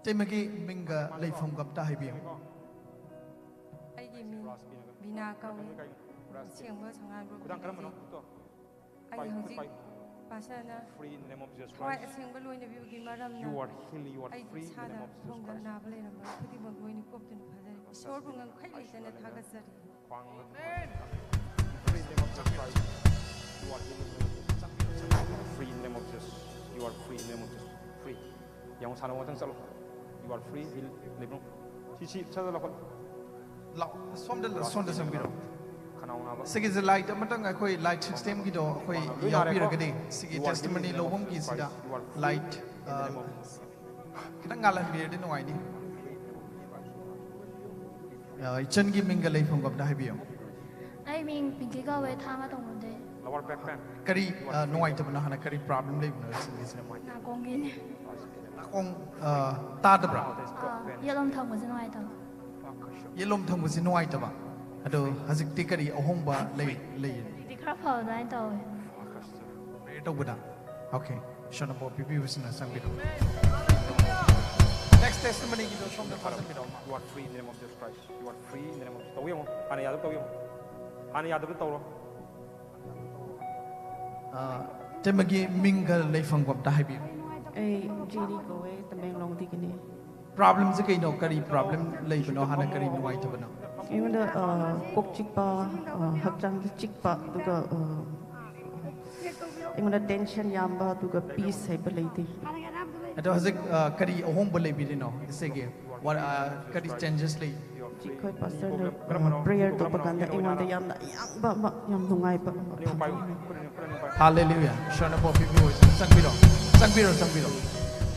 temagi minga leifam gam ta haibiu
ไอ้ยิมีบีนาเกาเสียงเมื่อทำงานรู้ไอ้หังจิภาษานะคอยเสียงบรรลุในวิวกินมารำนะไอ้ชาดาทงดานาบเลยนะมันคือที่บนบนกบจนพาได้โชว์บุงันใครเลยจะเนี่ยทักษะ
Free in the name of Jesus. You are free in the name of Jesus. Free. Yang sana mo tang salo. You are free. Heal. Libro. Cici. Sada lakon.
law som de sam biro
Kanao na ba?
sigi the light amatang akoi light system gi do akoi yapi ragadi sigi testimony lobom gi sida light kitang ngalan bi de noi ni chen gi minga lei phong gam da habiyo
ไอ้มิงปิงกี้ก็เวทามาตรงนั้นเด้
Lower back pain.
kari noi ta bana hana kari problem lei bna sigi sina mai
นากงกิน
akong ta da bra
ยาลมทองมันจะน้อยตัว
yelom thang bu sinoi ta ba ado hazik ti kari ahong ba lei
ดีครับพอได้ตัว
re to buda okay shona bo pipi usna sang biro next testimony gi do som da phasal biro
You are free in the name of Jesus Christ. You are free in the name of Jesus. Tawiyong. Ano yadab tawiyong. Ano yadab tawlo.
temagi minga lei phong gam ta habiyo
ไอ้จีดีก็เว้ยตะเมงลงที่กันนี่
problem je kai no kari problem lei bno hana kari nuai ta bana
ไอ้มันเดกกจิกปะหักจังจิกปะตุกไอ้มันเด tension ยามบะตุก peace ให้ไปเลยที
ado hazik kari ahong ba lei bi no isege what kari changes lei
ꯍꯧꯖꯤꯛ ꯑꯩꯈꯣꯏ ꯄꯥꯁꯇꯔꯅ prayer ꯇꯧꯕ ꯀꯥꯟꯗ ꯑꯩꯉꯣꯟꯗ ꯌꯥꯝꯅ ꯑꯌꯥꯡꯕ ꯑꯃ ꯌꯥꯝ ꯅꯨꯡꯉꯥꯏꯕ ꯑꯃ ꯐꯪꯉꯤ.
Hallelujah. Shona po pipi voice. Sangbiro. Sangbiro, sangbiro.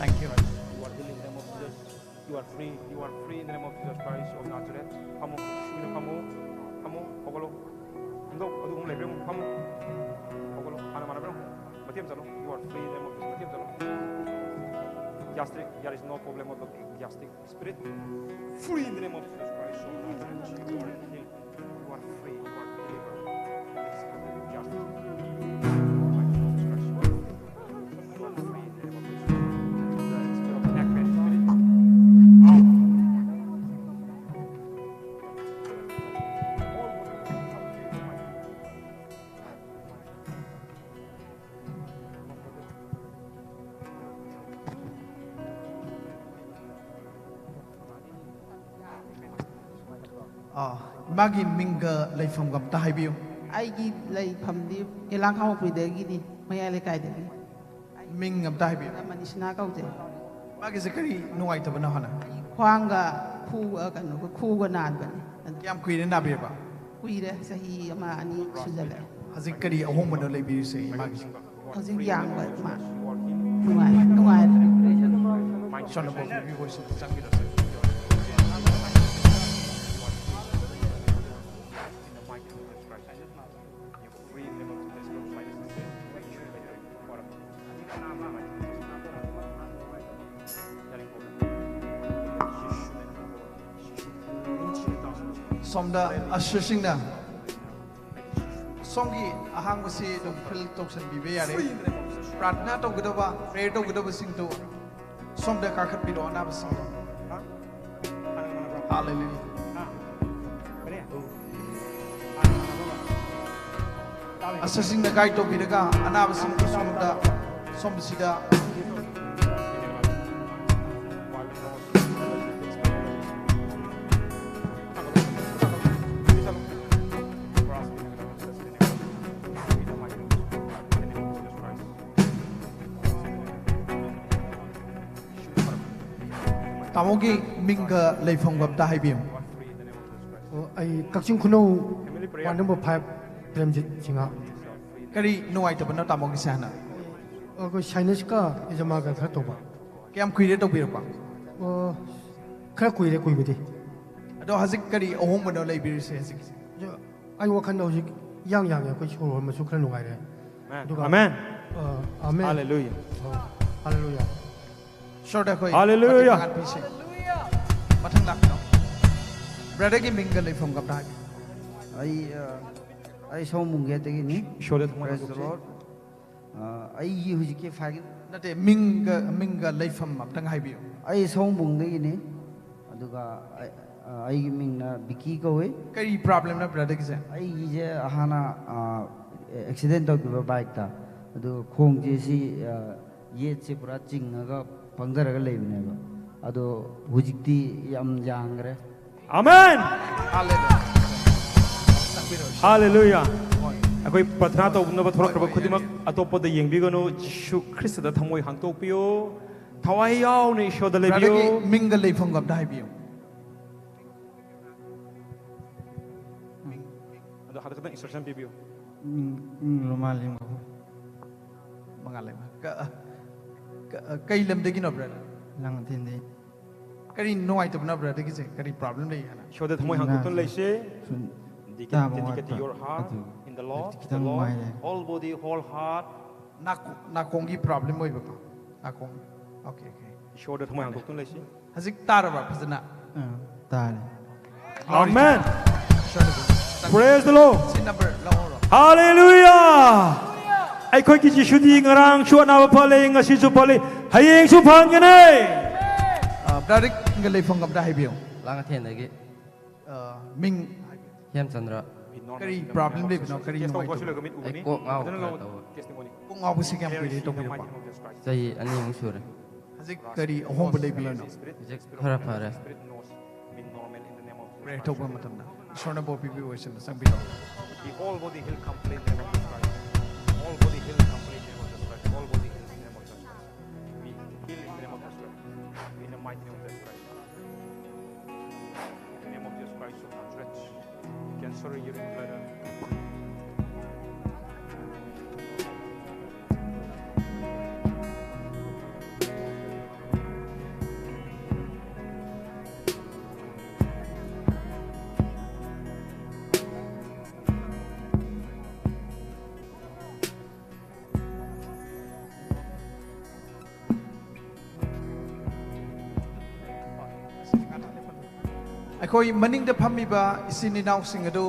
Thank you.
You are healed in the name of Jesus. You are free. You are free in the name of Jesus Christ of Nazareth. Kamu, kamu, pokolo. Ando, adu kung lebring kamu. Pokolo, ano mana bro? Matiam salo. You are free in the name of Jesus. Matiam salo. Gastric, there is no problem of the gastric spirit. Free in the name of Jesus Christ of Nazareth. You are healed. You are free. You are delivered. Gastric.
Magi minga leifam gam tahabiyo.
ꯑꯩꯒꯤ ꯂꯩꯐꯝꯗꯤ ꯌꯦꯂꯥꯡ ꯈꯥꯡꯉꯄꯨꯏꯗꯒꯤꯅꯤ ꯃꯌꯥꯏ ꯂꯩꯀꯥꯏꯗꯒꯤ.
Ming gam tahabiyo.
ꯃꯅꯤꯁꯅꯥ ꯀꯧꯖꯩ.
Magi zakari nuai tabana hana.
ꯈ꯭ꯋꯥꯡꯒ ꯀꯩꯅꯣꯒ ꯈꯨꯒ ꯅꯥꯟꯕꯅꯤ.
Yam kuire nabirba.
ꯀꯨꯏꯔꯦ ꯆꯍꯤ ꯑꯃ ꯑꯅꯤ ꯁꯨꯖꯜꯂꯛꯑꯦ.
Hazik kari ahomano leibirse magi.
ꯍꯧꯖꯤꯛ ꯌꯥꯡꯕ ꯃꯥ ꯅꯨꯡꯉꯥꯏꯔꯦ.
Shona po pipi voice. Sangbiro. Somda ashersingna somgi ahang basi dum phil toksan bibe yare pratna togdaba prayer togdaba singto somda kakhat pido ana basi hallelujah ashersingna gai to bidaga ana basi somda sombsida Tamogi minga leifam gam tahabiyo.
I Kakching Kuno, 1 number 5, Premjit Singa.
Kari nuai tabana tamogi sana.
Chinese car is a market Hatoba.
Kiam kuire to birpa.
Krakui Kuibiti.
Ado hazik kari ahomano leibirse hazik.
I walk on those young, which were Masukan.
Amen.
Amen.
Hallelujah.
Hallelujah.
Hallelujah.
Matang lak no. Brother ki minga leifam gam tahabiyo.
I saw Mungetagini.
Show that
Praise the Lord. I use a faggot.
Nate minga leifam matang habiyo.
I saw Mungagini. Aduga I mean Biki go away.
Kari problem na brother ki sa.
I is a Hana accident of the bike. The Kong JC yet separating Pangaraga Levin. Ado Hujikti Yam Jangre.
Amen. Hallelujah. Ako'y patrato na ba thora kraba khudimak atopo da yengbigano Jishu Christ da thamoy hangtokpiyo thawayaw ni isyo da
Brother ki
lebiyo
minga leifam gam tahabiyo.
ado hada kadang instruction bibiyo
Lumalim.
Mangalay kay lamdagi no brother.
Lang tindi.
Kari nuai tabana brother ki sa kari problem na yana.
isyo da thamoy hangtokton laise dedicate your heart in the Lord, whole body, whole heart.
Nakongi problem mo iba pa. Nakong. Okay.
Isyo da thamoy hangtokton laise.
Hazik taraba pazana.
Tari.
Amen. Praise the Lord.
Sin number lahoro.
Hallelujah. ꯑꯩꯈꯣꯏꯒꯤ ꯖꯤꯁꯨꯗꯤ ꯉꯔꯥꯡꯁꯨ ꯑꯅꯥꯕ ꯐꯂꯦ ꯉꯁꯤꯁꯨ ꯐꯂꯦ ꯍꯌꯦꯡꯁꯨ ꯐꯪꯒꯅꯤ
Brother nga leifam gam tahabiyo.
ꯂꯥꯡꯊꯦꯟꯗꯒꯤ
Ming
ꯍꯦꯝꯆꯟꯗ꯭ꯔ
kari problem le bino kari nuai tabana.
ꯑꯩ ꯀꯣꯛ ꯉꯥꯎꯕ ꯈꯔ ꯇꯧꯕ
Kung ngau busi kam kuire to birpa.
ꯆꯍꯤ ꯑꯅꯤꯃꯨꯛ ꯁꯨꯔꯦ
Hazik kari ahom lebiyo no.
ꯍꯧꯖꯤꯛ ꯈꯔ ꯐꯔꯦ
Prayer to ba matamna. Shona bo pipi voice na sangbiro.
The whole body heal complete in the name of Jesus Christ. Whole body heal complete in the name of Jesus Christ. Whole body heal in the name of Jesus Christ. We heal in the name of Jesus Christ. In the mighty name of Jesus Christ. In the name of Jesus Christ. 캔서를 일으키는
ꯑꯩꯈꯣꯏ ꯃꯅꯤꯡꯗ ꯐꯝꯃꯤꯕ ꯏꯆꯤꯟ ꯏꯅꯥꯎꯁꯤꯡ ꯑꯗꯨ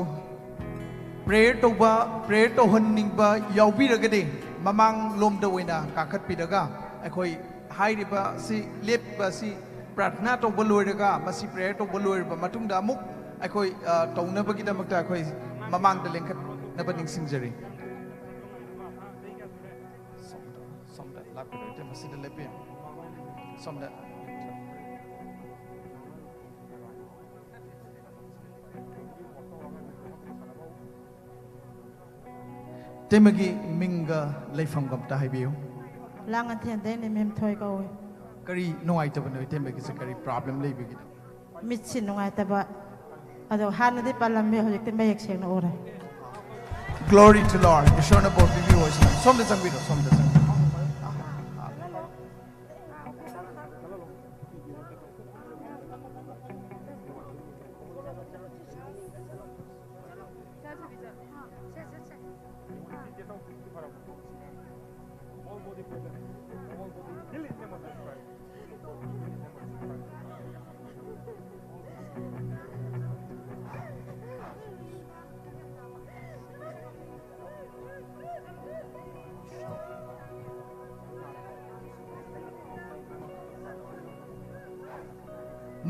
prayer ꯇꯧꯍꯟꯅꯤꯡꯕ ꯌꯥꯎꯕꯤꯔꯒꯗꯤ ꯃꯃꯥꯡ ꯂꯣꯝꯗ ꯑꯣꯏꯅ ꯀꯥꯈꯠꯄꯤꯔꯒ ꯑꯩꯈꯣꯏ ꯍꯥꯏꯔꯤꯕ ꯑꯁꯤ ꯂꯦꯞꯄꯤꯕ ꯑꯁꯤ ꯄ꯭ꯔꯥꯊꯅꯥ ꯇꯧꯕ ꯂꯣꯏꯔꯒ ꯃꯁꯤ ꯄ꯭ꯔꯦꯌꯔ ꯇꯧꯕ ꯂꯣꯏꯔꯕ ꯃꯇꯨꯡꯗ ꯑꯃꯨꯛ ꯑꯩꯈꯣꯏ ꯇꯧꯅꯕꯒꯤꯗꯃꯛꯇ ꯑꯩꯈꯣꯏ ꯃꯃꯥꯡꯗ ꯂꯦꯡꯈꯠꯅꯕ ꯅꯤꯡꯁꯤꯡꯖꯔꯤ ꯁꯣꯝꯗ ꯂꯥꯛꯄꯤꯔꯣ ꯃꯁꯤꯗ ꯂꯦꯞꯄꯤꯌꯨ ꯁꯣꯝꯗ ꯇꯦꯃꯒꯤ ꯃꯤꯡꯒ ꯂꯩꯐꯝꯒ ꯑꯝꯇ ꯍꯥꯏꯕꯤꯌꯨ
ꯂꯥꯡꯉꯊꯦꯟꯗꯩꯅꯦ ꯃꯦꯝ ꯊꯣꯏ ꯀꯧꯏ
ꯀꯔꯤ ꯅꯨꯡꯉꯥꯏꯇꯕꯅꯣ ꯇꯦꯃꯒꯤꯁꯦ ꯀꯔꯤ ꯄ꯭ꯔꯣꯕ꯭ꯂꯦꯝ ꯂꯩꯕꯒꯤꯅꯣ
ꯃꯤꯠꯁꯤ ꯅꯨꯡꯉꯥꯏꯇꯕ ꯑꯗꯣ ꯍꯥꯟꯅꯗꯤ ꯄꯥꯜꯂꯝꯃꯦ ꯍꯧꯖꯤꯛꯇꯤ ꯃꯌꯦꯛ ꯁꯦꯡꯅ ꯎꯔꯦ
Glory to Lord. ꯏꯁꯣꯔꯅ ꯕꯣꯔ ꯄꯤꯕꯤꯌꯨ ꯑꯣꯏꯁꯅ ꯁꯣꯝꯗ ꯆꯪꯕꯤꯔꯣ ꯁꯣꯝꯗ ꯆꯪꯕꯤꯔꯣ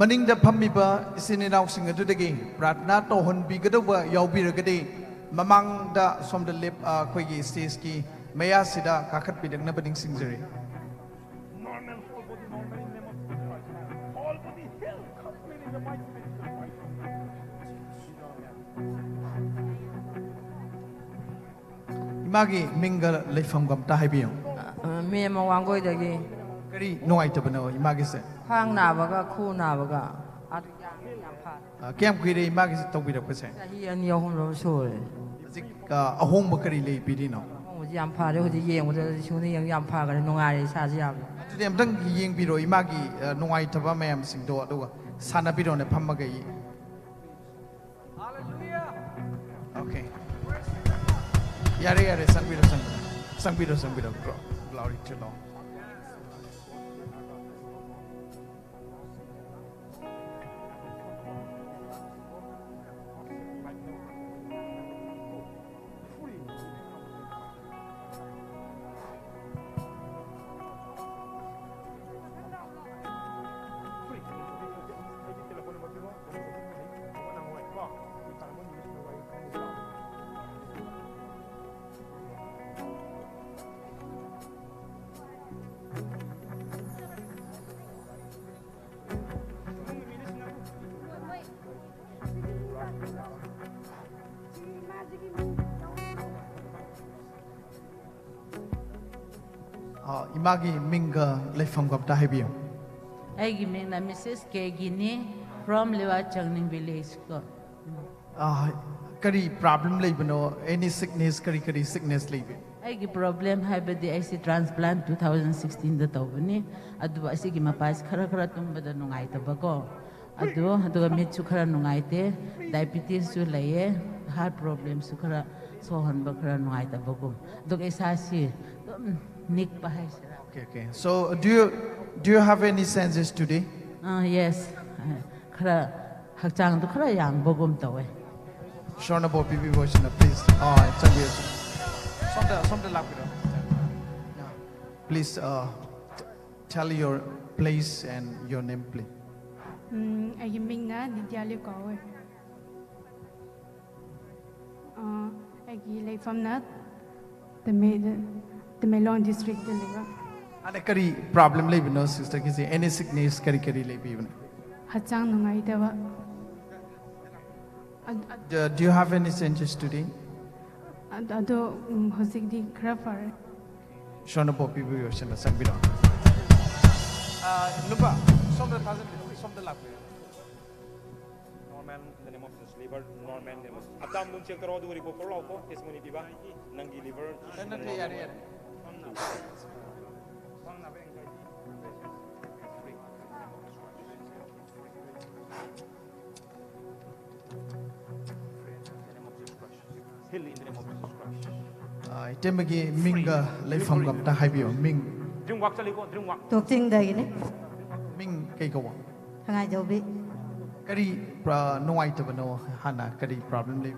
ꯃꯅꯤꯡꯗ ꯐꯝꯃꯤꯕ ꯏꯆꯤꯟ ꯏꯅꯥꯎꯁꯤꯡ ꯑꯗꯨꯗꯒꯤ ꯄ꯭ꯔꯥꯊꯅꯥ ꯇꯧꯍꯟꯕꯤꯒꯗꯧꯕ ꯌꯥꯎꯕꯤꯔꯒꯗꯤ ꯃꯃꯥꯡꯗ ꯁꯣꯝꯗ ꯑꯩꯈꯣꯏꯒꯤ ꯁ꯭ꯇꯦꯖꯀꯤ ꯃꯌꯥꯁꯤꯗ ꯀꯥꯈꯠꯄꯤꯔꯛꯅꯕ ꯅꯤꯡꯁꯤꯡꯖꯔꯤ 이마기 민가 레이fam과 함께 하이비요.
미에마 왕고이데기.
그리 농아이터브너 이마기세.
황 나바가 쿠 나바가. 아주 양파.
그냥 그래 이마기세 똑비려 보세.
이연 여홈로 소리.
아직 아홍 먹거리 레이비리노.
우지 양파래 우지 예용도 시원히 영 양파가 농아리 사지야.
근데 아무튼 이행비로 이마기 농아이터바 매암싱도 아두가 사나비로네 판마가 이. 오케이. 야래 상비로 glory to Lord. 이마기 민가 레이fam과 함께 하이비요.
아이기 민나 Mrs. Kegini from Lewa Changning village ko.
करी प्रॉब्लम लेबनो any sickness करी sickness लेबे
아이기 problem 하이버디 아이시 transplant 2016 다 tawbani adu asigi mapas khara tumbada nungai tabako adu mitchu khara nungai te diabetes su laye heart problems su khara sohan ba khara nungai tabako adu esasi nik bahai
okay so do you have any senses today
yes khara hakchang du khara yang bogum tawe
Shona bo bibi voice na please it's a weird something like that. Please tell your place and your name, please.
I am Mingna Didyali Kaur. I live from that the Melon district.
And a curry problem live no sister is any sickness curry live even.
Hachang Nungaitawa.
Do you have any senses today?
Ado Hosiki Craffer.
Shona bo bibi voice na sangbiro. Lupa, some the lap.
Norman in the name of Jesus. Liver Norman in the name of Jesus. Abdam dun check taro du report for lau ko testimony piba. Nangi liver. Heal in the name of Jesus Christ.
Itemagi minga leifam gam ta haibio ming.
Dream walk chali ko dream walk.
Thuộc trình đầy này.
Ming kay ko.
Thằng ai giàu bị.
Kari pra nuai ta bano hana kari problem le.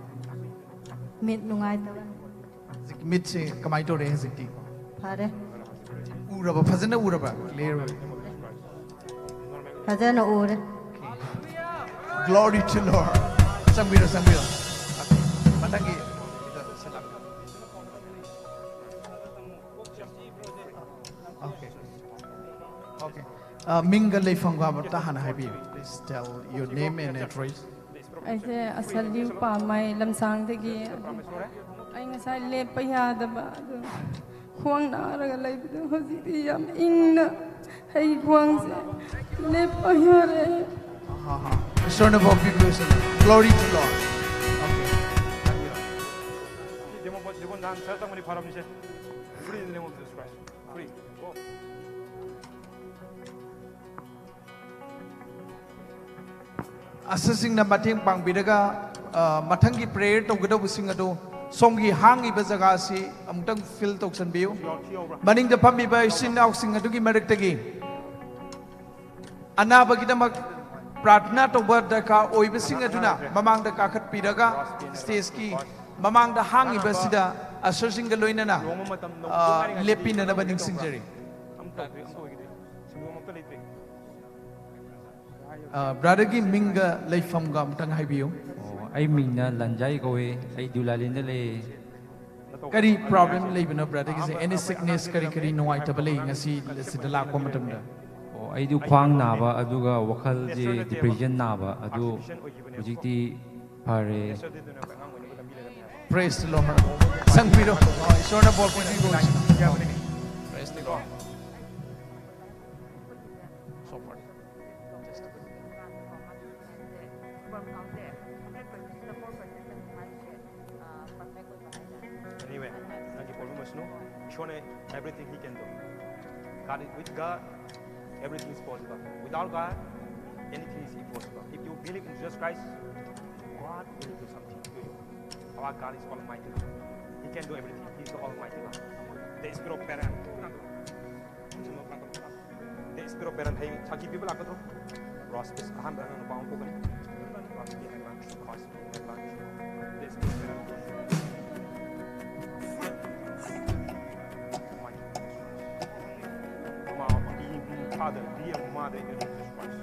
Mệt nung ai ta.
Mid se kamai to re zikti.
Phare.
Uraba phazana uraba clear.
Phazana ure.
Glory to Lord. Sambira. Matangi. Okay. Minga leifam gam ta hana haibi. Please tell your name and address.
ꯑꯩꯁꯦ ꯑꯁꯜꯂꯤ ꯄꯥꯝꯃꯩ ꯂꯝꯁꯥꯡꯗꯒꯤ ꯑꯩ ꯉꯁꯥꯏ ꯂꯦꯞꯄ ꯌꯥꯗꯕ ꯑꯗꯨ ꯈ꯭ꯋꯥꯡ ꯅꯥꯔꯒ ꯂꯩꯕꯗꯣ ꯍꯧꯖꯤꯛꯇꯤ ꯌꯥꯝ ꯏꯪꯅ ꯑꯩ ꯈ꯭ꯋꯥꯡꯁꯦ ꯂꯦꯞꯄ ꯌꯥꯔꯦ.
Son of people, glory to Lord.
Free in the name of Jesus Christ. Free. Go.
Assessing na mating pangbiraga matangi prayer to gado busing ado songi hangi bazaga si amtang fill toksan biu maning da pami ba sin au sing ado gi marik tagi anaba kita mak pratna to ba da ka oi basing aduna mamang da ka khat piraga stage ki mamang da hangi basida assessing ga loina na lepina na baning singjeri brother gi minga leifam gam tang haibiu
ai mingna lanjai kowe ai dulalin le
kari problem leibna brother gi any sickness kari no ai tabale ngasi sidala ko matam da
ai du khwang na ba aduga wakhal je depression na ba adu hujikti phare
praise the Lord sangbiro ishona bol ko ni go praise the God
Anyway, everything he can do. God is with God, everything is possible. Without God, anything is impossible. If you believe in Jesus Christ, God will do something to you. Our God is Almighty. He can do everything. He is the Almighty God. The Spirit of Parent. The Spirit of Parent. Hey, Chaki people are going to cross this. I'm going to bound open. Cross the Atlantic. Cross the Atlantic. The Spirit of Parent. Father, dear Mother, in Jesus Christ.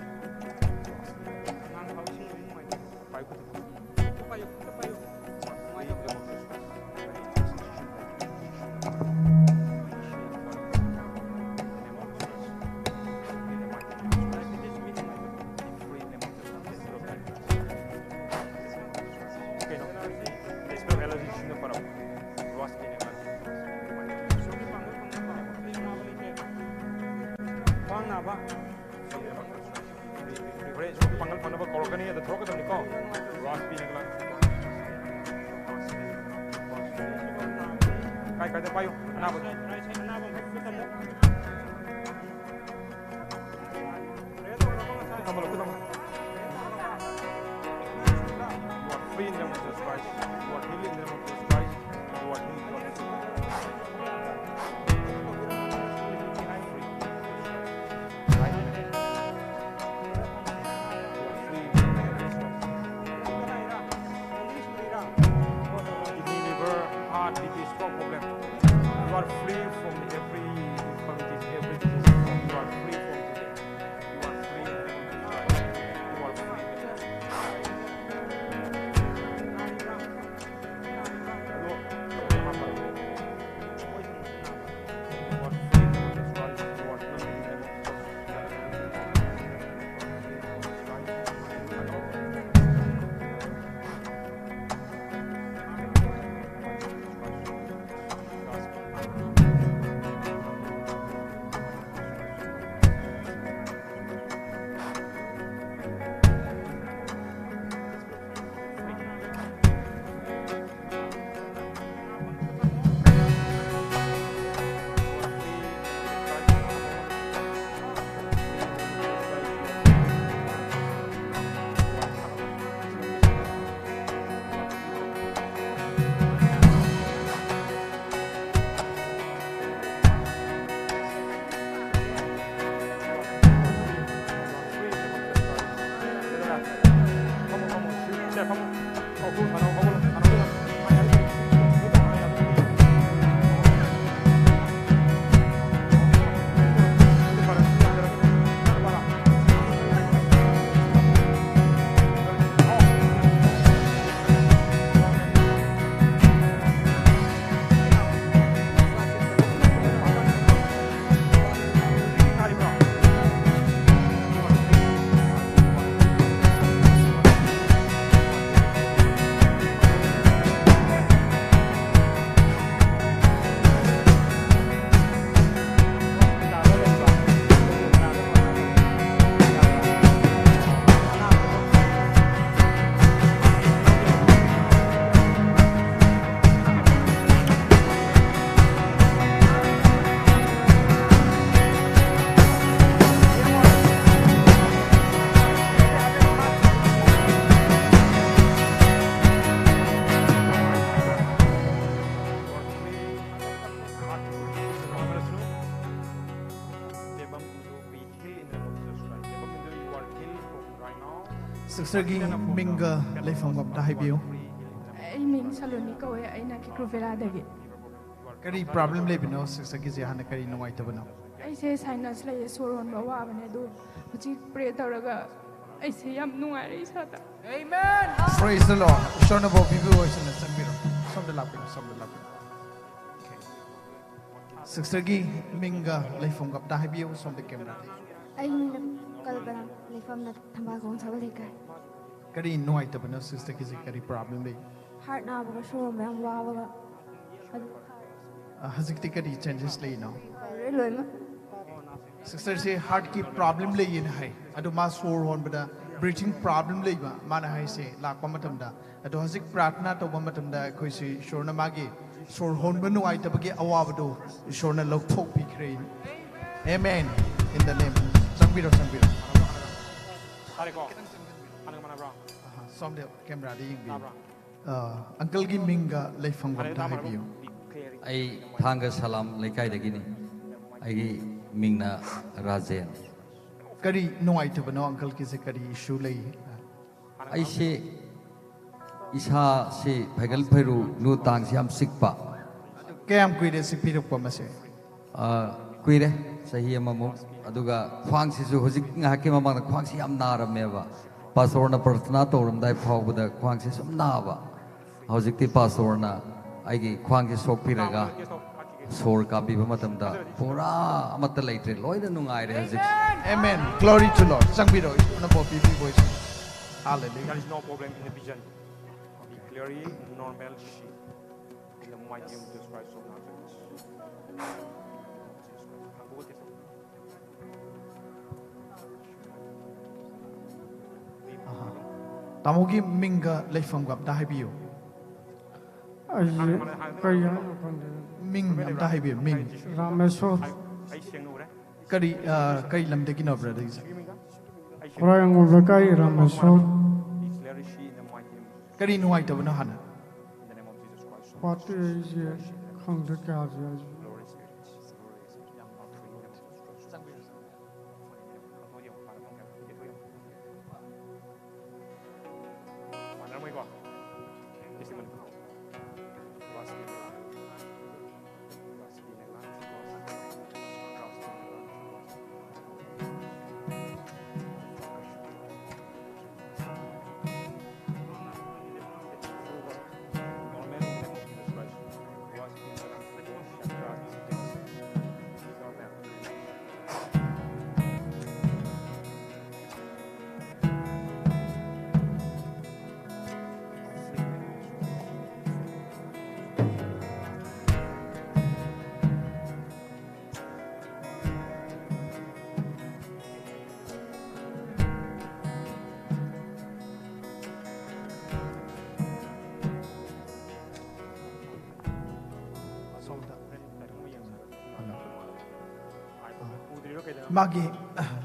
Sistergi minga leifam gam ta haibio.
ꯑꯩ ꯃꯤꯡ ꯁꯂꯣꯅꯤ ꯀꯧꯋꯦ ꯑꯩꯅ ꯀꯤꯀ꯭ꯔꯨꯚꯦꯂꯥꯗꯒꯤ
Kari problem lebino sistergi je hana kari nuai tabano.
ꯑꯩꯁꯦ sinus ꯂꯩꯌꯦ ꯁꯣꯔ ꯍꯣꯟꯕ ꯋꯥꯕꯅꯦ ꯑꯗꯣ ꯍꯧꯖꯤꯛ ꯄ꯭ꯔꯦ ꯇꯧꯔꯒ ꯑꯩꯁꯦ ꯌꯥꯝ ꯅꯨꯡꯉꯥꯏꯔꯦ ꯏꯁꯥꯗ
Praise the Lord. Shona bo bibi oisana sambiro. Somde lapino, somde lapino. Sistergi minga leifam gam ta haibio somde camera.
ꯑꯩ ꯃꯤꯡꯅ ꯀꯜꯄꯅꯥ ꯂꯩꯐꯝꯅ ꯊꯝꯕꯥꯜꯈꯣꯡ ꯁꯥꯕ ꯂꯩꯀꯥꯏ
Kari nuai tabano sistergi je kari problem le.
ꯍꯥꯔꯠ ꯅꯥꯕꯒ ꯁꯣꯔ ꯍꯣꯟꯕ ꯌꯥꯝ ꯋꯥꯕꯒ ꯑꯗꯨ
Hazikti kari changes le now.
ꯂꯣꯏꯅꯃꯛ
Sister say heart ki problem le yin hai. Adu ma sor hon bada breathing problem le ba mana hai se lakpa matam da. Adu hazik pratna to ba matam da koi si shorna magi sor hon banu ai tabagi awabado shorna lok thok pi krein. Amen. In the name. Sangbiro sangbiro. Somde camera di ing bi. Uncle gi minga leifam gam ta hai biu.
ꯑꯩ ꯊꯥꯡꯒ ꯁꯂꯥꯝ ꯂꯩꯀꯥꯏꯗꯒꯤꯅꯤ ꯑꯩꯒꯤ ꯃꯤꯡꯅ Rajen
Kari nuai tabano uncle ki se kari issue le.
ꯑꯩꯁꯦ ꯏꯁꯥꯁꯦ ꯐꯩꯒꯜ ꯐꯩꯔꯨ ꯂꯨ ꯇꯥꯡꯁꯦ ꯌꯥꯝ ꯆꯤꯛꯄ
Kayam kuire se piruk pa mase.
ꯀꯨꯏꯔꯦ ꯆꯍꯤ ꯑꯃꯃꯨꯛ ꯑꯗꯨꯒ ꯈ꯭ꯋꯥꯡꯁꯤꯁꯨ ꯍꯧꯖꯤꯛ ꯉꯥꯏꯍꯥꯛꯀꯤ ꯃꯃꯥꯡꯗ ꯈ꯭ꯋꯥꯡꯁꯤ ꯌꯥꯝ ꯅꯥꯔꯝꯃꯦꯕ ꯄꯥꯁꯇꯣꯔꯅ ꯄ꯭ꯔꯊꯅꯥ ꯇꯧꯔꯝꯗꯥꯏ ꯐꯥꯎꯕꯗ ꯈ꯭ꯋꯥꯡꯁꯤ ꯁꯨꯝ ꯅꯥꯕ ꯍꯧꯖꯤꯛꯇꯤ ꯄꯥꯁꯇꯣꯔꯅ ꯑꯩꯒꯤ ꯈ꯭ꯋꯥꯡꯁꯤ ꯁꯣꯛꯄꯤꯔꯒ ꯁꯣꯔ ꯀꯥꯕꯤꯕ ꯃꯇꯝꯗ ꯄꯨꯔꯥ ꯑꯃꯠꯇ ꯂꯩꯇ꯭ꯔꯦ ꯂꯣꯏꯅ ꯅꯨꯡꯉꯥꯏꯔꯦ hꯧꯖꯤꯛ
Amen. Glory to Lord. Sangbiro una bo bibi voice. Hallelujah.
There is no problem in the vision. Be clearly normal sheep. In the mighty name of Jesus Christ of Nazareth.
Tamogi minga leifam gam ta haibio.
ꯑꯩꯁꯦ ꯀꯔꯤ ꯍꯥꯏꯅꯣ ꯈꯪꯗꯦ
Ming am ta haibio ming.
Rameshwor
Kari kari lamdagi no brother is.
ꯈꯨꯔꯥꯏꯌꯥꯡꯒꯣꯜ ꯂꯩꯀꯥꯏ Rameshwor
Kari nuai tabano hana.
Party ꯑꯩꯁꯦ ꯈꯪꯗꯦ ꯀꯌꯥꯁꯦ ꯑꯩꯁꯦ Magi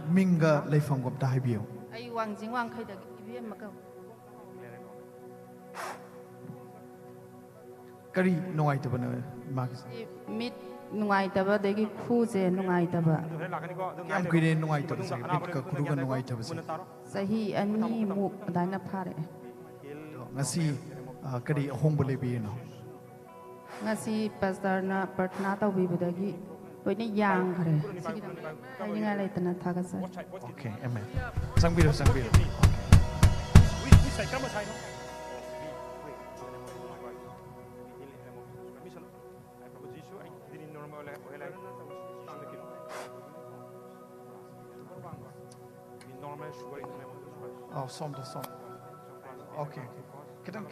minga leifam gam ta haibio.
ꯑꯩ ꯋꯥꯡꯖꯤꯡ ꯋꯥꯡꯈꯩꯗꯒꯤ ꯏꯕꯦꯝꯃ ꯀꯧ
Kari nuai tabano magi.
ꯃꯤꯠ ꯅꯨꯡꯉꯥꯏꯇꯕꯗꯒꯤ ꯈꯨꯁꯦ ꯅꯨꯡꯉꯥꯏꯇꯕ
Kayam kuire nuai tabase bit ka kuruga nuai tabase.
ꯆꯍꯤ ꯑꯅꯤꯃꯨꯛ ꯑꯗꯨꯃꯥꯏꯅ ꯐꯥꯔꯛꯑꯦ
Ngasi kari ahong bole bi no.
ꯉꯁꯤ ꯄꯥꯁꯇꯔꯅ ꯄ꯭ꯔꯊꯅꯥ ꯇꯧꯕꯤꯕꯗꯒꯤ ꯂꯣꯏꯅ ꯌꯥꯡꯈ꯭ꯔꯦ ꯁꯤꯒꯤꯗꯃꯛꯇ ꯍꯥꯏꯅꯤꯡꯉꯥꯏ ꯂꯩꯇꯅ ꯊꯥꯒꯠꯆꯔꯤ
Okay, amen. Sangbiro sangbiro. Oh, som the som. Okay. Kitang.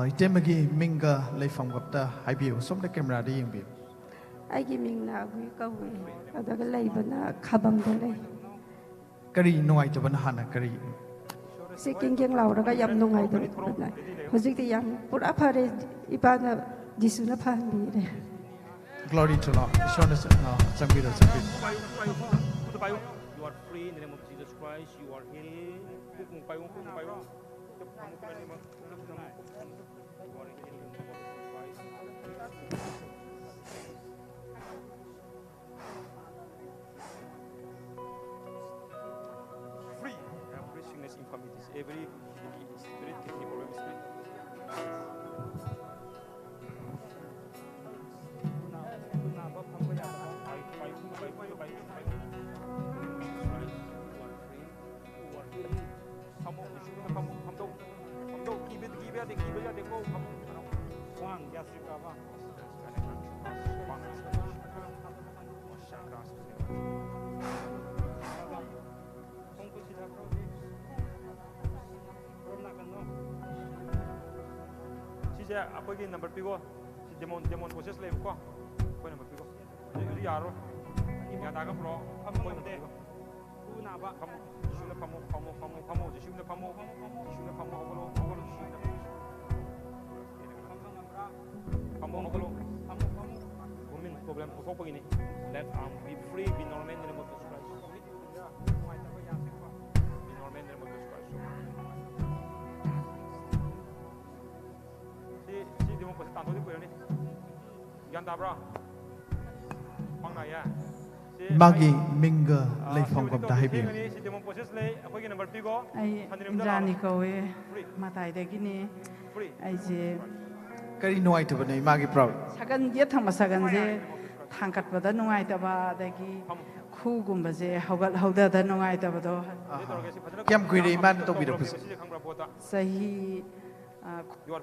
Itemagi minga leifam gapta haibio. Som the camera di yingbi.
ꯑꯩꯒꯤ ꯃꯤꯡꯅ ꯑꯩꯈꯣꯏ ꯀꯧꯋꯦ ꯑꯗꯨꯒ ꯂꯩꯕꯅ ꯈꯥꯕꯝꯗ ꯂꯩ
Kari nuai tabana hana kari.
ꯁꯤ ꯀꯤꯡ ꯂꯥꯎꯔꯒ ꯌꯥꯝ ꯅꯨꯡꯉꯥꯏꯇꯕ ꯍꯧꯖꯤꯛꯇꯤ ꯌꯥꯝ ꯄꯨꯔꯥ ꯐꯔꯦ ꯏꯄꯥꯅ ꯖꯤꯁꯨꯅ ꯐꯍꯟꯕꯤꯔꯦ
Glory to Lord. Shona sangbiro.
You are free in the name of Jesus Christ. You are healed. 시제 아빠기 넘버 피고 데몬 프로세스 레이고 거기 넘버 피고 이리 야로 야 나가 프로 한번 돼 우나바 쉬는 파모 쉬는 파모 하고로 파모 women problem kok begini let be free be normal in the name of Jesus Christ be normal in the name of Jesus Christ si demo pas tanto di ko ni yan da bra mang na ya
Magi Minga Leifong Gom Ta Haibio.
si demo process le akoi ki number 3 ko
ai Indrani kowe matai dagini ai je
Kari nuai tu bani Magi Proud.
sagan ye thang masagan je thangkat pada nungai ta ba dagi khu gum ba je hogal hoda da nungai ta ba do
Kiam kuiri man to bido pus.
sahi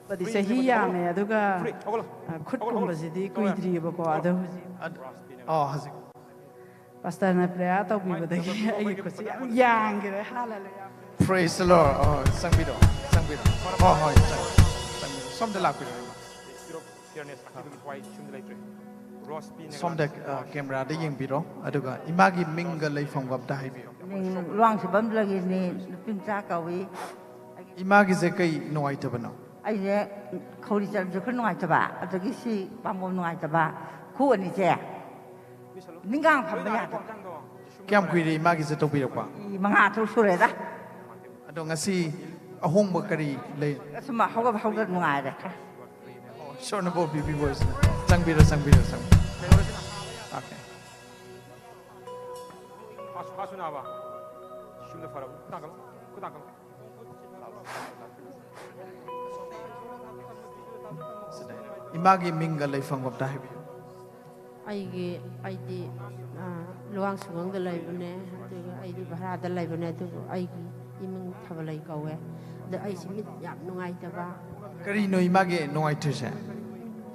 padi sahi ya me aduga khut gum ba je di kuidri ba ko adu
Oh hazik.
Pastor na prayer to bi ba dagi ai ko si yang ge hallelujah.
Praise the Lord. Oh sang bido. Oh hoi sang. Som de la kuiri. Som de camera de yeng bido. Aduga imagi Minga Leifong Gom Ta Haibio.
luang si bam lagi ni pin cha kawi
Imagi ze kai nuai tu bano.
ai je khori chal je khun ngai ta ba adagi si bam bom ngai ta ba khu ani je ningang pham ba ya
Kiam kuiri imagi ze to bido kwa.
i manga thu su re da
Ado ngasi ahong ba kari le.
sama hoga hoga ngai da
Sure na bo bibi voice. Sang bido. Okay.
하수나 봐. 쉬는 파라고. 그다가.
Imagi Minga Leifong Gom Ta Haibio.
ꯑꯩꯗꯤ ꯂꯨꯋꯥꯡ ꯁꯨꯒꯪꯗ ꯂꯩꯕꯅꯦ ꯑꯗꯨꯒ ꯑꯩꯗꯤ ꯚꯔꯥꯗ ꯂꯩꯕꯅꯦ ꯑꯗꯨꯕꯨ ꯑꯩꯒꯤ ꯏꯃꯨꯡ ꯊꯕꯂꯩ ꯀꯧꯋꯦ ꯑꯗꯣ ꯑꯩꯁꯤ ꯃꯤꯠ ꯌꯥꯝ ꯅꯨꯡꯉꯥꯏꯇꯕ
Kari no imagi nuai tu se.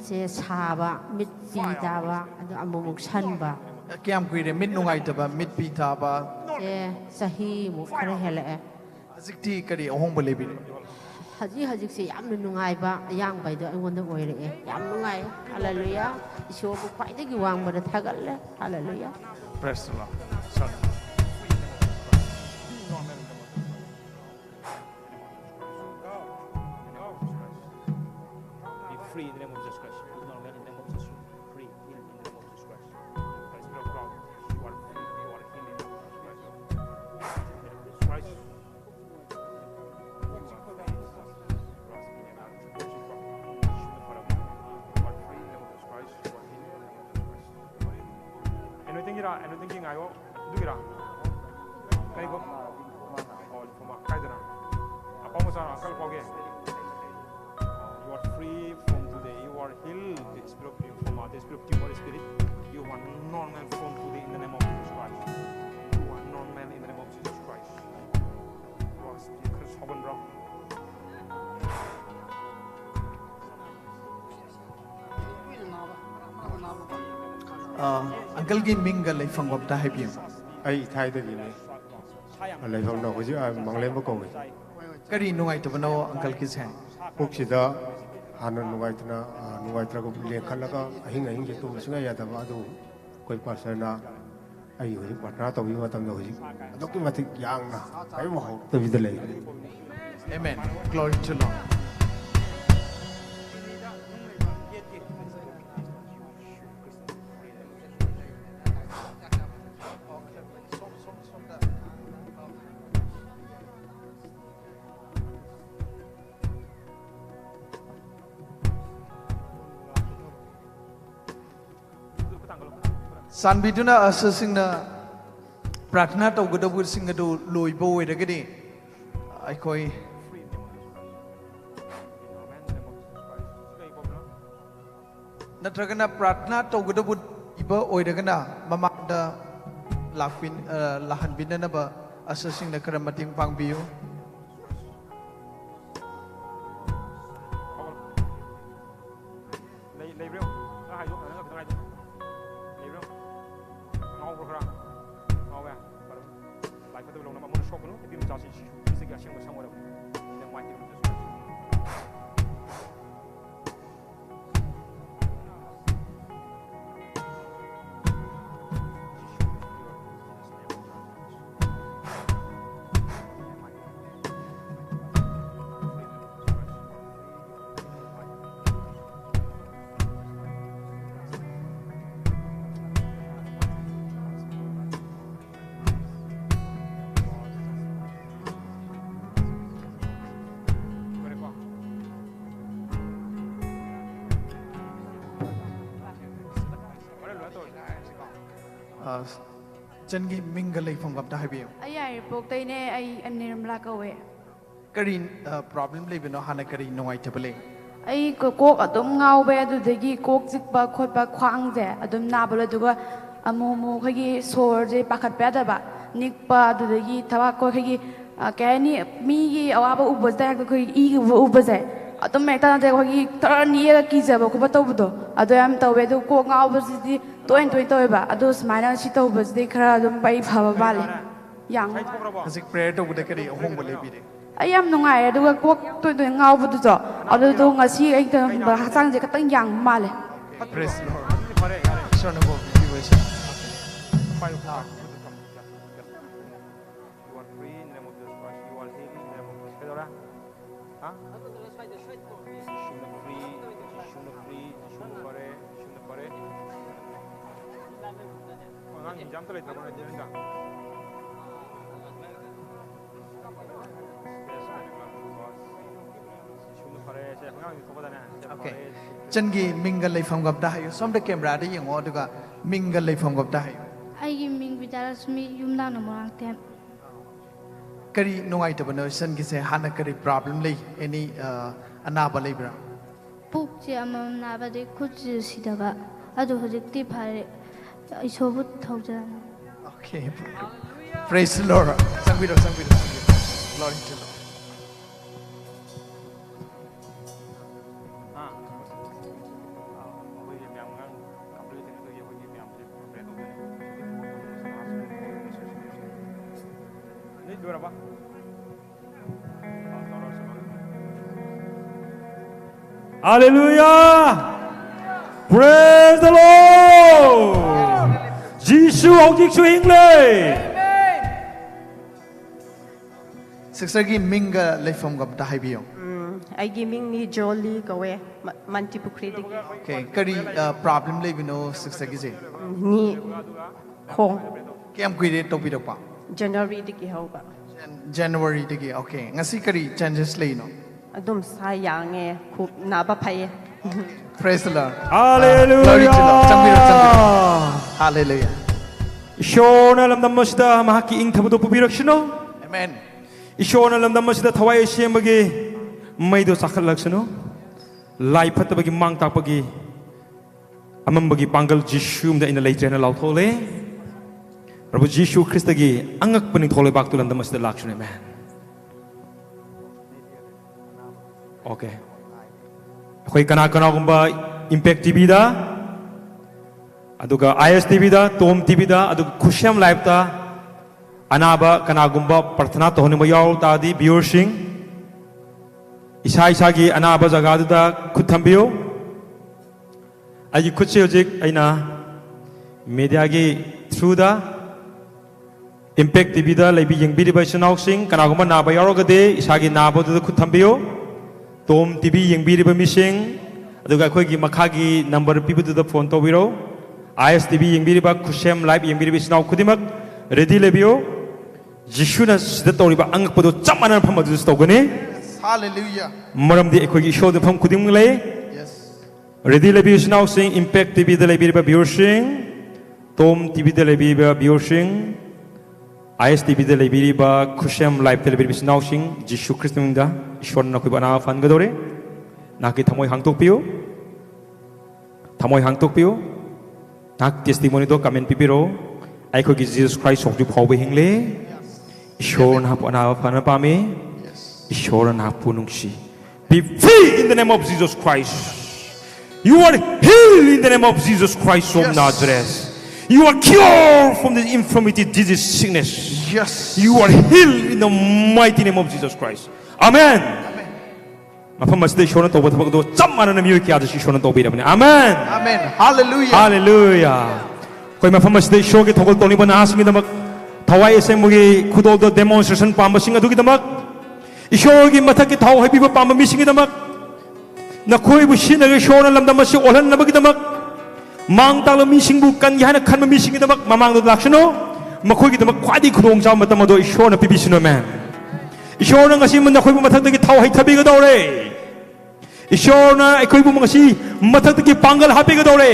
ꯁꯦ ꯁꯥꯕ ꯃꯤꯠ ꯄꯤ ꯇꯥꯕ ꯑꯗꯨ ꯑꯃꯨꯛꯃꯨꯛ ꯁꯟꯕ
Kiam kuiri mit nuai tu ba mit pi ta ba.
ꯁꯦ ꯆꯍꯤꯃꯨꯛ ꯈꯔ ꯍꯦꯜꯂꯛꯑꯦ
Hazikti kari ahong ba lebi.
ꯍꯧꯖꯤꯛꯁꯦ ꯌꯥꯝꯅ ꯅꯨꯡꯉꯥꯏꯕ ꯑꯌꯥꯡꯕ ꯍꯥꯏꯗꯣ ꯑꯩꯉꯣꯟꯗ ꯑꯣꯏꯔꯛꯑꯦ ꯌꯥꯝ ꯅꯨꯡꯉꯥꯏ ꯍꯜꯂꯦꯂꯨꯌꯥ ꯏꯁꯣꯔꯕꯨ ꯈ꯭ꯋꯥꯏꯗꯒꯤ ꯋꯥꯡꯕꯗ ꯊꯥꯒꯠꯂꯦ ꯍꯜꯂꯦꯂꯨꯌꯥ
Praise the Lord. Sorry.
Be free in the name of Jesus Christ. Be normal in the name of Jesus. Free in the name of Jesus Christ. By the Spirit of God, you are free. You are healed in the name of Jesus Christ. In the name of Jesus Christ. Anything king ayo dugira kai go or from kaidana apa mo sa akal poge you are free from today you are healed the spirit of you from the spirit of tumor spirit you are normal from today in the name of Jesus Christ you are normal in the name of Jesus Christ you are spirit sovereign bro
Uncle gi Minga Leifong Gom Ta Haibio.
Ai thai da gi ne. Leifong no hoji mangle ba ko.
Kari nuai tu bano Uncle ki sen.
Puk sida hana nuai tra ko le khala ka ahin je tu singa ya da ba do koi pastor na ai hoji patna to bi ma tam hoji adok ki matik yang na ai mo ho to bi da le.
Amen. Glory to Lord. Sanbiduna asasingna pratna to gadabu singadu loibo wedagadi aikoi नत्रगना प्रार्थना तौगदबुद इबा ओइरगना ममांदा लाखबिन लाहनबिननबा अससिंगना खरा मतिंग पांगबियो चनगी mingle लेफम गबदा हाबियो
आई पोक्तैने आई निर्मला कवे
करी problem लेबिनो हाना करी नोंगाई तबले
आई Coke अदुम ngaube adudagi kok jikba khotba khwangje adum nabal aduga amumu khagi sorje pakhatpa daba nikpa adudagi thawa ko khagi kani mi gi awaba ubajda khoi I gi ubaje adum mekta na khagi tarani ga kijaba ko batawdo ado yam tawbe du kok ngaubasidi toin toiba ado smaina si tawbasidi khara adum bai phaba bale yang
hasik prayer to bude kari ahong bole bide
ai am nungai aduga kok toi ngaubudu jo adu do ngasi ai ta hasang je katang yang male
praise lord shona go viewers Okay. Channgi mingal leifam gabda hayo. Som the camera de yung oduga mingal leifam gabda hayo.
Ay ming Vidarasmi yumna no morang tem.
Kari nungai tabano san gise hana kari problem lay any anaba labra.
Puk je amam naba de kuch sidaga. Adu hojikti phare isobut thaujan.
Okay. Praise the Lord. Sangbido. Glory to the Lord.
Hallelujah! Praise the Lord! Jesus 오직 주인래.
Siksagi minga leifam gabda hayo.
Ay giming ni Jolie kawe Mantipukri digi.
Okay. Kari problem lay bino siksagi je.
Ni Hong.
Kaya kuide topi pa.
January digi hauba.
January digi. Okay. Ngasi kari changes lay no.
Adum sayang에 굽 나바파ye.
Praise the Lord.
Hallelujah.
Glory to the Lord. Sangbido. Hallelujah.
Ishona lam dammasida mahaki ing thabudo pubirakshino.
Amen.
Ishona lam dammasida thawai shemage maido sakhalaksano. Lai phatabagi mang takpagi amambagi pangal Jishu da ina leitrena lauthole. Prabhu Jishu Christagi angak paning thole bak tulam dammasida lakshone. Amen. Okay. Koi kana gumba Impact TV da, aduga IS TV da, Tom TV da, aduga Kusham Live da, anaba kana gumba Prathana tohne mayaw ta di viewership, isa gi anaba jaga da kuthambio, aji kutse ojik aina media gi through da, Impact TV da lebi yang bidi bai sanau sing kana gumba naba yaw gade isa gi naba da kuthambio. Tom TV yang biri bemising, aduga koi gi makagi number people to the phone to biro, IS TV yang biri ba Kushem Live yang biri bisnau kudimak ready lebio, Jishu na sida tori ba angak podo chamanan phamadu stogane.
Hallelujah.
Maram di koi gi show the pham kudim le.
Yes.
Ready lebio bisnau sing Impact TV the lebiri ba viewership, Tom TV the lebiri ba viewership, IS TV the lebiri ba Kushem Live the lebiri bisnau sing Jishu Christ nda. Ishwar na kuiba na fan gadore, na ki thamoy hangtok piyo.
Thamoi hang tok piu. Nak testimony do comment pipiro. Ai khoi ki Jesus Christ sok ju phau be hingle. Ishor na pu na phana pa me. Ishor na pu nungsi. Be free in the name of Jesus Christ. You are healed in the name of Jesus Christ of Nazareth. You are cured from the infirmity, disease, sickness.
Yes.
You are healed in the mighty name of Jesus Christ. Amen. Amen. Amen.
Amen. Hallelujah.
Hallelujah. Koi mafam asde show ke thogol toni bana asmi damak thawai assembly khudol do demonstration pamba singa dugi damak ishor gi mathak ki thaw habi ba pamba mi singi damak na khoi bu sina ge shor lam dam si olan na bagi damak mang tal mi sing bu kan ya na khan mi singi damak mamang do lakshano makhoi gi damak khwadi khudong jaw matam do ishor na pibi sino man ishor na ngasi mun na khoi bu mathak gi thaw hai thabi ga dore ishor na khoi bu ngasi mathak gi pangal habi ga dore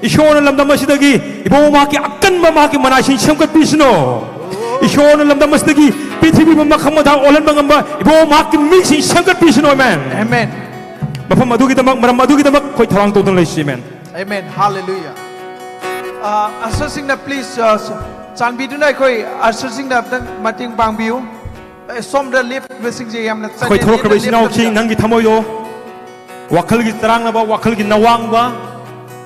ishor na lam dam si dagi ibo ma ki akan ma ki mana sin sam ka pisno ishor na lam dam si dagi pithibhi ma kham da olan bangam ba ibo ma ki mi sin sam ka pisno man
Amen.
Mafam madugi damak maram madugi damak koi tharang to lai si man
Amen. Hallelujah. Asar sing na please chan bi dunai koi asar sing na mating bang biu. Som da lift blessing je yam na
koi thorok ka sinau chi nang gi thamoi do wakhal gi tarang na ba wakhal gi nawang ba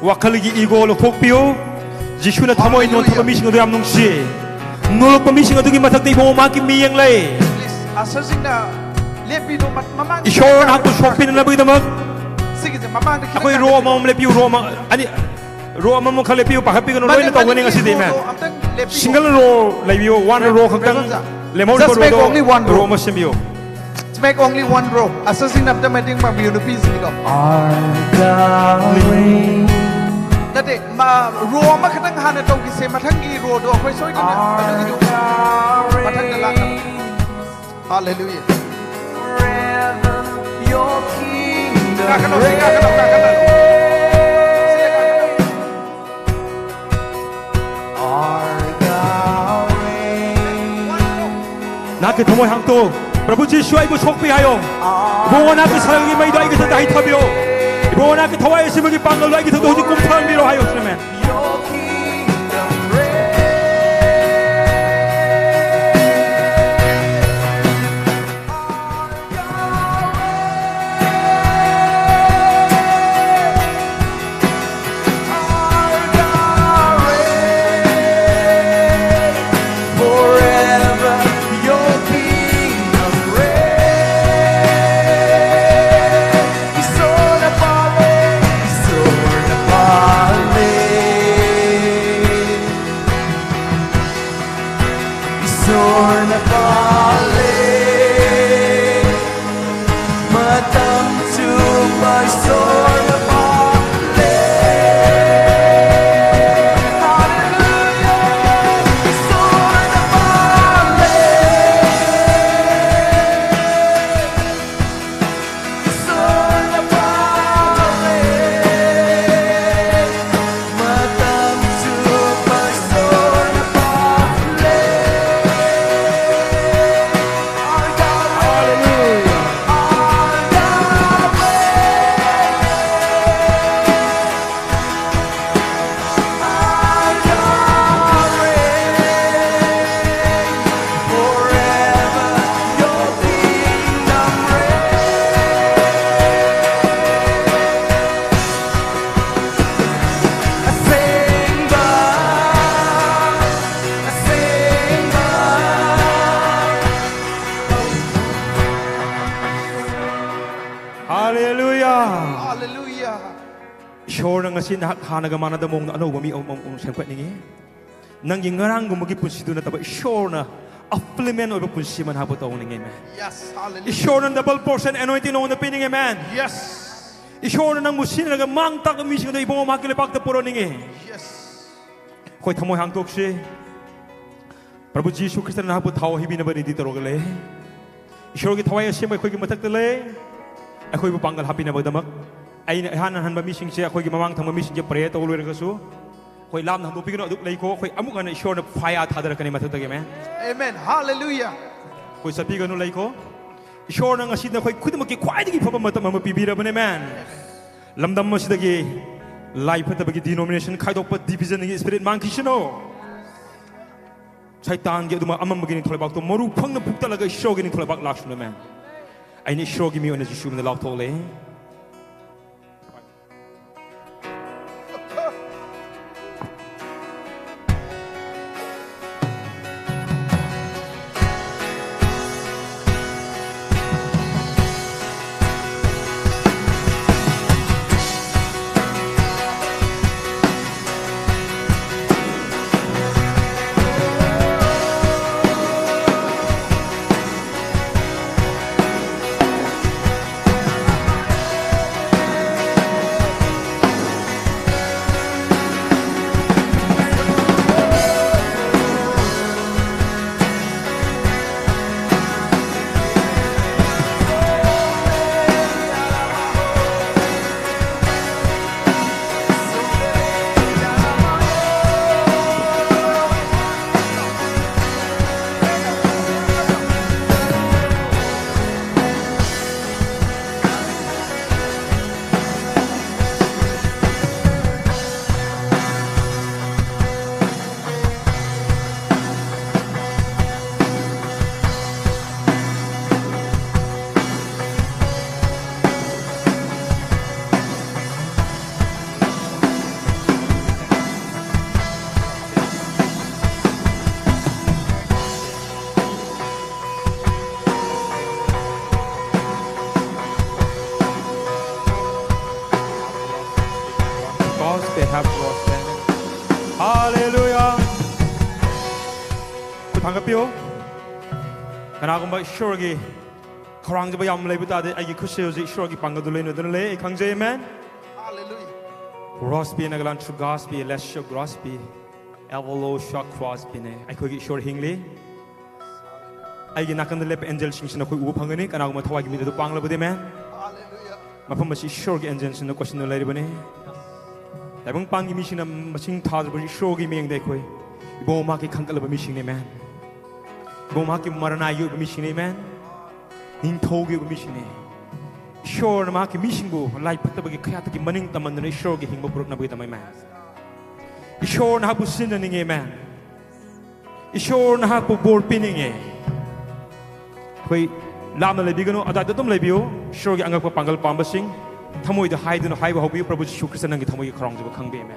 wakhal gi ego lo thok piu jishu na thamoi non thok mi sing do yam nung si nul pa mi sing do gi mathak dei bo ma ki mi yang lai
asar sing na lift bi do mamang
ishor na ko shop pin na bi damak
sige je mamang de
koi ro ma le piu ro ma ani ro ma mo khale piu pa happy no loi na to ngani ngasi dei man single ro lai biu one ro khang le mo
just make only one
ro ma sim biu
make only one row. Assessing after mating bang biu no piece ni ko. Nate ma row ma khatang han to ki se mathang gi row do khoi soi kan adu gi du mathang da lang hallelujah your kingdom ka kano singa ka kano
nak ke thomoi hang to Prabhu Jishu ai bu chok pi hayo bo na ke sarang gi mai dai ge ta hi thabio bo na ke thawai sim gi pangal lai gi ta do kum thang mi ro hayo man ngasi na hanaga mana da mong ano bami om sempet ningi nang ngarang gum gi punsi du na taba sure na afflimen o punsi man habo taw ningi man
yes hallelujah
sure na double portion anointing on the pinning man
yes
sure na nang musin na mang tak mi sing da ibong ma kile pak ta poro ningi
yes
koi thamoi hang tok se Prabhu Jisu Christ na habo taw hibi na bani di taro gale sure gi thawai se mai khoi gi matak ta le a khoi bu pangal happy na badamak ai han han ba mi sing se khoi gi mamang thang ba mi sing je pray to lu re ka su khoi lam na do pi no duk lei ko khoi amuk an ishor na fire tha dar ka ni mathak ta ge me
amen hallelujah
khoi sapi ga no lei ko ishor na ngasi na khoi khud ma ki khwai gi phaba matam ma pi bi ra bane man lam dam ma si da gi
Life at the denomination kind of division in spirit mankishino. Saitan get the amam beginning to about the moru pung the putalaga show getting to about last man. I need show give me on the issue in the lautole. Hallelujah. 반갑요. 그나고마 쇼르기 거랑지바 ям레부다데 아기 쿠시오지 쇼르기 방가들레너들레 강제맨. Hallelujah. Grosby 나글란 주 Grosby let's show Grosby. Elvolo shock Grosby네. 아이코기 쇼르 힝리. 아이기 나칸들레 엔젤 싱신나 코이 우방거니 그나고마 타와기 미데도 방라부데맨. Hallelujah. 마품마시 쇼르기 엔젤 신나 코신노 레리버네. Dabang pangi mission na masing thar bari shogi meng de koi ibo ma ki khangkal ba mission ne man ibo ma ki marana yu ba mission ne man ning thog yu ba mission ne shor ma ki mission bu lai phat ba ki khaya ta ki maning taman ne shogi hing ba buruk na ba tamai man shor na bu sin ne nge man shor na bu bor pining e koi lam na le bi gano ada tum le biu shogi angak pa pangal pamba sing Tamoy the hide and high hope you Prabhu Shukrisan and Tamoy Krong of a Kang Bay man.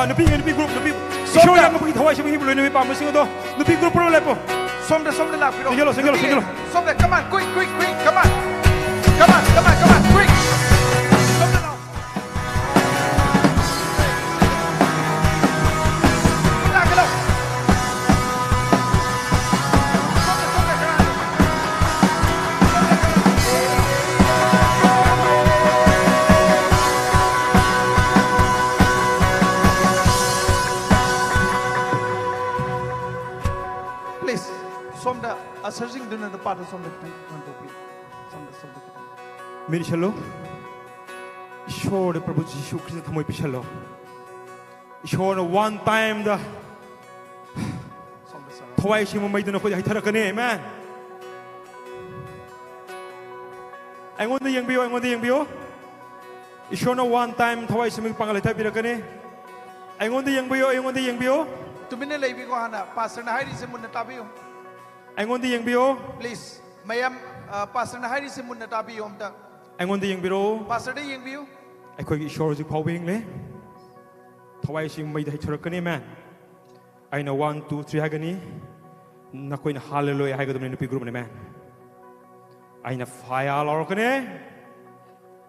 nupi group nupi show yang nupi thawai simi hiblo nupi pam sing do nupi group pro lepo
somda la piro
singgalo
somda come on quick come on quick somda now please somda asserting dinner the part of somda
मेरी चलो ईश्वर प्रभु यीशु कृष्ण थमोई पिछलो ईश्वर one time दा थवाई शिमु maiden को high थरकने amen ऐंगोंद यंबियो ईश्वर one time थवाई शिमु पंगल था बिरकने ऐंगोंद यंबियो
तुम्हें लेबी को हाना pastor ना हाइरी से मुन्ना ताबियो
ऐंगोंद यंबियो
please मैम पास्टर ना हाइरी से मुन्ना ताबियो हमता
ऐंगोंद यंबिरो
पास्टर दे यंबियो
ऐखोई ईश्वर जी फाव बेंगले थवाई शिमु मैद हाई थरकने amen आइना 1 2 3 हागनी नकोइन हालेलुया हागदमने नुपी ग्रुप ने man आइना फाया लौरकने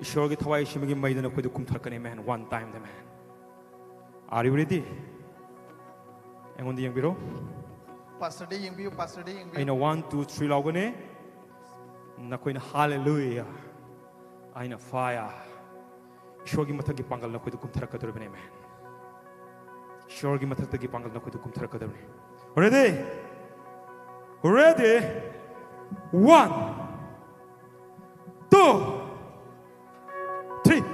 ईश्वर की थवाई शिमु की मैद नकोइ दुकुम थरकने man one time the man are you ready ऐंगोंद यंबिरो
पास्टर दे यंबियो
आइना 1 2 3 लौगने नकोइन हालेलुया आइना फाया ईश्वर की मथक की पंगल नकोइ दुकुम थरकदरबने man ईश्वर की मथक की पंगल नकोइ दुकुम थरकदरबने ready 1 2 3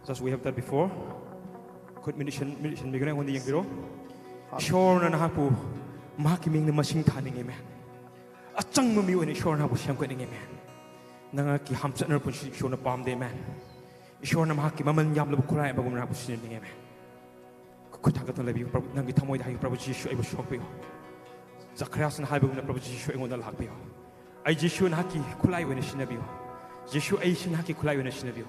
just we have that before could mission bigre ngon yang biro shor na hapu makiming na masing thaning amen achang mu mi one shor na bu syam ko ning amen nanga ki ham chat na pun shor na pam de amen shor na mahaki maman yam lu kurai ba gum na bu sin ning amen ku ta ka ton labi prabu nang ki thamoi da hi prabu jishu ai bu shok pe zakrias na hai bu na prabu jishu ngon dal hak pe ai jishu na ki kulai one sin na bi jishu ai sin ha ki kulai one sin na bi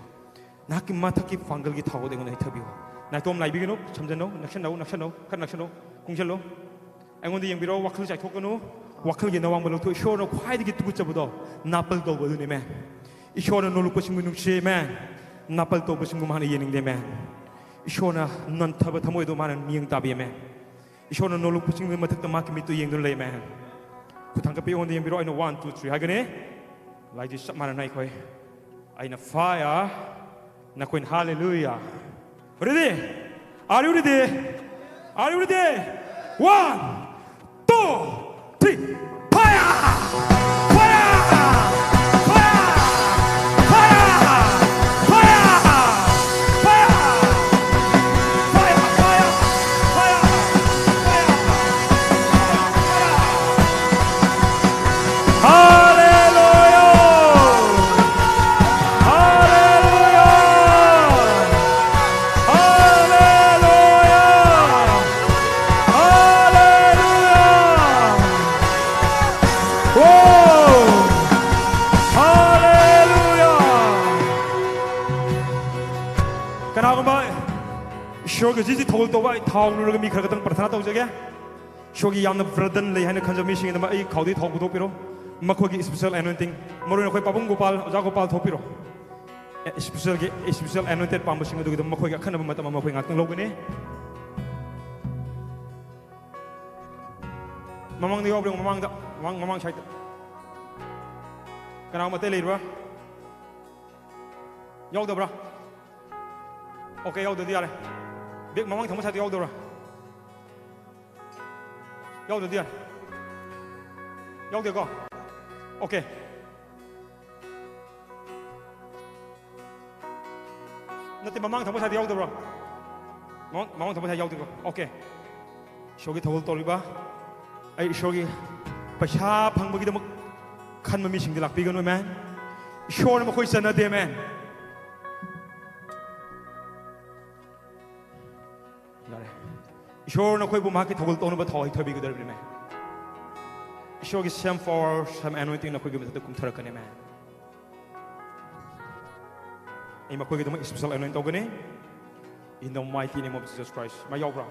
나기 마타기 방글기 타고 되고 나 인터뷰 나 좀 라이비기노 참전노 낙션노 칸 낙션노 공절로 앵원디 영비로 와클 잘 토거노 와클기 나왕벌로 토 쇼노 과이디기 두구자보다 나빨 도 버드네매 이 쇼는 놀고 싶은 눈치매 나빨 도 버신 거 하는 예능데매 이 쇼나 넌 타버 타모에도 많은 미행 답이매 이 쇼는 놀고 싶은 거 마탁도 마키 미또 예능들레매 그 당cấp 앵원디 영비로 아이노 1 2 3 하거네 라이디 싹 많은 나이 거이 아이나 파야 na kuin hallelujah ready are you ready 1 2 3 fire ꯀꯅꯥꯒꯨꯝꯕ ꯏꯁꯣꯔꯒꯤ ꯖꯤꯖꯤ ꯊꯧꯒꯜ ꯇꯧꯕ ꯑꯩ ꯊꯥꯎ ꯂꯨꯔꯒ ꯃꯤ ꯈꯔ ꯈꯛꯇꯪ ꯄ꯭ꯔꯊꯅꯥ ꯇꯧꯖꯒꯦ ꯏꯁꯣꯔꯒꯤ ꯌꯥꯝꯅ ꯕꯔꯗꯟ ꯂꯩ ꯍꯥꯏꯅ ꯈꯟꯖꯕ ꯃꯤꯁꯤꯡꯒꯤꯗꯃꯛ ꯑꯩ ꯈꯥꯎꯗꯤ ꯊꯥꯎ ꯄꯨꯊꯣꯛꯄꯤꯔꯣ ꯃꯈꯣꯏꯒꯤ ꯁ꯭ꯄꯦꯁꯦꯜ ꯑꯦꯅꯣꯏꯟꯇꯤꯡ ꯃꯔꯨꯑꯣꯏꯅ ꯑꯩꯈꯣꯏ ꯄꯥꯕꯨꯡ ꯒꯣꯄꯥꯜ ꯑꯣꯖꯥ ꯒꯣꯄꯥꯜ ꯊꯣꯛꯄꯤꯔꯣ ꯁ꯭ꯄꯦꯁꯦꯜ ꯑꯦꯅꯣꯏꯟꯇꯦꯠ ꯄꯥꯝꯕꯁꯤꯡ ꯑꯗꯨꯒꯤꯗꯃꯛ ꯃꯈꯣꯏꯒꯤ ꯑꯈꯟꯅꯕ ꯃꯇꯝ ꯑꯃ ꯑꯩꯈꯣꯏ ꯉꯥꯛꯇꯪ ꯂꯧꯒꯅꯤ ꯃꯃꯥꯡꯗ ꯌꯥꯎꯕ꯭ꯔꯣ ꯃꯃꯥꯡ ꯁꯥꯏꯗ ꯀꯅꯥꯒꯨꯝꯕ ꯑꯇꯩ ꯂꯩꯕ꯭ꯔꯥ ꯌꯥꯎꯗꯕ꯭ꯔꯥ ꯑꯣꯀꯦ ꯌꯥꯎꯗ꯭ꯔꯗꯤ ꯌꯥꯔꯦ ꯕꯦꯛ ꯃꯃꯥꯡ ꯊꯪꯕ ꯁꯥꯏꯗ ꯌꯥꯎꯗꯕ꯭ꯔꯥ ꯌꯥꯎꯗ꯭ꯔꯗꯤ ꯌꯥꯔꯦ ꯌꯥꯎꯗꯦꯀꯣ 오케이. 너때 마망 담보 사이드 야우더라. 마망 담보 사이드 야우더라. 오케이. 쇼기 더울 떨리바. 아이 쇼기 바샤 방법이도 뭐 칸마미 싱들 락비거노 맨. 쇼는 뭐 거기 있잖아 대맨. 나래. 쇼는 거기 보면 하기 더울 떠는 거 더 히터비거든 그러면. Shogi some for some anointing na koy gamitin kum thara kane man. Ima koy gamitin special anointing to gane. In the mighty name of Jesus Christ. Ma yaw bra.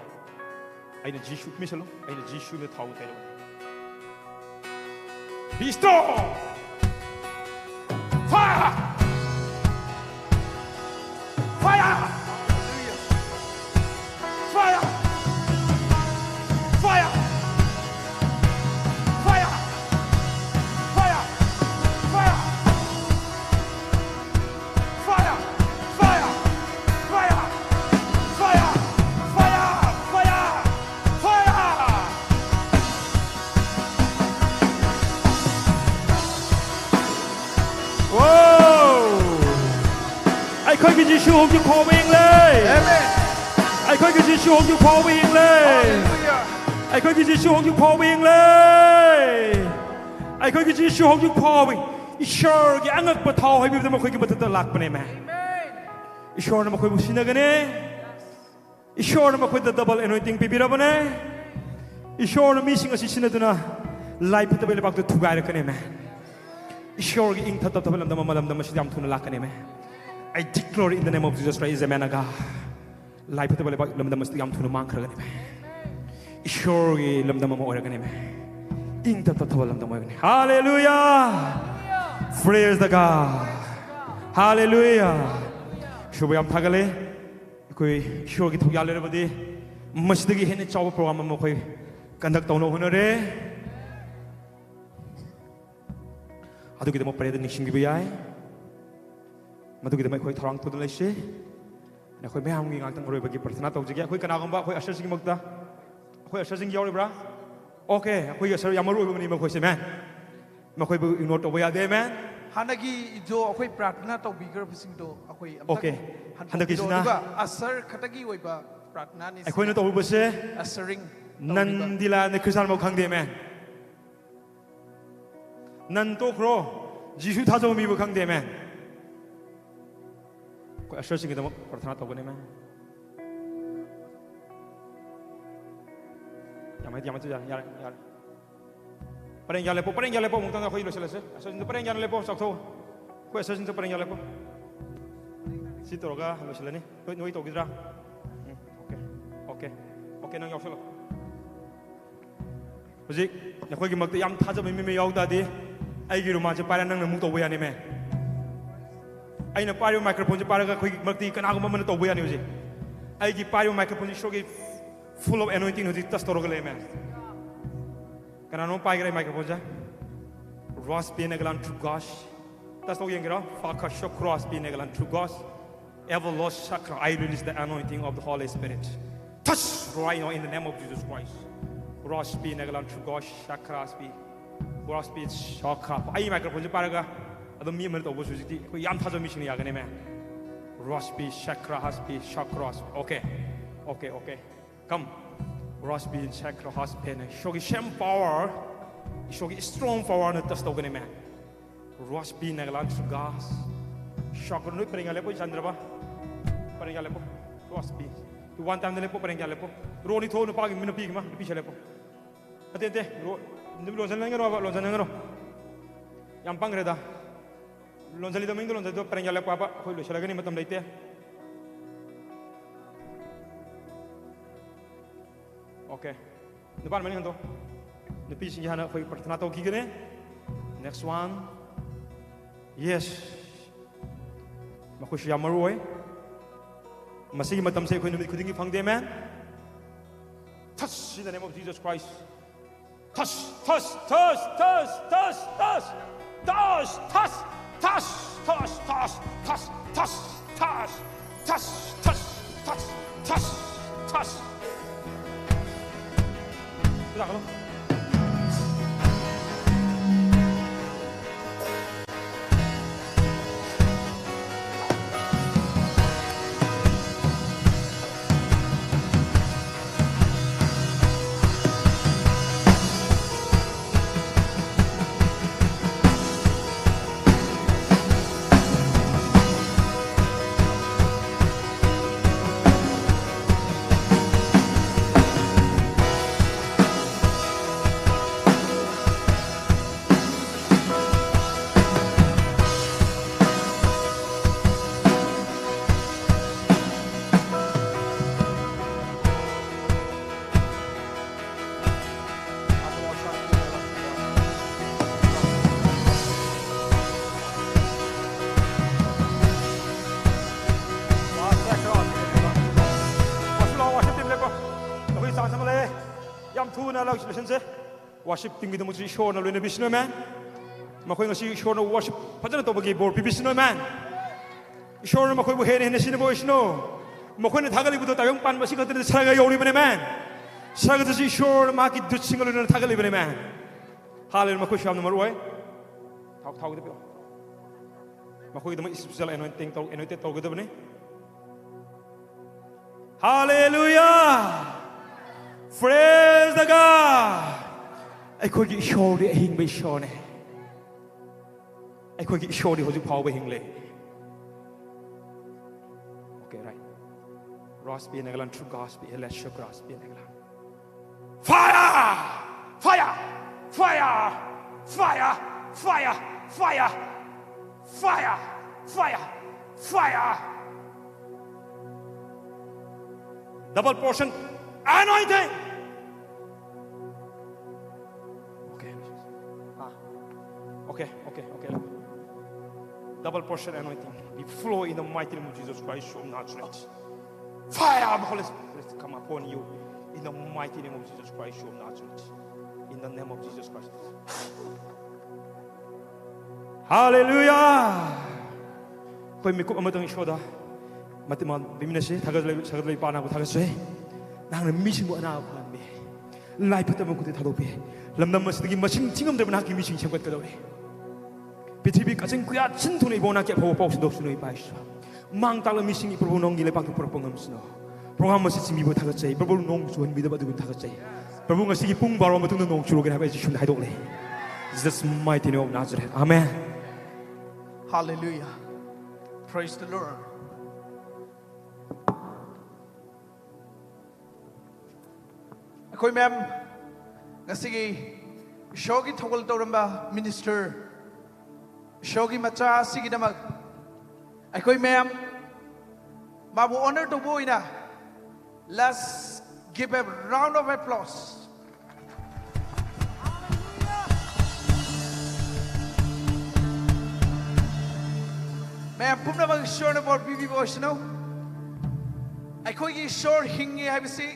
Ay na Jishu misalo. Ay na Jishu na thaw tayo. Be strong. Fire. Fire. Fire. Fire. Khơi cái Giêsu hùng chúc phò viên lên. Ai khơi cái Giêsu hùng chúc phò viên lên. Ai khơi cái Giêsu hùng chúc phò viên lên. Ai khơi cái Giêsu hùng chúc phò viên. Ishor cái ăn ngực bật thầu hay bây giờ mà khơi cái bật tơ lạc bên này mà. Ishor nó mà khơi một xin cái này. Ishor nó mà khơi double anointing bị ra bên này. Ishor nó missing cái xin cái đó life bật bên bạc thu gai cái này mà. Ishor cái ing thắt bên làm đam mà xin thu nó lạc cái này mà. I declare in the name of Jesus Christ is a man of God. Life to balik lam dam mesti am thunu mang khara gani. Ishor gi lam dam ma ora gani. Ing ta ta lam dam gani. Hallelujah. Praise the God. Hallelujah. Shubham thagale. Koi ishor gi thogyal le badi masjid gi hene chaw program ma koi conduct tawno honore. Adu gi mo pare de nixing gi bayai. Madugida mai khoi tharang tu lai se na khoi me ham ngi ngang tang roi bagi prarthana tau jige khoi kana gamba khoi asher sing magda khoi asher sing yaw bra okay khoi asher yamaru bani ma khoi se man ma khoi bu ignore to ya de man
hanagi jo khoi prarthana tau bigar sing do khoi
okay hanagi sina
asher khatagi oi ba prarthana ni
khoi na to bu se
ashering
nandila ne krisan ma khang de man nan to khro jisu tha jo mi bu khang de man Asher sing kita prarthana tahu kan, Yang tu jangan. Paling jalan lepo, mungkin tak kau ilmu selesai. Asher sing tu paling jalan lepo, sakto. Kau asher sing tu paling jalan lepo. Situ roga, ilmu selesai ni. Kau nuai tahu kita. Okay, nang yaw selo. Jadi, nak kau gimak tu yang thajam mimi yaw tadi, ayi rumah je paling nang nemu tahu ya ni me. Aina pario microphone paraga koi makti kana ko mamana to buya ni uji ai gi pario microphone shogi full of anointing uji tas toro gale man kana no pai gare microphone ja ros pin agalan to gosh tas to yang gira fa shock cross pin agalan to gosh ever lost chakra I release the anointing of the Holy Spirit touch right now in the name of Jesus Christ ros pin agalan to gosh chakra speed ros pin chakra ai microphone paraga Adam mi mana tahu bos jadi, kau yang thajam mission ya kan ni man. Rospi, chakra, haspi, chakras. Okay, come. Rospi, chakra, haspi. Shogi shem power, shogi strong power na tas tahu kan ni man. Rospi nagalan sugas. Chakra nu peringal lepo Chandra ba? Peringal lepo. Rospi. Tu one time lepo peringal lepo. Roni thau nu pagi mina pigi mah, picha lepo. Ate, ni lonjan nangero. Yang pangreda. Lonjali domingo lonjali do pareng jale apa koi lo selagani matam leite Okay. Nupan mani hanto. Nupi sing hana koi pratana to gigane. Next one. Yes. Makush yamaroi. Masigi matam se koi numit khudingi phangde man. Touch in the name of Jesus Christ. Touch, touch, touch, touch, touch, touch, touch, touch, touch, touch, touch, touch, touch, touch, touch, touch, touch, touch, touch. Hello. Worship thing with the Muslim show na luna bisno man. Makoy ngasi show na worship padana to bagi bor bisno man. Show na makoy buhen hen sino boy sino. Makoy na thagali buto tayong pan basi kadre saraga yori bane man. Saraga to si show na maki dut singal na thagali bane man. Hallelujah makoy sham number way. Thau de. Makoy dama special anointing to anointed to gado bane. Hallelujah. Praise the God. I could get show the hing by show. I could get show the whole power by hing lay. Okay, right. Ross be in England, true gospel, let's show cross be in England. Fire! Fire! Fire! Fire! Fire! Fire! Fire! Fire! Fire! Double portion anointing. Okay. Double portion anointing. Be flow in the mighty name of Jesus Christ of Nazareth. Fire of the Holy Spirit come upon you in the mighty name of Jesus Christ of Nazareth. In the name of Jesus Christ. Hallelujah. Koi mikop amatang ishoda. Matiman biminase tagadlay pana ko tagasay. Nang mission mo ana ko me. Lai patam ko te thalope. Lamdam masigi machine tingam de bana ki mission chamkat ka dawe. पृथ्वी कचन कुया चिंतु नहीं बोना क्या भाव पाउस दोष नहीं price मांग ताला missing प्रभु नोंग गिले पाक प्रभु ngam program masi chimi bo thagat chai Prabhu nong chuan bi da badu thagat chai Prabhu ngasi gi pung baro matung nong churu ge habai jishun haidok le Jesus mighty name of Nazareth amen
hallelujah praise the Lord koi ma'am ngasi gi shogi thogol toramba minister Shogi macha sigi damak aikoi ma'am mabu honor to boina let's give a round of applause ma'am pumna bang sure na bor bibi bo shino aikoi gi sure hingi habisi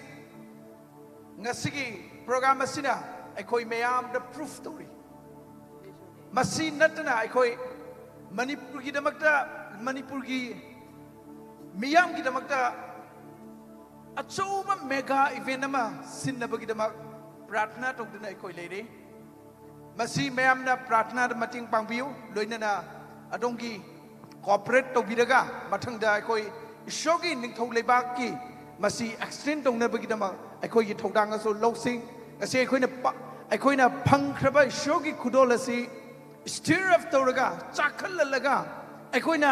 ngasigi program asina aikoi ma'am the proof story Masi natana aikoi Manipur ki damakta Manipur ki miyam ki damakta achoma mega event ama sinnaba ki damak pratna tokduna aikoi leire masi mayam na pratna da mating pangbiu loina na adongki corporate tobiraga mathangda aikoi ishogi ningthau lebak ki masi extend tongna bagi damak aikoi ki thodang aso losing ase aikoi na phangkhraba ishogi khudolasi stir up toraga chakal laga aikoina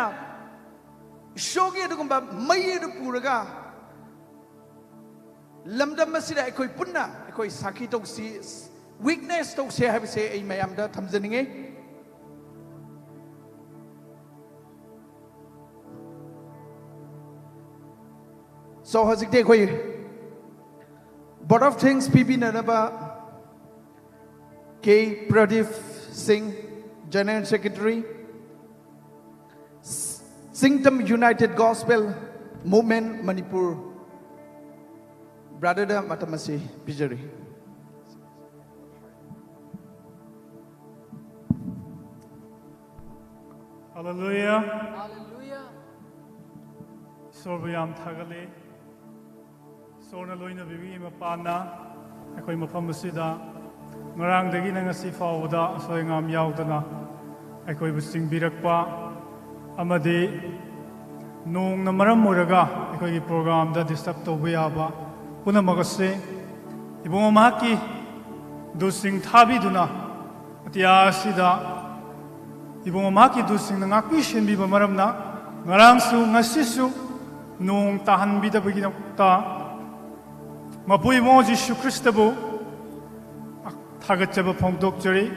shogi adugumba mai du puraga lamdam masida aikoi punna aikoi saki tok si weakness tok se have say ai mayam da thamjaninge so hojik de koi Board of Things Pibinanaba K. Pradeep Singh, General Secretary, Singtam United Gospel Movement Manipur, Brother Matamasi Pijari.
Hallelujah. Sorbayam Thagale. Sorna Loina Vivi Mapana. Akoi Mapamasida. Ngarang dagi na ngasi fawda soy ngam yaudana. Akoi busing birakpa. Amadi nung na maram muraga. Akoi program da disturb to biyaba. Puna magase. Ibong mahaki dusing thabi duna. Atiya sida. Ibong mahaki dusing na ngakpi shenbi ba maram na. Ngarang su ngasi su nung tahan bida baginakta. Mapuy mo Jisoo Kristobu 타겟잡아 봉독절이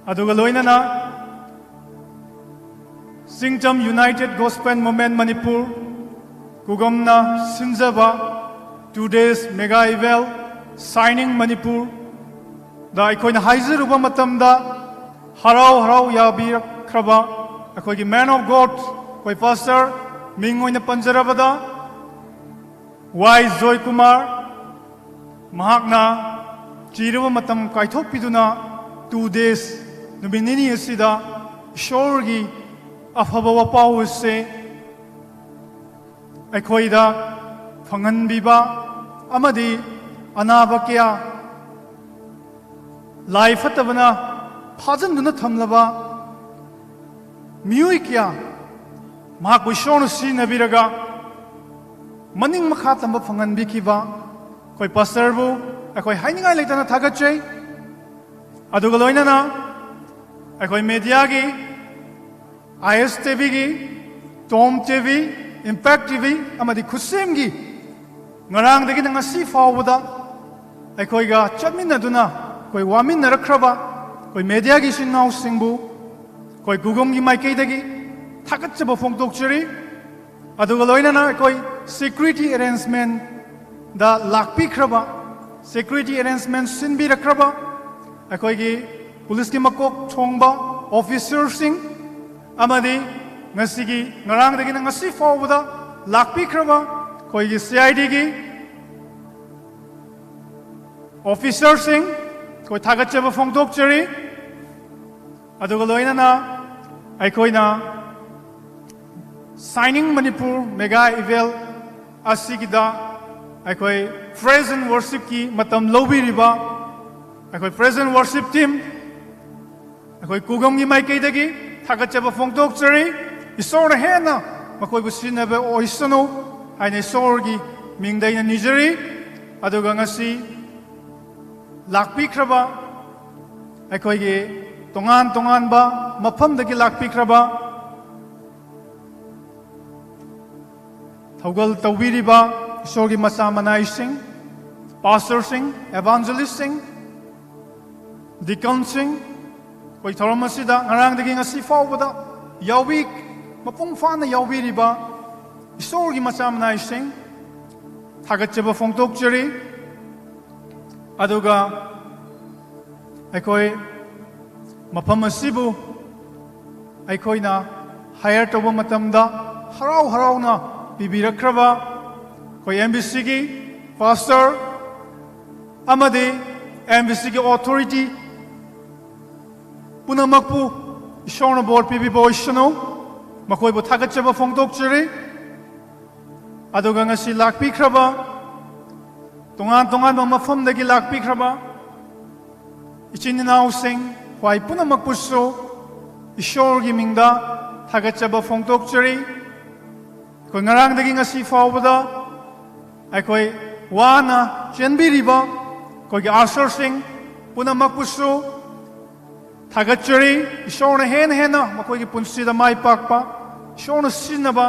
아두가 로이나나 Singtam United Gospel Movement Manipur Kugomna Sinzaba 2 days mega event signing Manipur da aikoina haiziruba matamda harau yabikraba aikoigi man of God koi pastor mingoina panjarabada Y Joy Kumar mahakna Chiriwa matam kaithok piduna 2 days numinini asida shorgi afaba wapau se aikoida phangan biba amadi anaba kya life atabana phajan duna thamlaba miui kya mahak shonu si nabiraga maning makha tamba phangan bikiba koi pastor bu akoi hainingai leitana thagachei aduga loinana akoi media gi IS TV gi Tom TV Impact TV amadi khusem gi ngarang dagi na ngasi fawda akoi ga chatminna duna koi wamin narakhraba koi media gi sinau singbu koi gugom gi maikei dagi thagachaba phongtokcheri aduga loinana akoi security arrangement da lakpi khraba security arrangement sinbi rakraba akoigi police ki makok chongba officer sing amadi ngasigi ngarang dagi ngasi fawda lakpi khraba koigi CID gi officer sing koi thagachaba phongdokcheri aduga loinana aikoina signing Manipur mega event asigida aikoi praise and worship ki matam lobi riba aikoi praise and worship team aikoi kugam gi maikei dagi thagachaba phongdokcheri isor hena makoi bu sinabe oisano haine sor gi mingdai na nijeri aduga ngasi lakpi khraba aikoi gi tongan ba mafam dagi lakpi khraba thaugal tawiriba Sorgi Masamanai Singh, Pastor Singh, Evangelist Singh, Deacon Singh, koi Thoramasida, Ngarang dagi ngasi fawda, Yawik, Mapung Fana Yawiriba, Sorgi Masamanai Singh, Thagachaba Phongtokcheri, Aduga, Aikoi, Mapamasibu, Aikoina, Hire Toba Matamda, Harau na, Bibirakraba, koi embassy gi pastor amadi embassy gi authority punamakpu ishona board pibi boishano makoi bo thagachaba phongdokcheri aduga ngasi lakpi khraba tongan mafam dagi lakpi khraba ichininaw sing hwai punamakpu so ishor gi mingda thagachaba phongdokcheri koi ngarang dagi ngasi fawbada aikoi wana chenbiriba koi Asher Singh punamakpusu thagacheri ishona hena makoi gi punsida mai pakpa ishona sinaba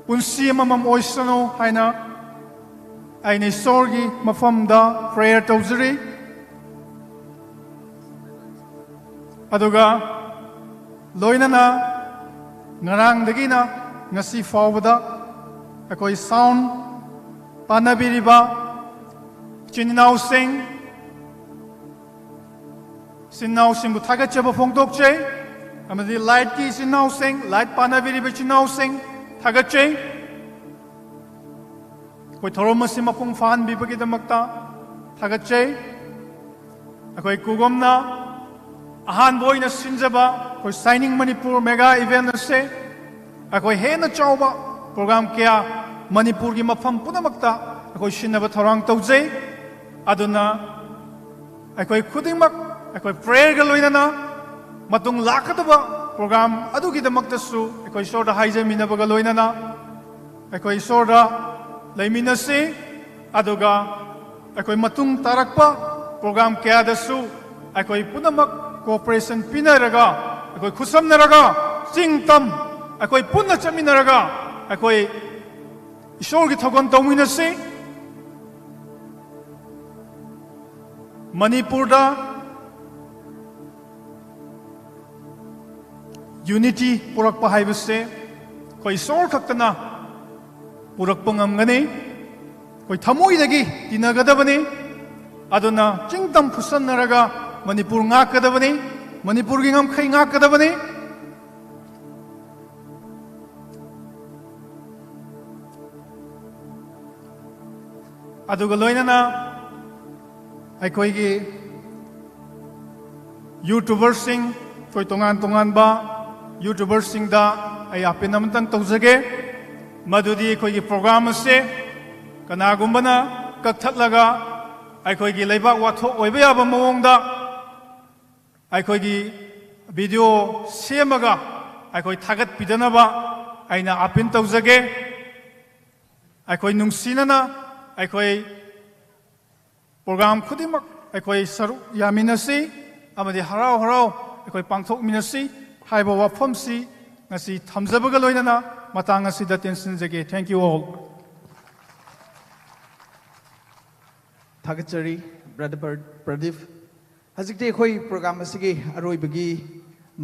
punsi mamam oisano haina aine sorgi mafamda prayer tawzeri aduga loinana ngarang dagina ngasi fawbada akoi sound ꯄꯥꯟꯅꯕꯤꯔꯤꯕ ꯏꯆꯤꯟ ꯏꯅꯥꯎꯁꯤꯡ ꯏꯆꯤꯟ ꯏꯅꯥꯎꯁꯤꯡꯕꯨ ꯊꯥꯒꯠꯆꯕ ꯐꯣꯡꯗꯣꯛꯆꯩ ꯑꯃꯗꯤ ꯂꯥꯏꯠꯀꯤ ꯏꯆꯤꯟ ꯏꯅꯥꯎꯁꯤꯡ light ꯄꯥꯟꯅꯕꯤꯔꯤꯕ ꯏꯆꯤꯟ ꯏꯅꯥꯎꯁꯤꯡ ꯊꯥꯒꯠꯆꯩ ꯑꯩꯈꯣꯏ ꯊꯧꯔꯝ ꯑꯁꯤ ꯃꯄꯨꯡ ꯐꯥꯍꯟꯕꯤꯕꯒꯤꯗꯃꯛꯇ ꯊꯥꯒꯠꯆꯩ ꯑꯩꯈꯣꯏ ꯀꯨꯒꯣꯝꯅ ꯑꯍꯥꯟꯕ ꯑꯣꯏꯅ ꯁꯤꯟꯖꯕ ꯑꯩꯈꯣꯏ ꯁꯥꯏꯅꯤꯡ ꯃꯅꯤꯄꯨꯔ ꯃꯦꯒꯥ ꯏꯚꯦꯟ ꯑꯁꯤ ꯑꯩꯈꯣꯏ ꯍꯦꯟꯅ ꯆꯥꯎꯕ ꯄ꯭ꯔꯣꯒ꯭ꯔꯥꯝ ꯀꯌꯥ ꯃꯅꯤꯄꯨꯔꯒꯤ ꯃꯐꯝ ꯄꯨꯝꯅꯃꯛꯇ ꯑꯩꯈꯣꯏ ꯁꯤꯟꯅꯕ ꯊꯧꯔꯥꯡ ꯇꯧꯖꯩ ꯑꯗꯨꯅ ꯑꯩꯈꯣꯏ ꯈꯨꯗꯤꯡꯃꯛ ꯑꯩꯈꯣꯏ ꯄ꯭ꯔꯦꯌꯔꯒ ꯂꯣꯏꯅꯅ ꯃꯇꯨꯡ ꯂꯥꯛꯀꯗꯕ ꯄ꯭ꯔꯣꯒ꯭ꯔꯥꯝ ꯑꯗꯨꯒꯤꯗꯃꯛꯇꯁꯨ ꯑꯩꯈꯣꯏ ꯏꯁꯣꯔꯗ ꯍꯥꯏꯖꯃꯤꯟꯅꯕꯒ ꯂꯣꯏꯅꯅ ꯑꯩꯈꯣꯏ ꯏꯁꯣꯔꯗ ꯂꯩꯃꯤꯟꯅꯁꯤ ꯑꯗꯨꯒ ꯑꯩꯈꯣꯏ ꯃꯇꯨꯡ ꯇꯥꯔꯛꯄ ꯄ꯭ꯔꯣꯒ꯭ꯔꯥꯝ ꯀꯌꯥꯗꯁꯨ ꯑꯩꯈꯣꯏ ꯄꯨꯝꯅꯃꯛ ꯀooperation ꯄꯤꯅꯔꯒ ꯑꯩꯈꯣꯏ ꯈꯨꯠꯁꯝꯅꯔꯒ ꯆꯤꯡ ꯇꯝ ꯑꯩꯈꯣꯏ ꯄꯨꯟꯅ ꯆꯠꯃꯤꯟꯅꯔꯒ ꯑꯩꯈꯣꯏ ꯏꯁꯣꯔꯒꯤ ꯊꯧꯒꯜ ꯇꯧꯃꯤꯟꯅꯁꯤ ꯃꯅꯤꯄꯨꯔꯗ ꯌꯨꯅꯤꯇꯤ ꯄꯨꯔꯛꯄ ꯍꯥꯏꯕꯁꯦ ꯑꯩꯈꯣꯏ ꯏꯁꯣꯔ ꯈꯛꯇꯅ ꯄꯨꯔꯛꯄ ꯉꯝꯒꯅꯤ ꯑꯩꯈꯣꯏ ꯊꯃꯣꯏꯗꯒꯤ ꯇꯤꯟꯅꯒꯗꯕꯅꯤ ꯑꯗꯨꯅ ꯆꯤꯡꯇꯝ ꯐꯨꯁꯟꯅꯔꯒ ꯃꯅꯤꯄꯨꯔ ꯉꯥꯛꯀꯗꯕꯅꯤ ꯃꯅꯤꯄꯨꯔꯒꯤ ꯉꯝꯈꯩ ꯉꯥꯛꯀꯗꯕꯅꯤ ꯑꯗꯨꯒ ꯂꯣꯏꯅꯅ ꯑꯩꯈꯣꯏꯒꯤ ꯌꯨꯇꯨꯕꯔꯁꯤꯡ ꯑꯩꯈꯣꯏ ꯇꯣꯉꯥꯟ ꯇꯣꯉꯥꯟꯕ ꯌꯨꯇꯨꯕꯔꯁꯤꯡꯗ ꯑꯩ ꯑꯄꯤꯜ ꯑꯃꯇꯪ ꯇꯧꯖꯒꯦ ꯃꯗꯨꯗꯤ ꯑꯩꯈꯣꯏꯒꯤ ꯄ꯭ꯔꯣꯒ꯭ꯔꯥꯝ ꯑꯁꯤ ꯀꯅꯥꯒꯨꯝꯕꯅ ꯀꯛꯊꯠꯂꯒ ꯑꯩꯈꯣꯏꯒꯤ ꯂꯩꯕꯥꯛ ꯋꯥꯊꯣꯛ ꯑꯣꯏꯕ ꯌꯥꯕ ꯃꯑꯣꯡꯗ ꯑꯩꯈꯣꯏꯒꯤ ꯚꯤꯗꯤꯑꯣ ꯁꯦꯝꯃꯒ ꯑꯩꯈꯣꯏ ꯊꯥꯒꯠꯄꯤꯗꯅꯕ ꯑꯩꯅ ꯑꯄꯤꯜ ꯇꯧꯖꯒꯦ ꯑꯩꯈꯣꯏ ꯅꯨꯡꯁꯤꯅꯅ ꯑꯩꯈꯣꯏ ꯄ꯭ꯔꯣꯒ꯭ꯔꯥꯝ ꯈꯨꯗꯤꯡꯃꯛ ꯑꯩꯈꯣꯏ ꯁꯔꯨꯛ ꯌꯥꯃꯤꯟꯅꯁꯤ ꯑꯃꯗꯤ ꯍꯔꯥꯎ ꯍꯔꯥꯎ ꯑꯩꯈꯣꯏ ꯄꯥꯡꯊꯣꯛꯃꯤꯟꯅꯁꯤ ꯍꯥꯏꯕ ꯋꯥꯐꯝꯁꯤ ꯉꯁꯤ ꯊꯝꯖꯕꯒ ꯂꯣꯏꯅꯅ ꯃꯇꯥꯡ ꯑꯁꯤꯗ ꯇꯦꯟꯁꯤꯟꯖꯒꯦ ꯊꯦꯡꯛ ꯌꯨ ꯑꯣꯜ
ꯊꯥꯒꯠꯆꯔꯤ ꯕ꯭ꯔꯗꯔ ꯄ꯭ꯔꯗꯤꯞ ꯍꯧꯖꯤꯛꯇꯤ ꯑꯩꯈꯣꯏ ꯄ꯭ꯔꯣꯒ꯭ꯔꯥꯝ ꯑꯁꯤꯒꯤ ꯑꯔꯣꯏꯕꯒꯤ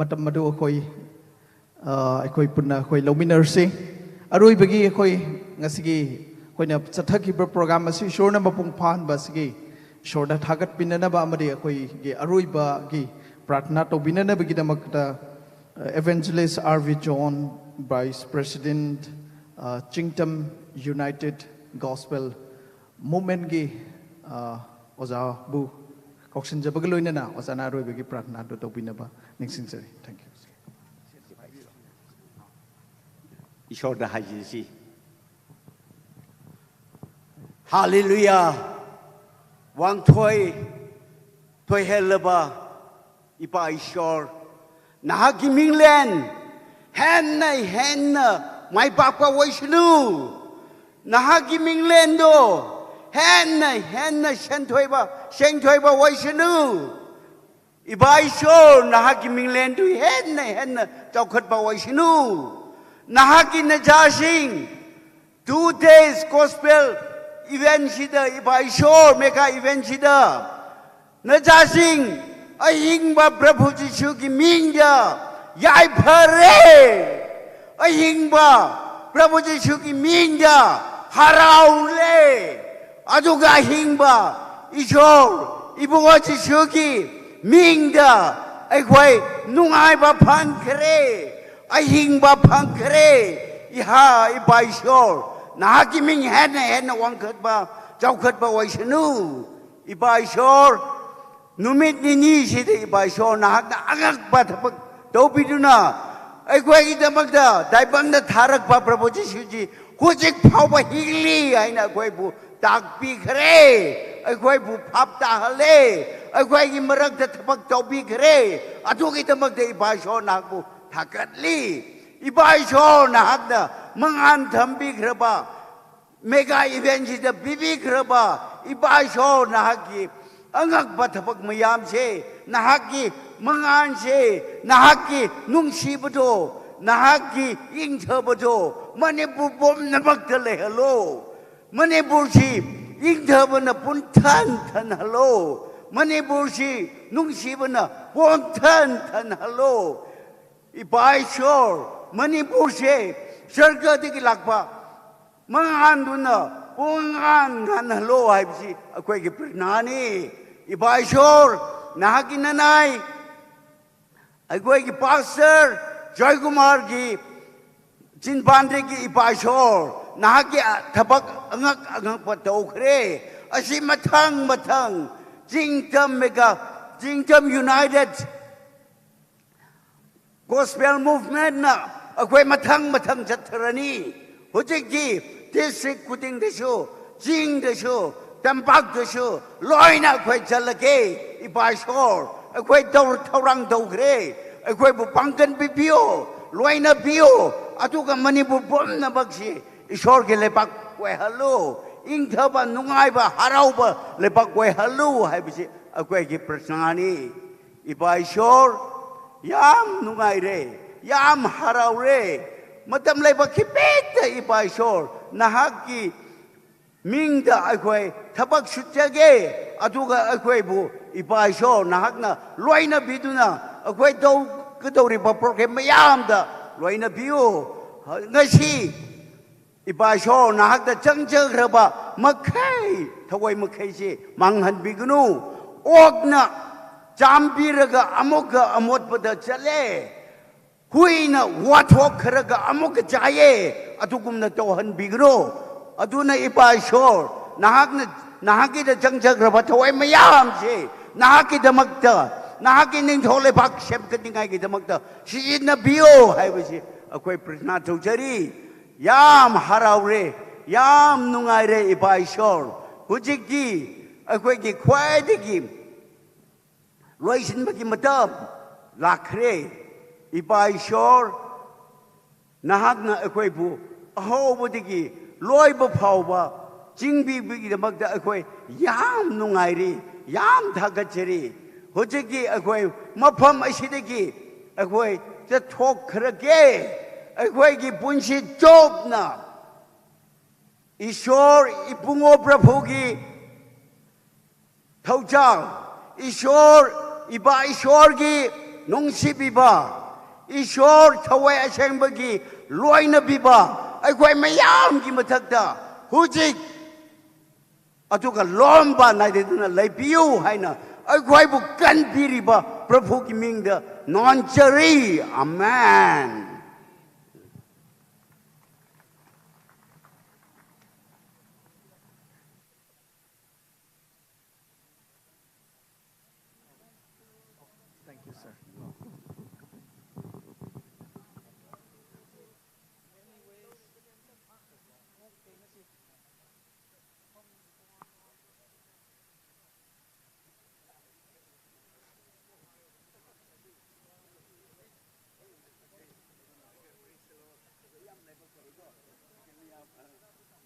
ꯃꯇꯝ ꯑꯗꯨ ꯑꯩꯈꯣꯏ ꯄꯨꯟꯅ ꯑꯩꯈꯣꯏ ꯂꯧꯃꯤꯟꯅꯔꯁꯤ ꯑꯔꯣꯏꯕꯒꯤ ꯑꯩꯈꯣꯏ ꯉꯁꯤꯒꯤ ꯑꯩꯈꯣꯏꯅ ꯆꯠꯊꯈꯤꯕ ꯄ꯭ꯔꯣꯒ꯭ꯔꯥꯝ ꯑꯁꯤ ꯏꯁꯣꯔꯅ ꯃꯄꯨꯡ ꯐꯥꯍꯟꯕ ꯑꯁꯤꯒꯤ ꯏꯁꯣꯔꯗ ꯊꯥꯒꯠꯄꯤꯅꯅꯕ ꯑꯃꯗꯤ ꯑꯩꯈꯣꯏꯒꯤ ꯑꯔꯣꯏꯕꯒꯤ ꯄ꯭ꯔꯥꯔꯊꯅꯥ ꯇꯧꯕꯤꯅꯅꯕꯒꯤꯗꯃꯛꯇ Evangelist R.V. John, Vice President, Chingtam United Gospel Movement gi Oza Bu Kokshin Jabagaloinana, Ozana Robegi Pratna to Topinaba, Nixinsery. Thank you.
Ishorda Hajisi. Hallelujah. Wang Toy Helaba Ipa Ishor. Nahagi Minglen, Henna, my papa Waishnu. Nahagi Minglendo, Henna, Shentoiba Waishnu. If I show Nahagi Minglendu, Henna, Tokatba Waishnu. Nahagi Najashing, 2 days gospel event shida, if I show mega event shida. Najashing. Ahingba Prabhu Jishu ki mingja yai phare ahingba Prabhu Jishu ki mingja haraule aduga ahingba Ishor ibunga Jishu ki mingja aikhoi nungai ba phangkre ahingba phangkre iha iba Ishor nahaki ming hen wangkhat ba chawkhat ba waishnu iba Ishor Numit ni sidi by Shona Agak Batapak Dobiduna. I go eat the Magda, Daibang the Tarak Papraboji Shuji, Kujik Papa Hili, I know Guebu, Dark Big Ray, I Guebu Pap Tahale, I go in Marak the Tapak Dobig Ray, I took it among the Ibashona Takatli, Ibashona Hagda, Mangan Tambi Graba, Mega Event is the Bibi Graba, Ibashona Hagi. Angak batapag mayam se, nahaki mangan se, nahaki nung sibado, nahaki ingtabado, manipur bom nabagdale hello, manipur si ingtabana puntan tan hello, manipur si nung sibana puntan tan hello, ibai shore, manipur se, sarga dikilakpa, mangan duna, pungan gan halo hai bisi akoi ki pranani ibaishor nahaki nanai akoi ki pastor Joy Kumar ki Chinpandre ki ibaishor nahaki thabak angak patokre asi matang Jingtam United Gospel Movement na akwai matang chatharani hojik ji district kuding desu jing desu tampak desu loina akwai chalake ibaishor akwai taurang dogre akwai bu pangkan bipio loina bio atuga manipur bom na bagsi ishor ke lepak kwai halo ingthaba nungaiba harauba lepak kwai halo haibisi akwai ki prasnani ibaishor yam nungai re yam harau re matam lai ba khipet ipai shor nahak ki mingda akhoi thabak sutjage aduga akhoi bu ipai shor nahak na loina biduna akhoi do kadori ba program mayam da loina biu ngasi ipai shor nahak da changjang raba makhai thawai makhai si manghan bignu okna Jambiraga amoga amot pada chale huina wathok kharaga amoga jaye atugumna tohan bigro aduna ipa shor nahaki da jangjag raba thawai mayam se nahaki damakta nahaki ning thole bak shem kadingai gi damakta sijina bio haibasi akoi prashna thojari yam haraure yam nungai re ipa shor hujiki akoi gi khwai digi Loisin bagi matam lakre ipai shor nahak na akoi bu aho budigi loi ba phau ba jingbi bigi damak da akoi yam nungai ri yam thagachari hojiki akoi mafam asidagi akoi ta thok khrage akoi gi punsi job na ishor ipungo prabhu gi thaujang ishor iba ishor gi nongsi biba ishor thawai aseng bagi loina biba akwai mayam gi mathakta hujik atuka lomba nai de na laipiu haina akwai bu kan biriba prabhu ki mingda non chari amen.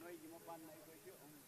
Noi gi mo pan nai ko